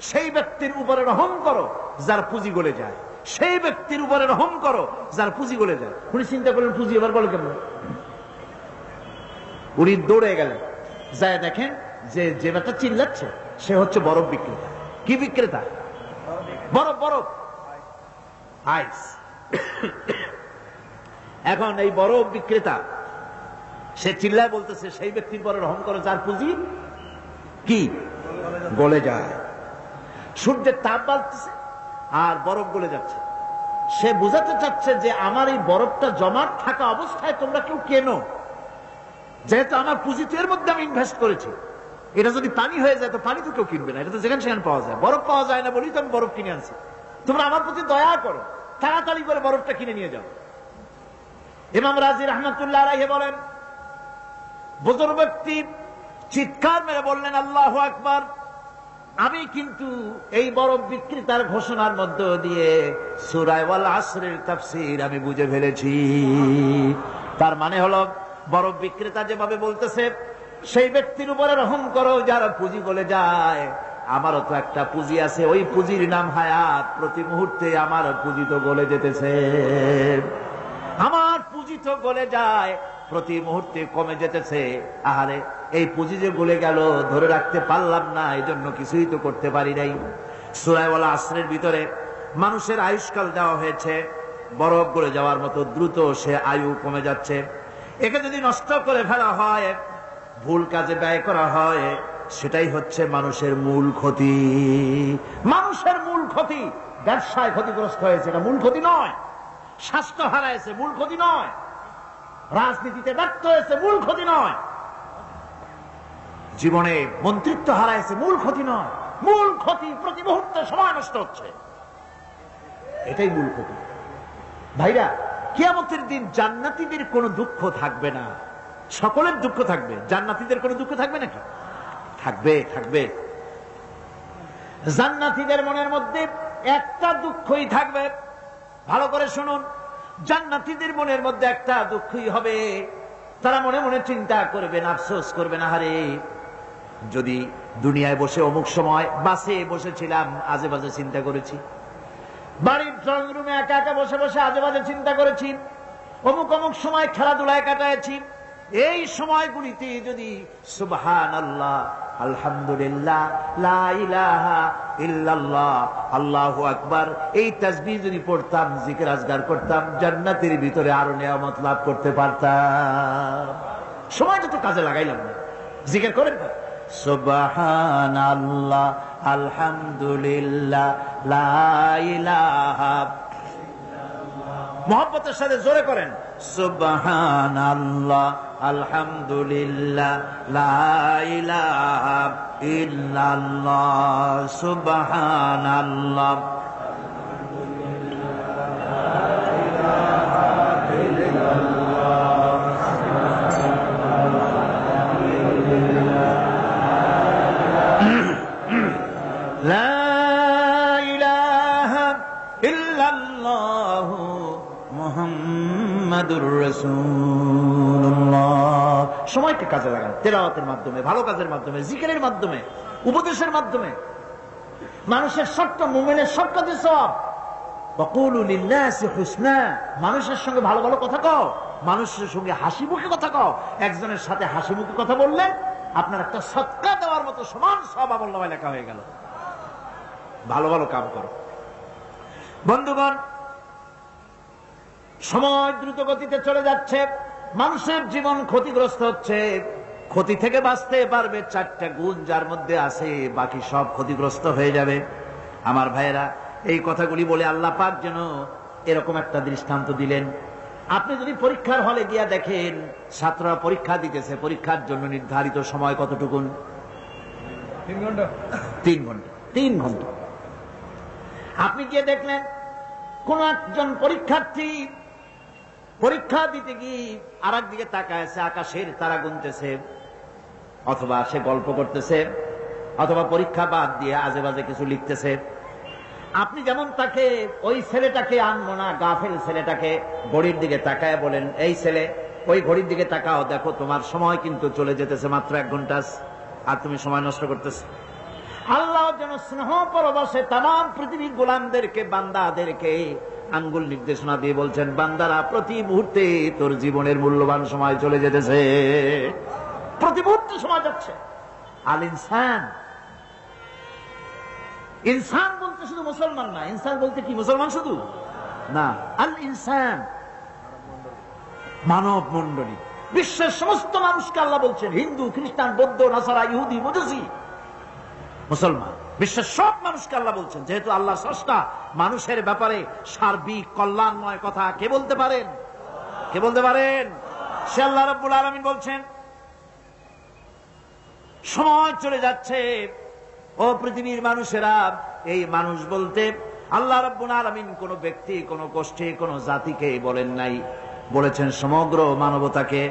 সেই ব্যক্তির উপরে রহম করো যার পুঁজি গলে যায়, সেই ব্যক্তির উপরে রহম করো যার পুঁজি গলে যায়। উনি চিন্তা করলেন পুঁজি এবার বলে কেমন? উনি দৌড়ে গেলেন, যায় দেখেন যে ব্যাটা চিল্লাচ্ছে সে হচ্ছে বরফ বিক্রেতা। কি বিক্রেতা? বরফ, বরফ, আইস। এখন এই বরফ বিক্রেতা সে চিল্লায় বলতেছে, সেই ব্যক্তির পরে রহম করো যার পুঁজি কি গলে যায়। সূর্যের তাপ বাড়তেছে আর বরফ গলে যাচ্ছে। সে বুঝাতে চাচ্ছে যে আমার এই বরফটা জমাট থাকা অবস্থায় তোমরা কেউ কেনো, যেহেতু আমার পুঁজি তো এর মধ্যে আমি ইনভেস্ট করেছি। এটা যদি পানি হয়ে যায় তো পানি তো কেউ কিনবে না, এটা তো যেখানে সেখানে পাওয়া যায়। বরফ পাওয়া যায় না বলেই তো আমি বরফ কিনে আনছি। তোমরা আমার প্রতি দয়া করো, তাড়াতাড়ি করে বরফটা কিনে নিয়ে যাও। ইমাম রাজি রহমতুল্লাহ আলাইহি বলেন, বুজুর্গ ব্যক্তি চিৎকার মেরে বললেন, আল্লাহু আকবার, আমি কিন্তু এই বরফ বিক্রেতার ঘোষণার মধ্য দিয়ে সূরা আল আসরের তাফসীর আমি বুঝে ফেলেছি। তার মানে হলো, বরফ বিক্রেতা যেভাবে বলতেছে সেই ব্যক্তির উপরে রহম করো যার পুঁজি গলে যায়, আমারও তো একটা পুঁজি আছে, ওই পুঁজির নাম হায়াত। প্রতি মুহূর্তে আমার পুঁজি তো গলে যেতেছে, আমার পুঁজি তো গলে যায়, প্রতি মুহূর্তে কমে যেতেছে। আহারে, এই পুঁজি যে গলে গেল ধরে রাখতে পারলাম না, এই জন্য কিছুই তো করতে পারি নাই। সূরা আল আসরের ভিতরে মানুষের আয়ুষ্কাল দেওয়া হয়েছে, বরফ গলে যাওয়ার মতো দ্রুত সে আয়ু কমে যাচ্ছে। একে যদি নষ্ট করে ফেলা হয়, ভুল কাজে ব্যয় করা হয়, সেটাই হচ্ছে মানুষের মূল ক্ষতি। মানুষের মূল ক্ষতি। ব্যবসায় ক্ষতিগ্রস্ত হয়েছে, এটা মূল ক্ষতি নয়। স্বাস্থ্য হারাইছে, মূল ক্ষতি নয়। রাজনীতিতে ব্যর্থ হয়েছে, মূল ক্ষতি নয়। জীবনে মন্ত্রিত্ব হারাইছে, মূল ক্ষতি নয়। মূল ক্ষতি প্রতি মুহূর্তে সময় নষ্ট হচ্ছে, এটাই মূল ক্ষতি। ভাইরা, কিয়ামতের দিন জান্নাতীদের কোনো দুঃখ থাকবে না, সকলের দুঃখ থাকবে। জান্নাতীদের কোনো দুঃখ থাকবে নাকি? থাকবে, থাকবে। জান্নাতীদের মনের মধ্যে একটা দুঃখই থাকবে। ভালো করে শুনুন, জান্নাতীদের মনের মধ্যে একটা দুঃখই হবে। তারা মনে মনে চিন্তা করবেন, আফসোস করবেন, আহারে যদি দুনিয়ায় বসে অমুক সময় বাসে বসেছিলাম, আজে বাজে চিন্তা করেছি, বাড়ির ড্রয়িং রুমে একা একা বসে বসে আজে বাজে চিন্তা করেছি, অমুক অমুক সময় খেলাধুলায় কাটাইছি। এই সময়গুলিতে যদি সুবহানাল্লাহ, আলহামদুলিল্লাহ, লা ইলাহা ইল্লাল্লাহ, আল্লাহু আকবার, এই তাসবিহ যদি পড়তাম, জিকির আজগার করতাম, জান্নাতের ভিতরে আরো নিয়ামত লাভ করতে পারতাম। সময়টা তো কাজে লাগাইলাম না। জিকির করেন না, সুবহানাল্লাহ, আলহামদুলিল্লাহ, লা ইলাহা, মোহাব্বতের সাথে জোরে করেন, সুবহানাল্লাহ, আলহামদুলিল্লাহ, লা ইলাহা ইল্লাল্লাহ, সুবহানাল্লাহ। সময়কে কাজে লাগান, তেলাওয়াতের মাধ্যমে, ভালো কাজের মাধ্যমে, জিকিরের মাধ্যমে, উপদেশের মাধ্যমে। মানুষের সত্য, মুমিনের সব কাজে সওয়াব। ওয়াকুলু লিন্নাসি হুসনা, মানুষের সঙ্গে ভালো ভালো কথা কও, মানুষের সঙ্গে হাসি মুখে কথা কও। একজনের সাথে হাসি মুখে কথা বললেন, আপনার একটা সদকা দেওয়ার মতো সমান সওয়াব আমলনামায় লেখা হয়ে গেল। ভালো ভালো কাম করো। বন্ধুগণ, সময় দ্রুত গতিতে চলে যাচ্ছে, মানুষের জীবন ক্ষতিগ্রস্ত হচ্ছে। ক্ষতি থেকে বাঁচতে পারবে 4টা গুণ, যার মধ্যে আছে বাকি সব ক্ষতিগ্রস্ত হয়ে যাবে। আমার ভাইয়েরা, এই কথাগুলি বলে আল্লাহ পাক যেন এরকম একটা দৃষ্টান্ত দিলেন। আপনি যদি পরীক্ষার হলে গিয়া দেখেন ছাত্ররা পরীক্ষা দিতেছে, পরীক্ষার জন্য নির্ধারিত সময় কতটুকুন? 3 ঘন্টা। 3 ঘন্টা। 3 ঘন্টা। আপনি গিয়ে দেখলেন কোন একজন পরীক্ষার্থী পরীক্ষা দিতে গিয়ে আর একদিকে তাকায় আছে, আকাশের তারা গুনতেছে, অথবা সে গল্প করতেছে, অথবা পরীক্ষা বাদ দিয়ে আজে বাজে কিছু লিখতেছে। আপনি যেমন তাকে, ওই ছেলেটাকে আনবো না, গাফেল ছেলেটাকে ঘড়ির দিকে তাকায় বলেন, এই ছেলে ওই ঘড়ির দিকে তাকাও, দেখো তোমার সময় কিন্তু চলে যেতেছে, মাত্র 1 ঘন্টা আর তুমি সময় নষ্ট করতেছ। আল্লাহ যেন স্নেহ পরবশে তাম পৃথিবীর গোলামদেরকে, বান্দাদেরকে আঙ্গুল নির্দেশনা দিয়ে বলছেন, বান্দারা প্রতি মুহূর্তে তোর জীবনের মূল্যবান সময় চলে যেতেছে, প্রতি মুহূর্তে সময় যাচ্ছে। আল ইনসান, ইনসান বলতে শুধু মুসলমান না, ইনসান বলতে কি মুসলমান শুধু না, আল ইনসান মানব মন্ডলী, বিশ্বের সমস্ত মানুষকে আল্লাহ বলছেন, হিন্দু, খ্রিস্টান, বৌদ্ধ, নাসারা, ইহুদি, মজুসি, মুসলমান, বিশ্বের সব মানুষকে আল্লাহ বলছেন। যেহেতু আল্লাহ স্রষ্টা, মানুষের ব্যাপারে সার্বিক কল্যাণময় কথা কে বলতে পারেন? কে বলতে পারেন? সে আল্লাহ রাব্বুল আলামিন বলছেন, সময় চলে যাচ্ছে ও পৃথিবীর মানুষেরা। এই মানুষ বলতে আল্লাহ রাব্বুল আলামিন কোন ব্যক্তি, কোন গোষ্ঠী, কোন জাতিকে বলেন নাই, বলেছেন সমগ্র মানবতাকে।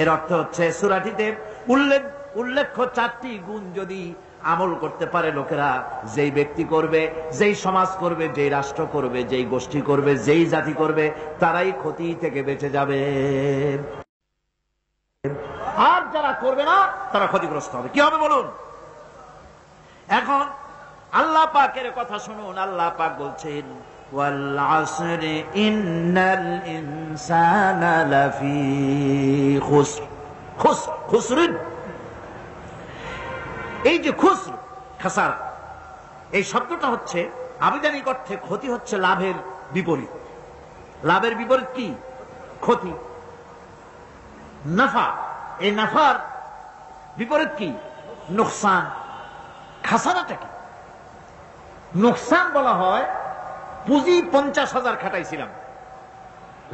এর অর্থ হচ্ছে সূরাটিতে উল্লেখ্য 4টি গুণ যদি আমল করতে পারে লোকেরা, যেই ব্যক্তি করবে, যেই সমাজ করবে, যেই রাষ্ট্র করবে, যেই গোষ্ঠী করবে, যেই জাতি করবে, তারাই ক্ষতি থেকে বেঁচে যাবে, আর যারা করবে না তারা ক্ষতিগ্রস্ত হবে। কি হবে বলুন? এখন আল্লাহ পাকের কথা শুনুন। আল্লাহ পাক বলছেন, ওয়াল আসরি ইন্নাল ইনসানা লাফি খুসর। খুসর, এই যে খুসর, খাসারা, এই শব্দটা হচ্ছে আবিধানিক অর্থে ক্ষতি হচ্ছে লাভের বিপরীত। লাভের বিপরীত কি? ক্ষতি। নাফা, এই নাফার বিপরীত কি? নোকসান। খাসারাটা কি? নোকসান বলা হয় পুঁজি 50,000 খাটাইছিলাম,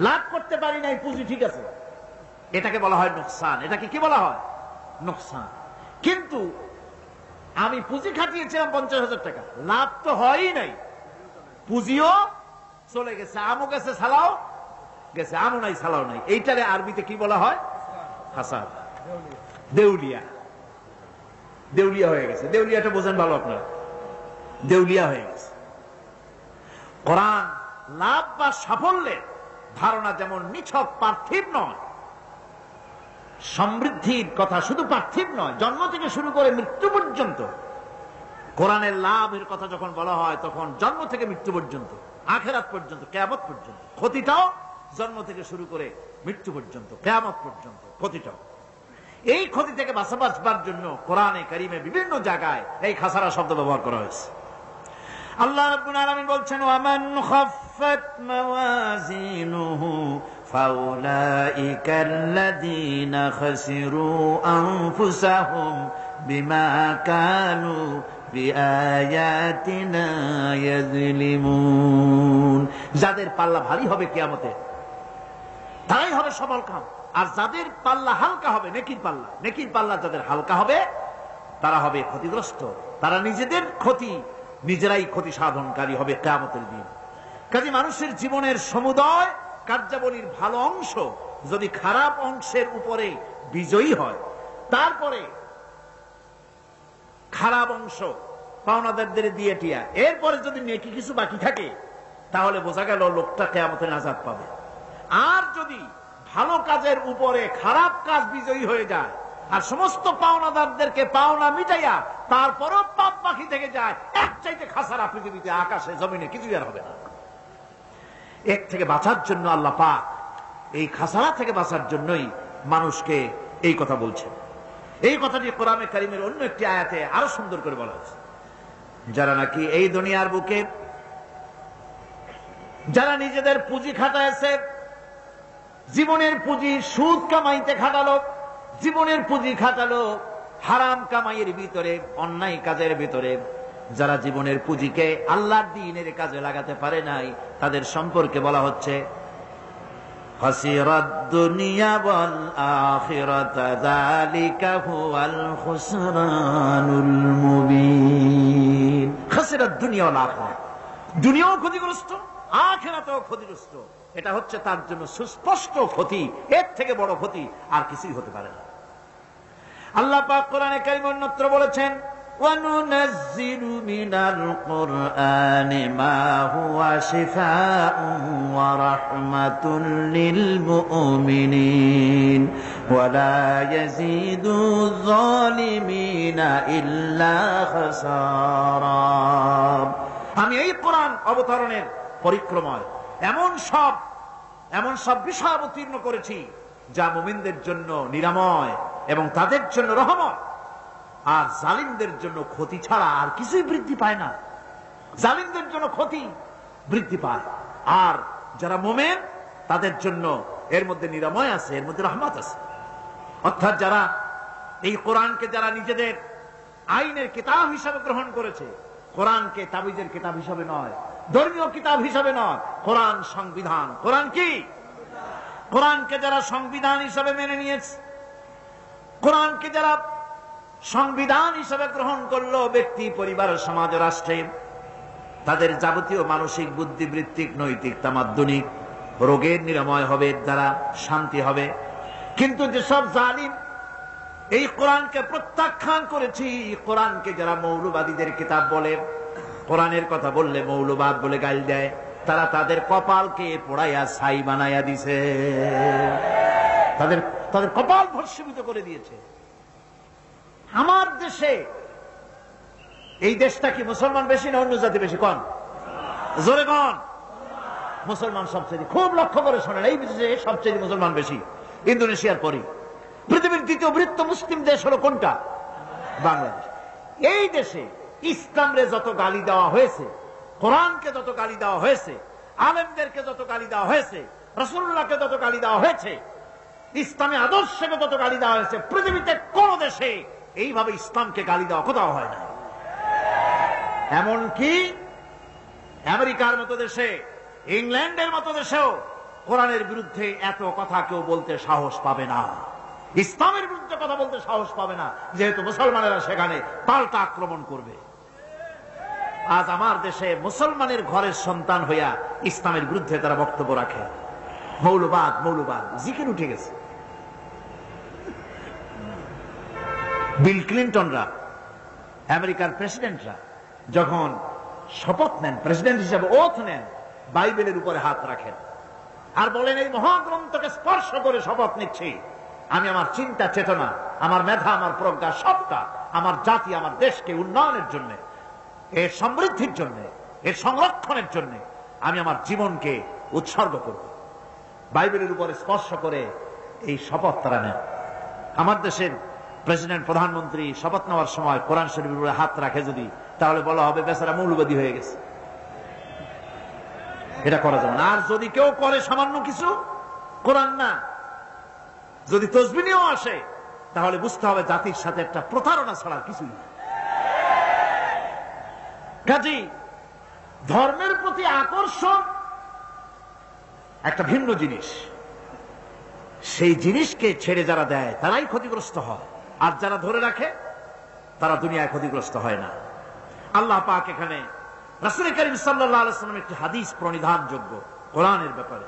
লাভ করতে পারি নাই, পুঁজি ঠিক আছে, এটাকে বলা হয় নোকসান। এটাকে কি বলা হয়? নোকসান। কিন্তু আমি পুঁজি খাটিয়েছিলাম 50,000 টাকা, লাভ তো হয়ই নাই, পুঁজিও চলে গেছে, আমও গেছে, সালাও গেছে, আমও নাই, সালাও নাই। এইটারে আরবিতে কি বলা হয়? খাসার, দেউলিয়া। দেউলিয়া হয়ে গেছে। দেউলিয়াটা বোঝেন ভালো আপনারা, দেউলিয়া হয়ে গেছে। কোরআন লাভ বা সাফল্যের ধারণা যেমন নিছক পার্থিব নয়, সমৃদ্ধির কথা শুধু পার্থিব নয়, জন্ম থেকে শুরু করে মৃত্যু পর্যন্ত কোরআনের লাভের কথা যখন বলা হয়, তখন জন্ম থেকে মৃত্যু পর্যন্ত, আখিরাত পর্যন্ত, কিয়ামত পর্যন্ত। ক্ষতিটাও জন্ম থেকে শুরু করে মৃত্যু পর্যন্ত, কিয়ামত পর্যন্ত ক্ষতিটাও। এই ক্ষতি থেকে বাঁচবার জন্য কোরআনে কারিমে বিভিন্ন জায়গায় এই খাসারা শব্দ ব্যবহার করা হয়েছে। আল্লাহ রাব্বুল আলামিন বলছেন, ওয়ামান খাফফাত মাওয়াজিনুহু ফাউলাইকাল্লাযীনা খাসিরু আনফুসাহুম বিমা কানু বিআয়াতিনা ইয়াযলিমুন। যাদের পাল্লা ভারী হবে কিয়ামতে, তারাই হবে সফলকাম। আর যাদের পাল্লা হালকা হবে, নেকির পাল্লা, নেকির পাল্লা যাদের হালকা হবে, তারা হবে ক্ষতিগ্রস্ত। তারা নিজেদের ক্ষতি, নিজেরাই ক্ষতি সাধনকারী হবে কিয়ামতের দিন। কাজে মানুষের জীবনের সমুদয় কার্যাবলীর ভালো অংশ যদি খারাপ অংশের উপরে বিজয়ী হয়, তারপরে খারাপ অংশ পাওনাদারদের দিয়ে টিয়া, এরপরে যদি নেকি কিছু বাকি থাকে, তাহলে বোঝা গেল লোকটা কিয়ামতে নাজাত পাবে। আর যদি ভালো কাজের উপরে খারাপ কাজ বিজয়ী হয়ে যায়, আর সমস্ত পাওনাদারদেরকে পাওনা মিটাইয়া তারপরও পাপ বাকি থেকে যায়, এক চাইতে খাসারা পৃথিবীতে, আকাশে, জমিনে কিছুই আর হবে না। এক থেকে বাঁচার জন্য আল্লাহ পাক এই খাসারা থেকে বাঁচার জন্যই মানুষকে এই কথা বলছেন। এই কথাটি কোরআনে কারিমের অন্য একটি আয়াতে আরো সুন্দর করে বলা হয়েছে, যারা নাকি এই দুনিয়ার বুকে, যারা নিজেদের পুঁজি খাটাইছে, জীবনের পুঁজি সুদ কামাইতে খাটালো, জীবনের পুঁজি খাটালো হারাম কামাইয়ের ভিতরে, অন্যায় কাজের ভিতরে। যারা জীবনের পুঁজিকে আল্লাহর দ্বীনের কাজে লাগাতে পারে নাই, তাদের সম্পর্কে বলা হচ্ছে খাসিরাদ দুনিয়া ওয়াল আখিরাতা যালিকা হুয়াল খুসরানুল মুবিন। খাসিরাদ দুনিয়া ওয়াল আখিরা, দুনিয়াও ক্ষতিগ্রস্ত, আখিরাতেও ক্ষতিগ্রস্ত। এটা হচ্ছে তার জন্য সুস্পষ্ট ক্ষতি, এর থেকে বড় ক্ষতি আর কিছুই হতে পারে না। আল্লাহ পাক কোরআনে কারীমে অন্যত্র বলেছেন وَنُنَزِّلُ مِنَ الْقُرْآنِ مَا هُوَ شِفَاءٌ وَرَحْمَةٌ لِلْمُؤْمِنِينَ وَلَا يَزِيدُ الظَّالِمِينَ إِلَّا خَسَارًا। আমি এই কোরআন অবতরণের পরিক্রমায় এমন সব বিষয় অবতীর্ণ করেছি যা মুমিনদের জন্য নিরাময় এবং তাদের জন্য রহমত, আর জালিমদের জন্য ক্ষতি ছাড়া আর কিছুই বৃদ্ধি পায় না। জালিমদের জন্য ক্ষতি বৃদ্ধি পায়, আর যারা মুমিন তাদের জন্য এর মধ্যে নিরাময় আছে, এর মধ্যে রহমত আছে। অর্থাৎ যারা এই কোরআনকে যারা নিজেদের আইনের কিতাব হিসাবে গ্রহণ করেছে, কোরআনকে তাবিজের কিতাব হিসাবে নয়, ধর্মীয় কিতাব হিসাবে নয়, কোরআন সংবিধান। কোরআন কি? কোরআনকে যারা সংবিধান হিসাবে মেনে নিয়েছে, কোরআনকে যারা সংবিধান হিসাবে গ্রহণ করলো, ব্যক্তি, পরিবার, সমাজ, রাষ্ট্রে তাদের যাবতীয় মানসিক, বুদ্ধিবৃত্তিক, নৈতিক, তামাদ্দুনিক রোগের নিরাময় হবে, দ্বারা শান্তি হবে। কিন্তু যেসব জালিম এই কোরআনকে প্রত্যাখ্যান করেছি, কোরআনকে যারা মৌলবাদীদের কিতাব বলে, কোরআনের কথা বললে মৌলবাদ বলে গাল দেয়, তারা তাদের কপালকে পোড়াইয়া ছাই বানাইয়া দিছে, তাদের কপাল ভস্মীভূত করে দিয়েছে। আমার দেশে, এই দেশটা কি মুসলমান বেশি না অন্য জাতি বেশি? কোন? জোরে কোন? মুসলমান সবচেয়ে। খুব লক্ষ্য করে শোনেন, এই দেশে সবচেয়ে মুসলমান বেশি, ইন্দোনেশিয়ার পরে। পৃথিবীর দ্বিতীয় বৃহত্তম মুসলিম দেশ হলো কোনটা? বাংলাদেশ। এই দেশে ইসলামরে যত গালি দেওয়া হয়েছে, কোরআনকে যত গালি দেওয়া হয়েছে, আলেমদেরকে যত গালি দেওয়া হয়েছে, রাসূলুল্লাহকে যত গালি দেওয়া হয়েছে, ইসলামী আদর্শকে যত গালি দেওয়া হয়েছে, পৃথিবীতে কোন দেশে এইভাবে ইসলামকে গালি দেওয়া কোথাও হয় না। এমনকি আমেরিকার মতো দেশে, ইংল্যান্ডের মতো দেশেও কোরআনের বিরুদ্ধে এত কথা কেউ বলতে সাহস পাবে না, ইসলামের বিরুদ্ধে কথা বলতে সাহস পাবে না, যেহেতু মুসলমানেরা সেখানে পাল্টা আক্রমণ করবে। আজ আমার দেশে মুসলমানের ঘরের সন্তান হইয়া ইসলামের বিরুদ্ধে তারা বক্তব্য রাখে। মৌলবাদ জিকির উঠে গেছে। বিল ক্লিন্টনরা, আমেরিকার প্রেসিডেন্টরা যখন শপথ নেন, প্রেসিডেন্ট হিসেবে ওথ নেন, বাইবেলের উপরে হাত রাখেন আর বলেন, এই মহাগ্রন্থকে স্পর্শ করে শপথ নিচ্ছি, আমি আমার চিন্তা চেতনা, আমার মেধা, আমার প্রজ্ঞা, সবটা আমার জাতি, আমার দেশকে উন্নয়নের জন্য, এর সমৃদ্ধির জন্য, এর সংরক্ষণের জন্য আমি আমার জীবনকে উৎসর্গ করব। বাইবেলের উপরে স্পর্শ করে এই শপথ তারা নেন। আমার দেশের প্রেসিডেন্ট, প্রধানমন্ত্রী শপথ নেওয়ার সময় কোরআন শরীফের উপরে হাত রাখে যদি, তাহলে বলা হবে বেচারা মৌলবাদী হয়ে গেছে। এটা করা যাবে না। আর যদি কেউ করে সামান্য কিছু, কোরআন না, যদি তসবিহ নিয়েও আসে, তাহলে বুঝতে হবে জাতির সাথে একটা প্রতারণা ছাড়া কিছুই না। কাজেই ধর্মের প্রতি আকর্ষণ একটা ভিন্ন জিনিস, সেই জিনিসকে ছেড়ে যারা দেয় তারাই ক্ষতিগ্রস্ত হয়, আর যারা ধরে রাখে তারা দুনিয়ায় ক্ষতিগ্রস্ত হয় না। আল্লাহ পাক এখানে রাসূল করিম সাল্লাল্লাহু আলাইহি ওয়াসাল্লাম একটি হাদিস প্রণিধানযোগ্য কোরআনের ব্যাপারে।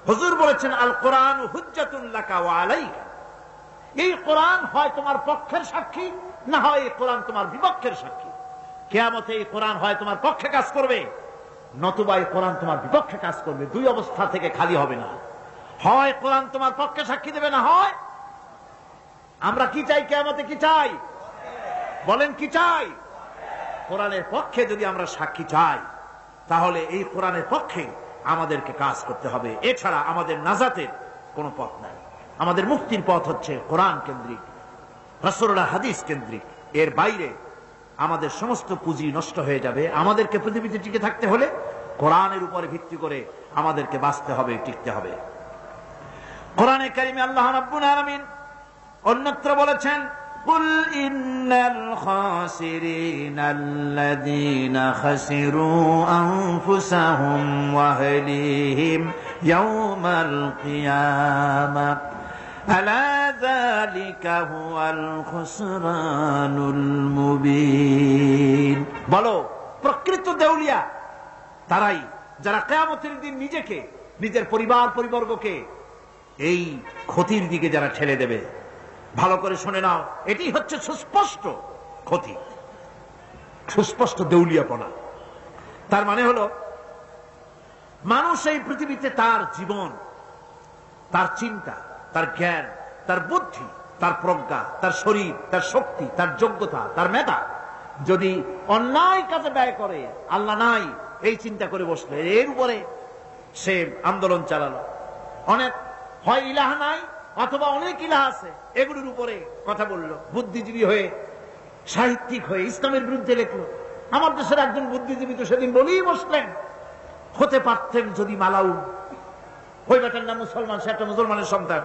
হুজুর বলেছেন, আল কোরআন হুজ্জাতুন লাকা ওয়া আলাইকা। এই কোরআন হয় তোমার পক্ষের সাক্ষী, না হয় এই কোরআন তোমার বিপক্ষের সাক্ষী। কিয়ামতে এই কোরআন হয় তোমার পক্ষে কাজ করবে, নতুবা এই কোরআন তোমার বিপক্ষে কাজ করবে। দুই অবস্থা থেকে খালি হবে না। হয় কোরআন তোমার পক্ষে সাক্ষী দেবে, না হয় আমরা কি চাই? কিয়ামতে কি চাই? বলেন কি চাই? কোরআনের পক্ষে যদি আমরা সাক্ষী চাই, তাহলে এই কোরআনের পক্ষে আমাদেরকে কাজ করতে হবে। এছাড়া আমাদের নাজাতের কোনো পথ নাই। আমাদের মুক্তির পথ হচ্ছে কোরআন কেন্দ্রিক, রাসূলুল্লাহ হাদিস কেন্দ্রিক। এর বাইরে আমাদের সমস্ত পুঁজি নষ্ট হয়ে যাবে। আমাদেরকে পৃথিবীতে টিকে থাকতে হলে কোরআনের উপরে ভিত্তি করে আমাদেরকে বাঁচতে হবে, টিকতে হবে। কোরআনে কারিমে আল্লাহ রাব্বুল আলামিন অন্যত্র বলেছেন কুল ইন্নাল খাসিরিনাল্লাযীনা খাসিরু আনফুসাহুম ওয়া আহলিহিম ইয়াওমাল কিয়ামাহ আলা যালিকা হুয়াল খুসরানুল মুবিন। বলো, প্রকৃত দেউলিয়া তারাই যারা কিয়ামতের দিন নিজেকে, নিজের পরিবার পরিবর্গকে এই ক্ষতির দিকে যারা ঠেলে দেবে। ভালো করে শুনে নাও, এটি হচ্ছে সুস্পষ্ট ক্ষতি, সুস্পষ্ট দেউলিয়াপনা। তার মানে হলো মানুষ এই পৃথিবীতে তার জীবন, তার চিন্তা, তার জ্ঞান, তার বুদ্ধি, তার প্রজ্ঞা, তার শরীর, তার শক্তি, তার যোগ্যতা, তার মেধা যদি অন্যায় কাজে ব্যয় করে, আল্লাহ নাই এই চিন্তা করে বসলে, এর উপরে সে আন্দোলন চালালো। অনেক হয় ইলাহ নাই অথবা অনেক ইলাহ আছে, এগুলোর উপরে কথা বললো, বুদ্ধিজীবী হয়ে, সাহিত্যিক হয়ে ইসলামের বিরুদ্ধে লেখলো। আমার দেশের একজন বুদ্ধিজীবী তো সেদিন বলেই বসলেন, হতে পারতেন যদি মালাউন, ওই বেটার নাম মুসলমান, সে একটা মুসলমানের সন্তান,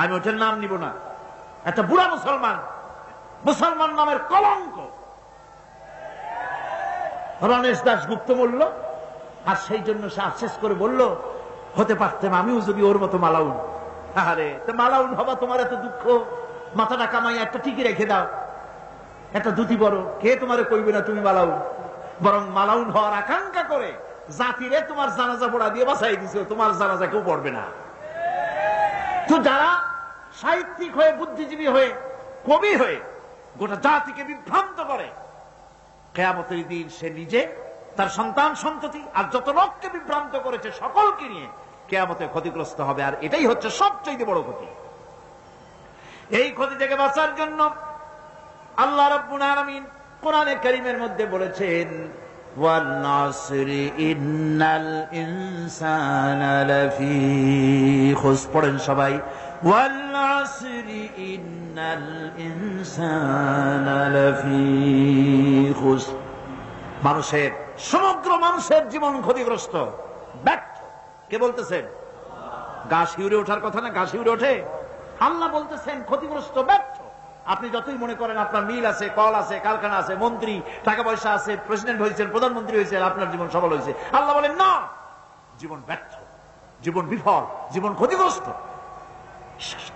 আমি ওটার নাম নিব না, একটা বুড়া মুসলমান, মুসলমান নামের কলঙ্ক, রণেশ দাশগুপ্ত বলল। আর সেই জন্য সে আফসোস করে বলল, হতে পারতাম আমিও যদি ওর মতো মালাউন। আরে তো মালাউন হবা তোমার এত দুঃখ, মাথাটা কামাই একটা টিকি রেখে দাও, একটা দুটি বড়, কে তোমারে কইবে না তুমি মালাউন। বরং মালাউন হওয়ার আকাঙ্ক্ষা করে জাতিরে তোমার জানাজা পড়া দিয়ে বাঁচাই দিছো, তোমার জানাজা কেউ পড়বে না। তো যারা সাহিত্যিক হয়ে, বুদ্ধিজীবী হয়ে, কবি হয়ে গোটা জাতিকে বিভ্রান্ত করে, কিয়ামতের দিন সে নিজে, তার সন্তান সন্ততি আর যত লোককে বিভ্রান্ত করেছে সকলকে নিয়ে কিয়ামতে ক্ষতিগ্রস্ত হবে। আর এটাই হচ্ছে সবচেয়ে বড় ক্ষতি। এই ক্ষতি থেকে বাঁচার জন্য আল্লাহ রাব্বুল আলামিন কোরআনে কারীমের মধ্যে বলেছেন, ওয়াল নাসরি ইন্নাল ইনসানা লাফি খুসর। পড়েন সবাই, ওয়াল নাসরি ইন্নাল ইনসানা লাফি খুসর। মানুষের, সমগ্র মানুষের জীবন ক্ষতিগ্রস্ত, ব্যর্থ। কে বলতেছেন? গা শিউরে ওঠার কথা না, গা শিউরে ওঠে। আল্লাহ বলতেছেন ক্ষতিগ্রস্ত, ব্যর্থ। আপনি যতই মনে করেন আপনার মিল আছে, কল আছে, কারখানা আছে, মন্ত্রী, টাকা পয়সা আছে, প্রেসিডেন্ট হয়েছেন, প্রধানমন্ত্রী হয়েছেন, আপনার জীবন সফল হয়েছে, আল্লাহ বলেন না, জীবন ব্যর্থ, জীবন বিফল, জীবন ক্ষতিগ্রস্ত।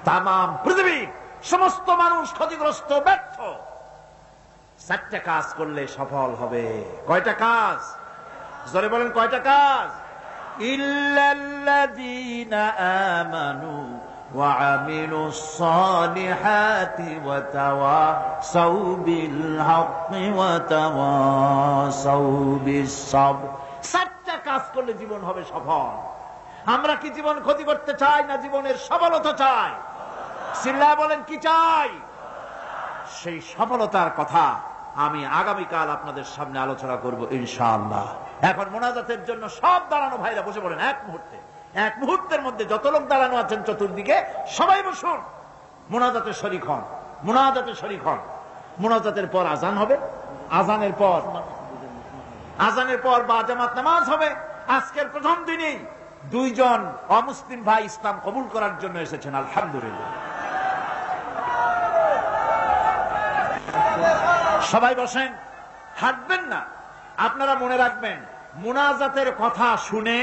তাম পৃথিবীর সমস্ত মানুষ ক্ষতিগ্রস্ত, ব্যর্থ। 4টা কাজ করলে সফল হবে। কয়টা কাজ? জোরে বলেন, কয়টা কাজ? ইল্লাল্লাযীনা আমানু ওয়া আমিলুস সালিহাতি ওয়া তাওয়াসাউ বিল হাক্কি ওয়া তাওয়াসাউ বিস সাবর। 4টা কাজ করলে জীবন হবে সফল। আমরা কি জীবন ক্ষতি করতে চাই না জীবনের সফলতা চাই? চিল্লায় বলেন, কি চাই? সেই সফলতার কথা আমি আগামীকাল আপনাদের সামনে আলোচনা করব ইনশাআল্লাহ। এখন মোনাজাতের জন্য সব দাঁড়ানো ভাইরা বসে পড়েন। এক মুহূর্তের মধ্যে যত লোক দাঁড়ানো আছেন চতুর্দিকে সবাই বসুন, মোনাজাতে শরীক হন, মোনাজাতে শরীক হন। মোনাজাতের পর আজান হবে, আজানের পর বা জামাত নামাজ হবে। আজকের প্রথম দিনেই 2 জন অমুসলিম ভাই ইসলাম কবুল করার জন্য এসেছেন, আলহামদুলিল্লাহ। সবাই বসেন, হাঁটবেন না। আপনারা মনে রাখবেন, মুনাজাতের কথা শুনে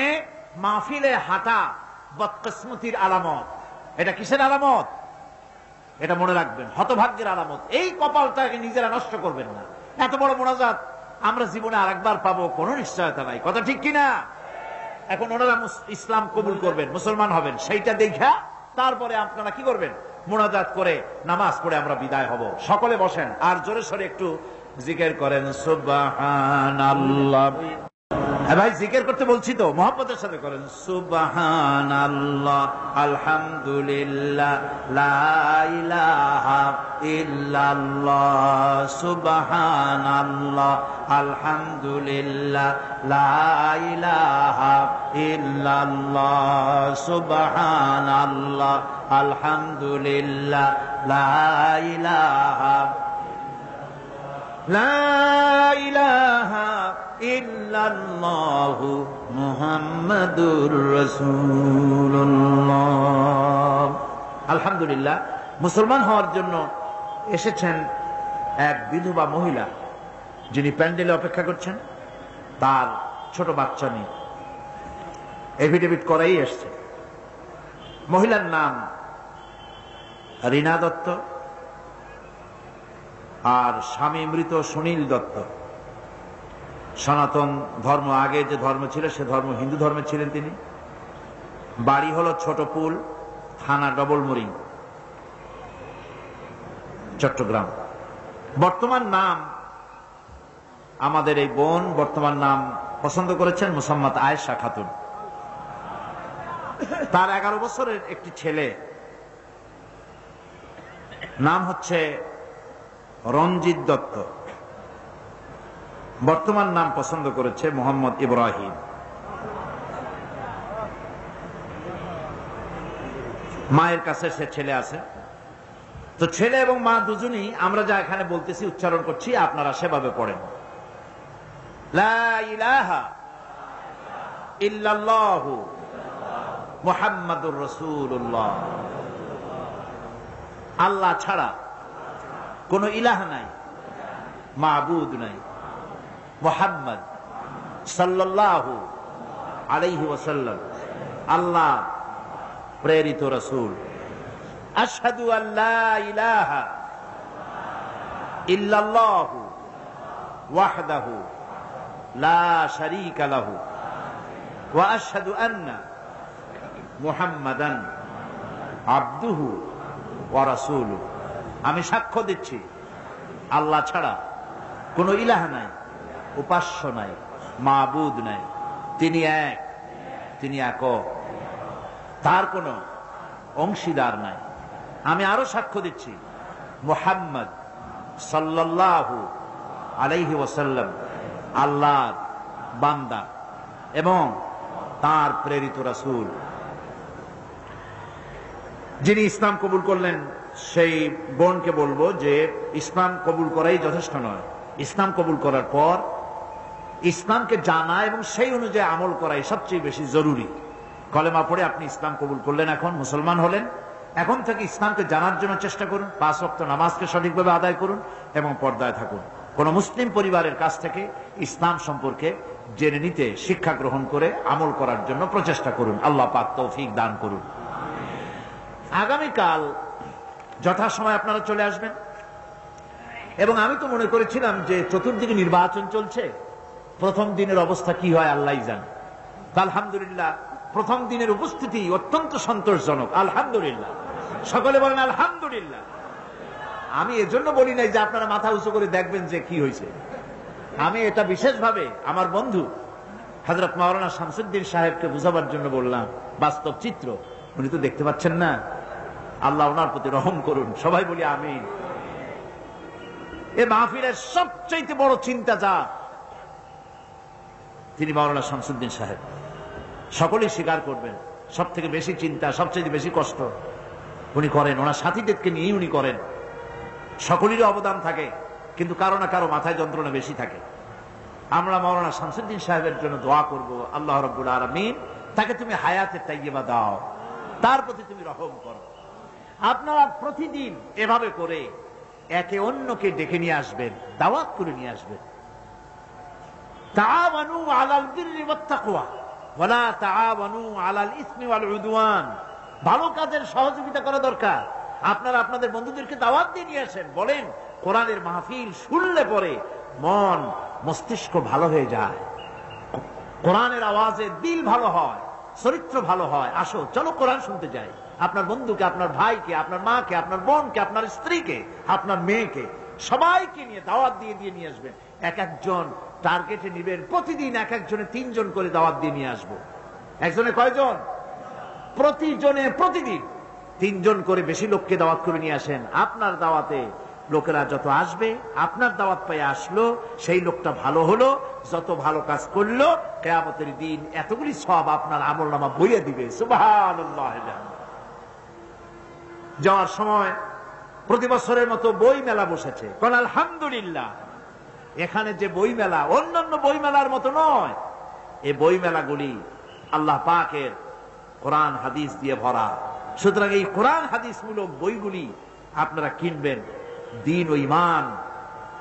মাহফিলে হাঁটা বদকিসমতির আলামত। এটা কিসের আলামত? এটা মনে রাখবেন, হতভাগ্যের আলামত। এই কপালটাকে নিজেরা নষ্ট করবেন না। এত বড় মুনাজাত আমরা জীবনে আরেকবার পাবো কোনো নিশ্চয়তা নাই, কথা ঠিক কিনা? এখন ওনারা ইসলাম কবুল করবেন, মুসলমান হবেন, সেইটা দেখা তারপরে আপনারা কি করবেন? মুনাজাত করে নামাজ পড়ে আমরা বিদায় হব। সকলে বসেন আর জোরে সোরে একটু জিকির করেন, সুবহানাল্লাহ। হ্যাঁ ভাই, জিকির করতে বলছি তো, মহব্বতের সাথে করেন, সুবহানাল্লাহ, আলহামদুলিল্লাহ, লা ইলাহা ইল্লাল্লাহ, সুবহানাল্লাহ, আলহামদুলিল্লাহ, লা ইলাহা ইল্লাল্লাহ, সুবহানাল্লাহ, আলহামদুলিল্লাহ, লা ইলাহা ইল্লাল্লাহু মুহাম্মাদুর রাসূলুল্লাহ। আলহামদুলিল্লাহ, মুসলমান হওয়ার জন্য এসেছেন এক বিধবা মহিলা, যিনি প্যান্ডেলে অপেক্ষা করছেন, তার ছোট বাচ্চা নিয়ে এফিডেভিট করাই এসছে। মহিলার নাম রীনা দত্ত, আর স্বামী মৃত সুনীল দত্ত। সনাতন ধর্ম, আগে যে ধর্ম ছিল সে ধর্ম হিন্দু ধর্মে ছিলেন তিনি। বাড়ি হলো ছোটপুল, থানা ডবলমুরিং, চট্টগ্রাম। বর্তমান নাম, আমাদের এই বোন বর্তমান নাম পছন্দ করেছেন মোসাম্মদ আয়েশা খাতুন। তার 11 বছরের একটি ছেলে, নাম হচ্ছে রঞ্জিত দত্ত। বর্তমান নাম পছন্দ করেছে মোহাম্মদ ইব্রাহিম। মায়ের কাছে সে ছেলে আছে। তো ছেলে এবং মা দুজনই আমরা যা এখানে বলতেছি উচ্চারণ করছি, আপনারা সেভাবে পড়েন। লা ইলাহা ইল্লাল্লাহু মুহাম্মাদুর রাসূলুল্লাহ। আল্লাহ ছাড়া কোন ইলাহ নাই, মাবুদ নাই। মুহাম্মদ সাল্লাল্লাহু আলাইহি ওয়াসাল্লাম আল্লাহ প্রেরিত রাসূল। আশহাদু আল্লা ইলাহা ইল্লাল্লাহু ওয়াহদাহু লা শারীকা লাহু ওয়া আশহাদু আন্না মুহাম্মাদান আবদুহু ওয়া রাসূলুহু। আমি সাক্ষ্য দিচ্ছি আল্লাহ ছাড়া কোন ইলাহ নাই, উপাস্য নাই, মাবুদ নাই। তিনি এক, তিনি একক, তার কোন অংশীদার নাই। আমি আরো সাক্ষ্য দিচ্ছি মুহাম্মদ সাল্লাল্লাহু আলাইহি ওয়াসাল্লাম আল্লাহর বান্দা এবং তার প্রেরিত রাসূল। যিনি ইসলাম কবুল করলেন সেই বোনকে বলবো যে ইসলাম কবুল করাই যথেষ্ট নয়। ইসলাম কবুল করার পর ইসলামকে জানা এবং সেই অনুযায়ী আমল করাই সবচেয়ে বেশি জরুরি। কলেমা পড়ে আপনি ইসলাম কবুল করলেন, এখন মুসলমান হলেন। এখন থেকে ইসলামকে জানার জন্য চেষ্টা করুন, 5 ওয়াক্ত নামাজকে সঠিকভাবে আদায় করুন এবং পর্দায় থাকুন। কোন মুসলিম পরিবারের কাছ থেকে ইসলাম সম্পর্কে জেনে নিতে, শিক্ষা গ্রহণ করে আমল করার জন্য প্রচেষ্টা করুন। আল্লাহ পাক তৌফিক দান করুন। আগামীকাল যথাসময় আপনারা চলে আসবেন। এবং আমি তো মনে করেছিলাম যে চতুর্দিকে নির্বাচন চলছে, প্রথম দিনের অবস্থা কি হয় আল্লাহই জানে। আলহামদুলিল্লাহ, প্রথম দিনের উপস্থিতি অত্যন্ত সন্তোষজনক। আলহামদুলিল্লাহ, সকলে বলেন আলহামদুলিল্লাহ। আমি এজন্য বলি নাই যে আপনারা মাথা উঁচু করে দেখবেন যে কি হয়েছে। আমি এটা বিশেষভাবে আমার বন্ধু হযরত মাওলানা শামসুদ্দিন সাহেবকে বুঝাবার জন্য বললাম। বাস্তব চিত্র উনি তো দেখতে পাচ্ছেন না। আল্লাহ ওনার প্রতি রহম করুন, সবাই বলি আমিন। এ মাহফিলের সবচেয়ে বড় চিন্তা যা, তিনি মাওলানা শামসুদ্দিন সাহেব। সকলেই স্বীকার করবেন, সব থেকে বেশি চিন্তা, সবচেয়ে বেশি কষ্ট উনি করেন। ওনার সাথীদেরকে নিয়েই উনি করেন। সকলেরই অবদান থাকে, কিন্তু কারো না কারো মাথায় যন্ত্রণা বেশি থাকে। আমরা মাওলানা শামসুদ্দিন সাহেবের জন্য দোয়া করব, আল্লাহ রাব্বুল আলামিন তাকে তুমি হায়াতে তাইয়্যিবা দাও, তার প্রতি তুমি রহম করো। আপনারা প্রতিদিন এভাবে করে একে অন্যকে ডেকে নিয়ে আসবেন, দাওয়াত করে নিয়ে আসবেন। তাআওয়ানু আলাল বিররি ওয়াত তাকওয়া ওয়া লা তাআওয়ানু আলাল ইসমি ওয়াল উদওয়ান। ভালো কাজের সহযোগিতা করা দরকার। আপনারা আপনাদের বন্ধুদেরকে দাওয়াত দিয়ে নিয়ে আসেন, বলেন কোরআনের মাহফিল শুনলে পরে মন মস্তিষ্ক ভালো হয়ে যায়, কোরআনের আওয়াজে দিল ভালো হয়, চরিত্র ভালো হয়। আসো, চলো কোরআন শুনতে যাই। আপনার বন্ধুকে, আপনার ভাইকে, আপনার মাকে, আপনার বোনকে, আপনার স্ত্রীকে, আপনার মেয়েকে, সবাইকে নিয়ে দাওয়াত দিয়ে নিয়ে আসবেন। এক একজন টার্গেটে নিবেন, প্রতিদিন এক একজনে 3 জন করে দাওয়াত দিয়ে নিয়ে আসবো। একজনে কয়জন? প্রতিজনে প্রতিদিন 3 জন করে বেশি লোককে দাওয়াত করে নিয়ে আসেন। আপনার দাওয়াতে লোকেরা যত আসবে, আপনার দাওয়াত পেয়ে আসলো, সেই লোকটা ভালো হলো, যত ভালো কাজ করলো, কিয়ামতের দিন এতগুলি সওয়াব আপনার আমলনামা বইয়ে দিবে। সুবহানাল্লাহ। যাওয়ার সময় প্রতি বছরের মতো বই মেলা বসেছে, কারণ আলহামদুলিল্লাহ এখানে যে বই মেলা অন্যান্য বই মেলার মতো নয়। এই বই মেলাগুলি আল্লাহ পাকের কোরআন হাদিস দিয়ে ভরা। সুতরাং এই কোরআন হাদিস মূলক বইগুলি আপনারা কিনবেন, দিন ও ঈমান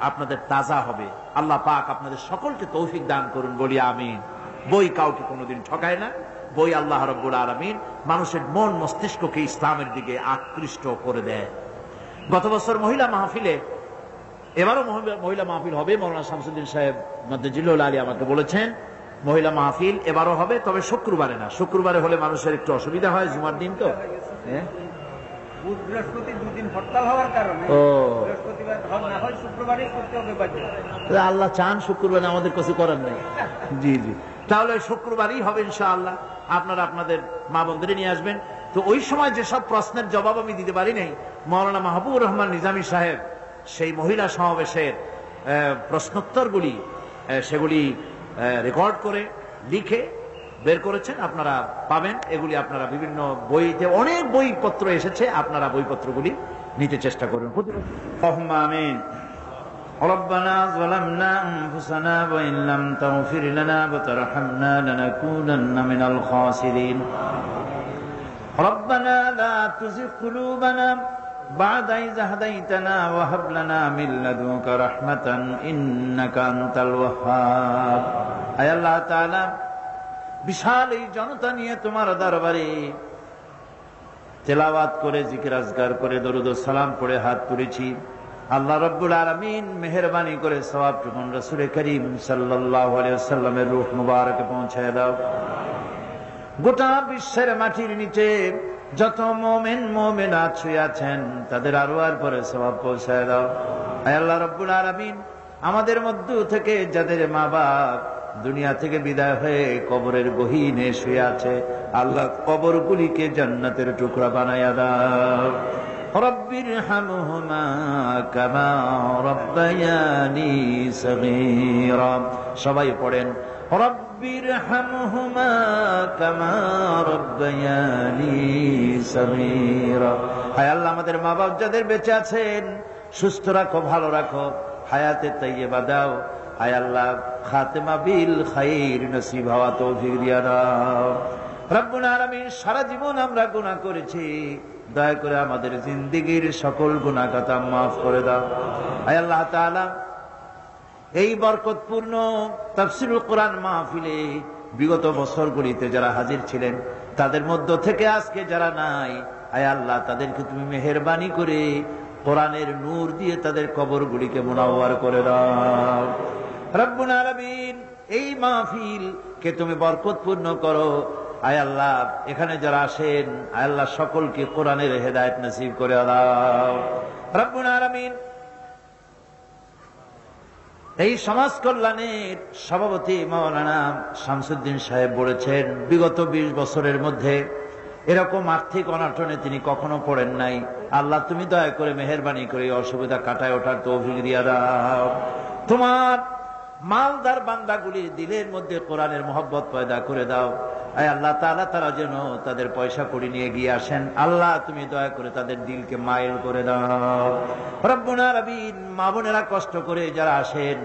আপনাদের তাজা হবে। আল্লাহ পাক আপনাদের সকলকে তৌফিক দান করুন, বলি আমিন। বই কাউকে কোনোদিন ঠকায় না। বই আল্লাহ রাব্বুল আলামিন মানুষের মন মস্তিষ্ককে ইসলামের দিকে আকৃষ্ট করে দেয়। গত বছর মহিলা মাহফিলে, এবারও মহিলা মাহফিল হবে। মৌলানা শামসুদ্দিন সাহেব মদ্দজিল্লুল আলী আমাকে বলেছেন মহিলা মাহফিল এবারও হবে, তবে শুক্রবারে না। শুক্রবারে হলে মানুষের একটু অসুবিধা হয়, জুমার দিন তো। বৃহস্পতি দুদিন হরতাল হওয়ার কারণে বৃহস্পতিবার না হয় শুক্রবারই করতে হবে বাধ্য। আল্লাহ চান শুক্রবারে, আমাদের কিছু করার নেই। জি জি, তাহলে শুক্রবারই হবে ইনশাআল্লাহ। আপনারা আপনাদের মা বোনদের নিয়ে আসবেন। তো ওই সময় যেসব প্রশ্নের জবাব আমি দিতে পারি নাই, মৌলানা মাহবুবুর রহমান নিজামী সাহেব সেই মহিলা সমাবেশের প্রশ্নোত্তরগুলি সেগুলি রেকর্ড করে লিখে বের করেছেন, আপনারা পাবেন। এগুলি আপনারা বিভিন্ন বইতে, অনেক বইপত্র এসেছে, আপনারা বইপত্রগুলি নিতে চেষ্টা করবেন। আমিন। ربنا ظلمنا أنفسنا وإن لم تغفر لنا وترحمنا لنكونن من الخاسرين ربنا لا تزغ قلوبنا بعد إذ هديتنا وهب لنا من لدنك رحمة إنك أنت الوهاب। আয় আল্লাহ তাআলা, বিশাল এই জনতা নিয়ে তোমার দরবারে তেলাওয়াত করে, জিকির আজকার করে, দরুদ ও সালাম পড়ে হাত তুলেছি। আল্লাহ রাব্বুল আলামিন মেহেরবানি করে সওয়াবটুকু রাসূল করিম সাল্লাল্লাহু আলাইহি ওয়াসাল্লামের রূহ মুবারকে পৌঁছায় দাও। গোটা বিশ্বের মাটির নিচে যত মুমিন মুমিনাত শুয়ে আছেন তাদের আরওয়ার পরে সওয়াব পৌঁছায় দাও। আয় আল্লাহ রাব্বুল আলামিন, আমাদের মধ্য থেকে যাদের মা বাপ দুনিয়া থেকে বিদায় হয়ে কবরের গহীনে শুয়ে আছে, আল্লাহ কবরগুলিকে জান্নাতের টুকরা বানায়া দাও। রব্বিরহামহুমা কামা রব্বায়ানি সগীরা। সবাই পড়েন রব্বিরহামহুমা কামা রব্বায়ানি সগীরা। হায় আল্লাহ, আমাদের মা বাপ যাদের বেঁচে আছেন সুস্থ রাখো, ভালো রাখো, হায়াতে তাইয়্যিবা দাও। হায় আল্লাহ, খাতেমা বিল খাইর নসিব হওয়া তৌফিক দিয়া দাও। রব্বুল আলামিন, সারা জীবন আমরা গুনাহ করেছি, দয়া করে আমাদের জিন্দেগীর সকল গুনাহ খাতা মাফ করে দাও। আয় আল্লাহ তাআলা, এই বরকতপূর্ণ তাফসীরুল কোরআন মাহফিলে বিগত বছরগুলিতে যারা হাজির ছিলেন তাদের মধ্য থেকে আজকে যারা নাই, আয় আল্লাহ তাদেরকে তুমি মেহেরবানি করে কোরআনের নূর দিয়ে তাদের কবরগুলিকে মুনাওয়ার করে দাও। রব্বুল আলামিন, এই মাহফিল কে তুমি বরকতপূর্ণ করো। আয় আল্লাহ, এখানে যারা আসেন আয় আল্লাহ সকলকে কোরআনের হেদায়েত নসিব করে দাও। রব্বুল আলামিন, এই সমাজ কল্যাণের সভাপতি মাওলানা শামসুদ্দিন সাহেব বলেছেন বিগত 20 বছরের মধ্যে এরকম আর্থিক অনটনে তিনি কখনো পড়েন নাই। আল্লাহ তুমি দয়া করে মেহেরবানি করে অসুবিধা কাটায় ওঠার তৌফিক দিয়া দাও। তোমার মালদার বান্দাগুলির দিলের মধ্যে কোরআনের মহব্বত পয়দা করে দাও। আয় আল্লাহ তাআলা, তারা যেন তাদের পয়সা কড়ি নিয়ে গিয়ে আসেন, আল্লাহ তুমি দয়া করে তাদের দিলকে মাইল করে দাও। রব্বুল আলামিন, মা বোনেরা কষ্ট করে যারা আসেন,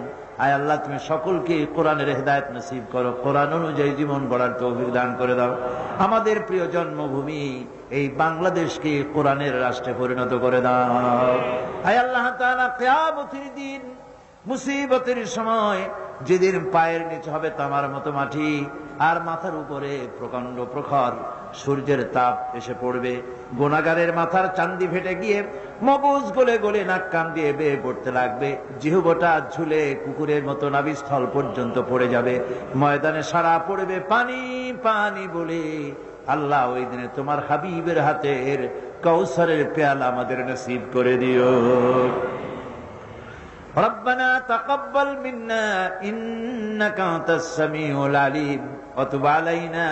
আয় আল্লাহ তুমি সকলকে কোরআনের হেদায়েত নসিব করো, কোরআন অনুযায়ী জীবন গড়ার তৌফিক দান করে দাও। আমাদের প্রিয় জন্মভূমি এই বাংলাদেশকে কোরআনের রাষ্ট্রে পরিণত করে দাও। আয় আল্লাহ তাআলা, কিয়ামতের দিন মুসিবতের সময় যেদিন পায়ের নিচে হবে তামার মতো মাটি আর মাথার উপরে প্রকাণ্ড প্রখর সূর্যের তাপ এসে পড়বে, গুনাহগারের মাথার চান্দি ফেটে গিয়ে মগজ গলে গলে নাক কান দিয়ে বেয়ে পড়তে লাগবে, জিহ্বাটা ঝুলে কুকুরের মতো নাভিস্থল পর্যন্ত পড়ে যাবে, ময়দানে সারা পড়বে পানি পানি বলে। আল্লাহ, ওই দিনে তোমার হাবিবের হাতের কাউসারের পেয়ালা আমাদের নসিব করে দিও। ربنا تقبل منا إنك أنت السميع العليم وتب علينا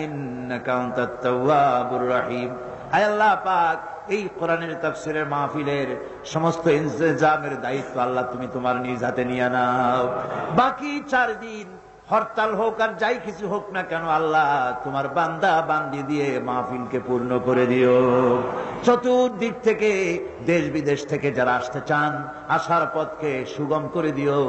إنك أنت التواب الرحيم। আয় আল্লাহ পাক, এই কোরআনের তাফসীরের মাহফিলের সমস্ত ইনতেজামের দায়িত্ব আল্লাহ তুমি তোমার নিজ হাতে নিয়ে নাও। বাকি 4 দিন হরতাল হোক আর যাই কিছু হোক না কেন, আল্লাহ তোমার বান্দা বান্দি দিয়ে মাহফিলকে পূর্ণ করে দিও। চতুর্দিক থেকে দেশ বিদেশ থেকে যারা আসতে চান আসার পথকে সুগম করে দিও,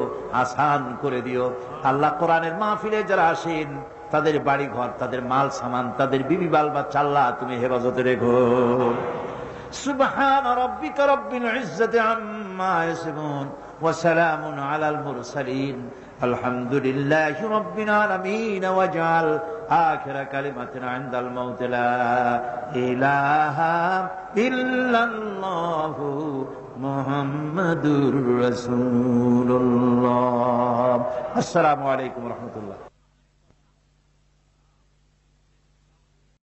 আসান করে দিও। আল্লাহ, কোরআনের মাহফিলে যারা আসেন তাদের বাড়ি ঘর, তাদের মাল সামান, তাদের বিবি বাল বাচ্চা আল্লাহ তুমি হেফাজতে রেখো। সুবহান রাব্বিকা রাব্বিল ইজ্জাতি আম্মা ইয়াসিফুন ওয়া সালামুন আলাল মুরসালিন আলহামদুলিল্লাহি রাব্বিল আলামিন ওয়াজআল আখিরা কালিমাতিনা ইনদাল মাউত লা ইলাহা ইল্লাল্লাহু মুহাম্মাদুর রাসূলুল্লাহ। আসসালামু আলাইকুম ওয়া রাহমাতুল্লাহ।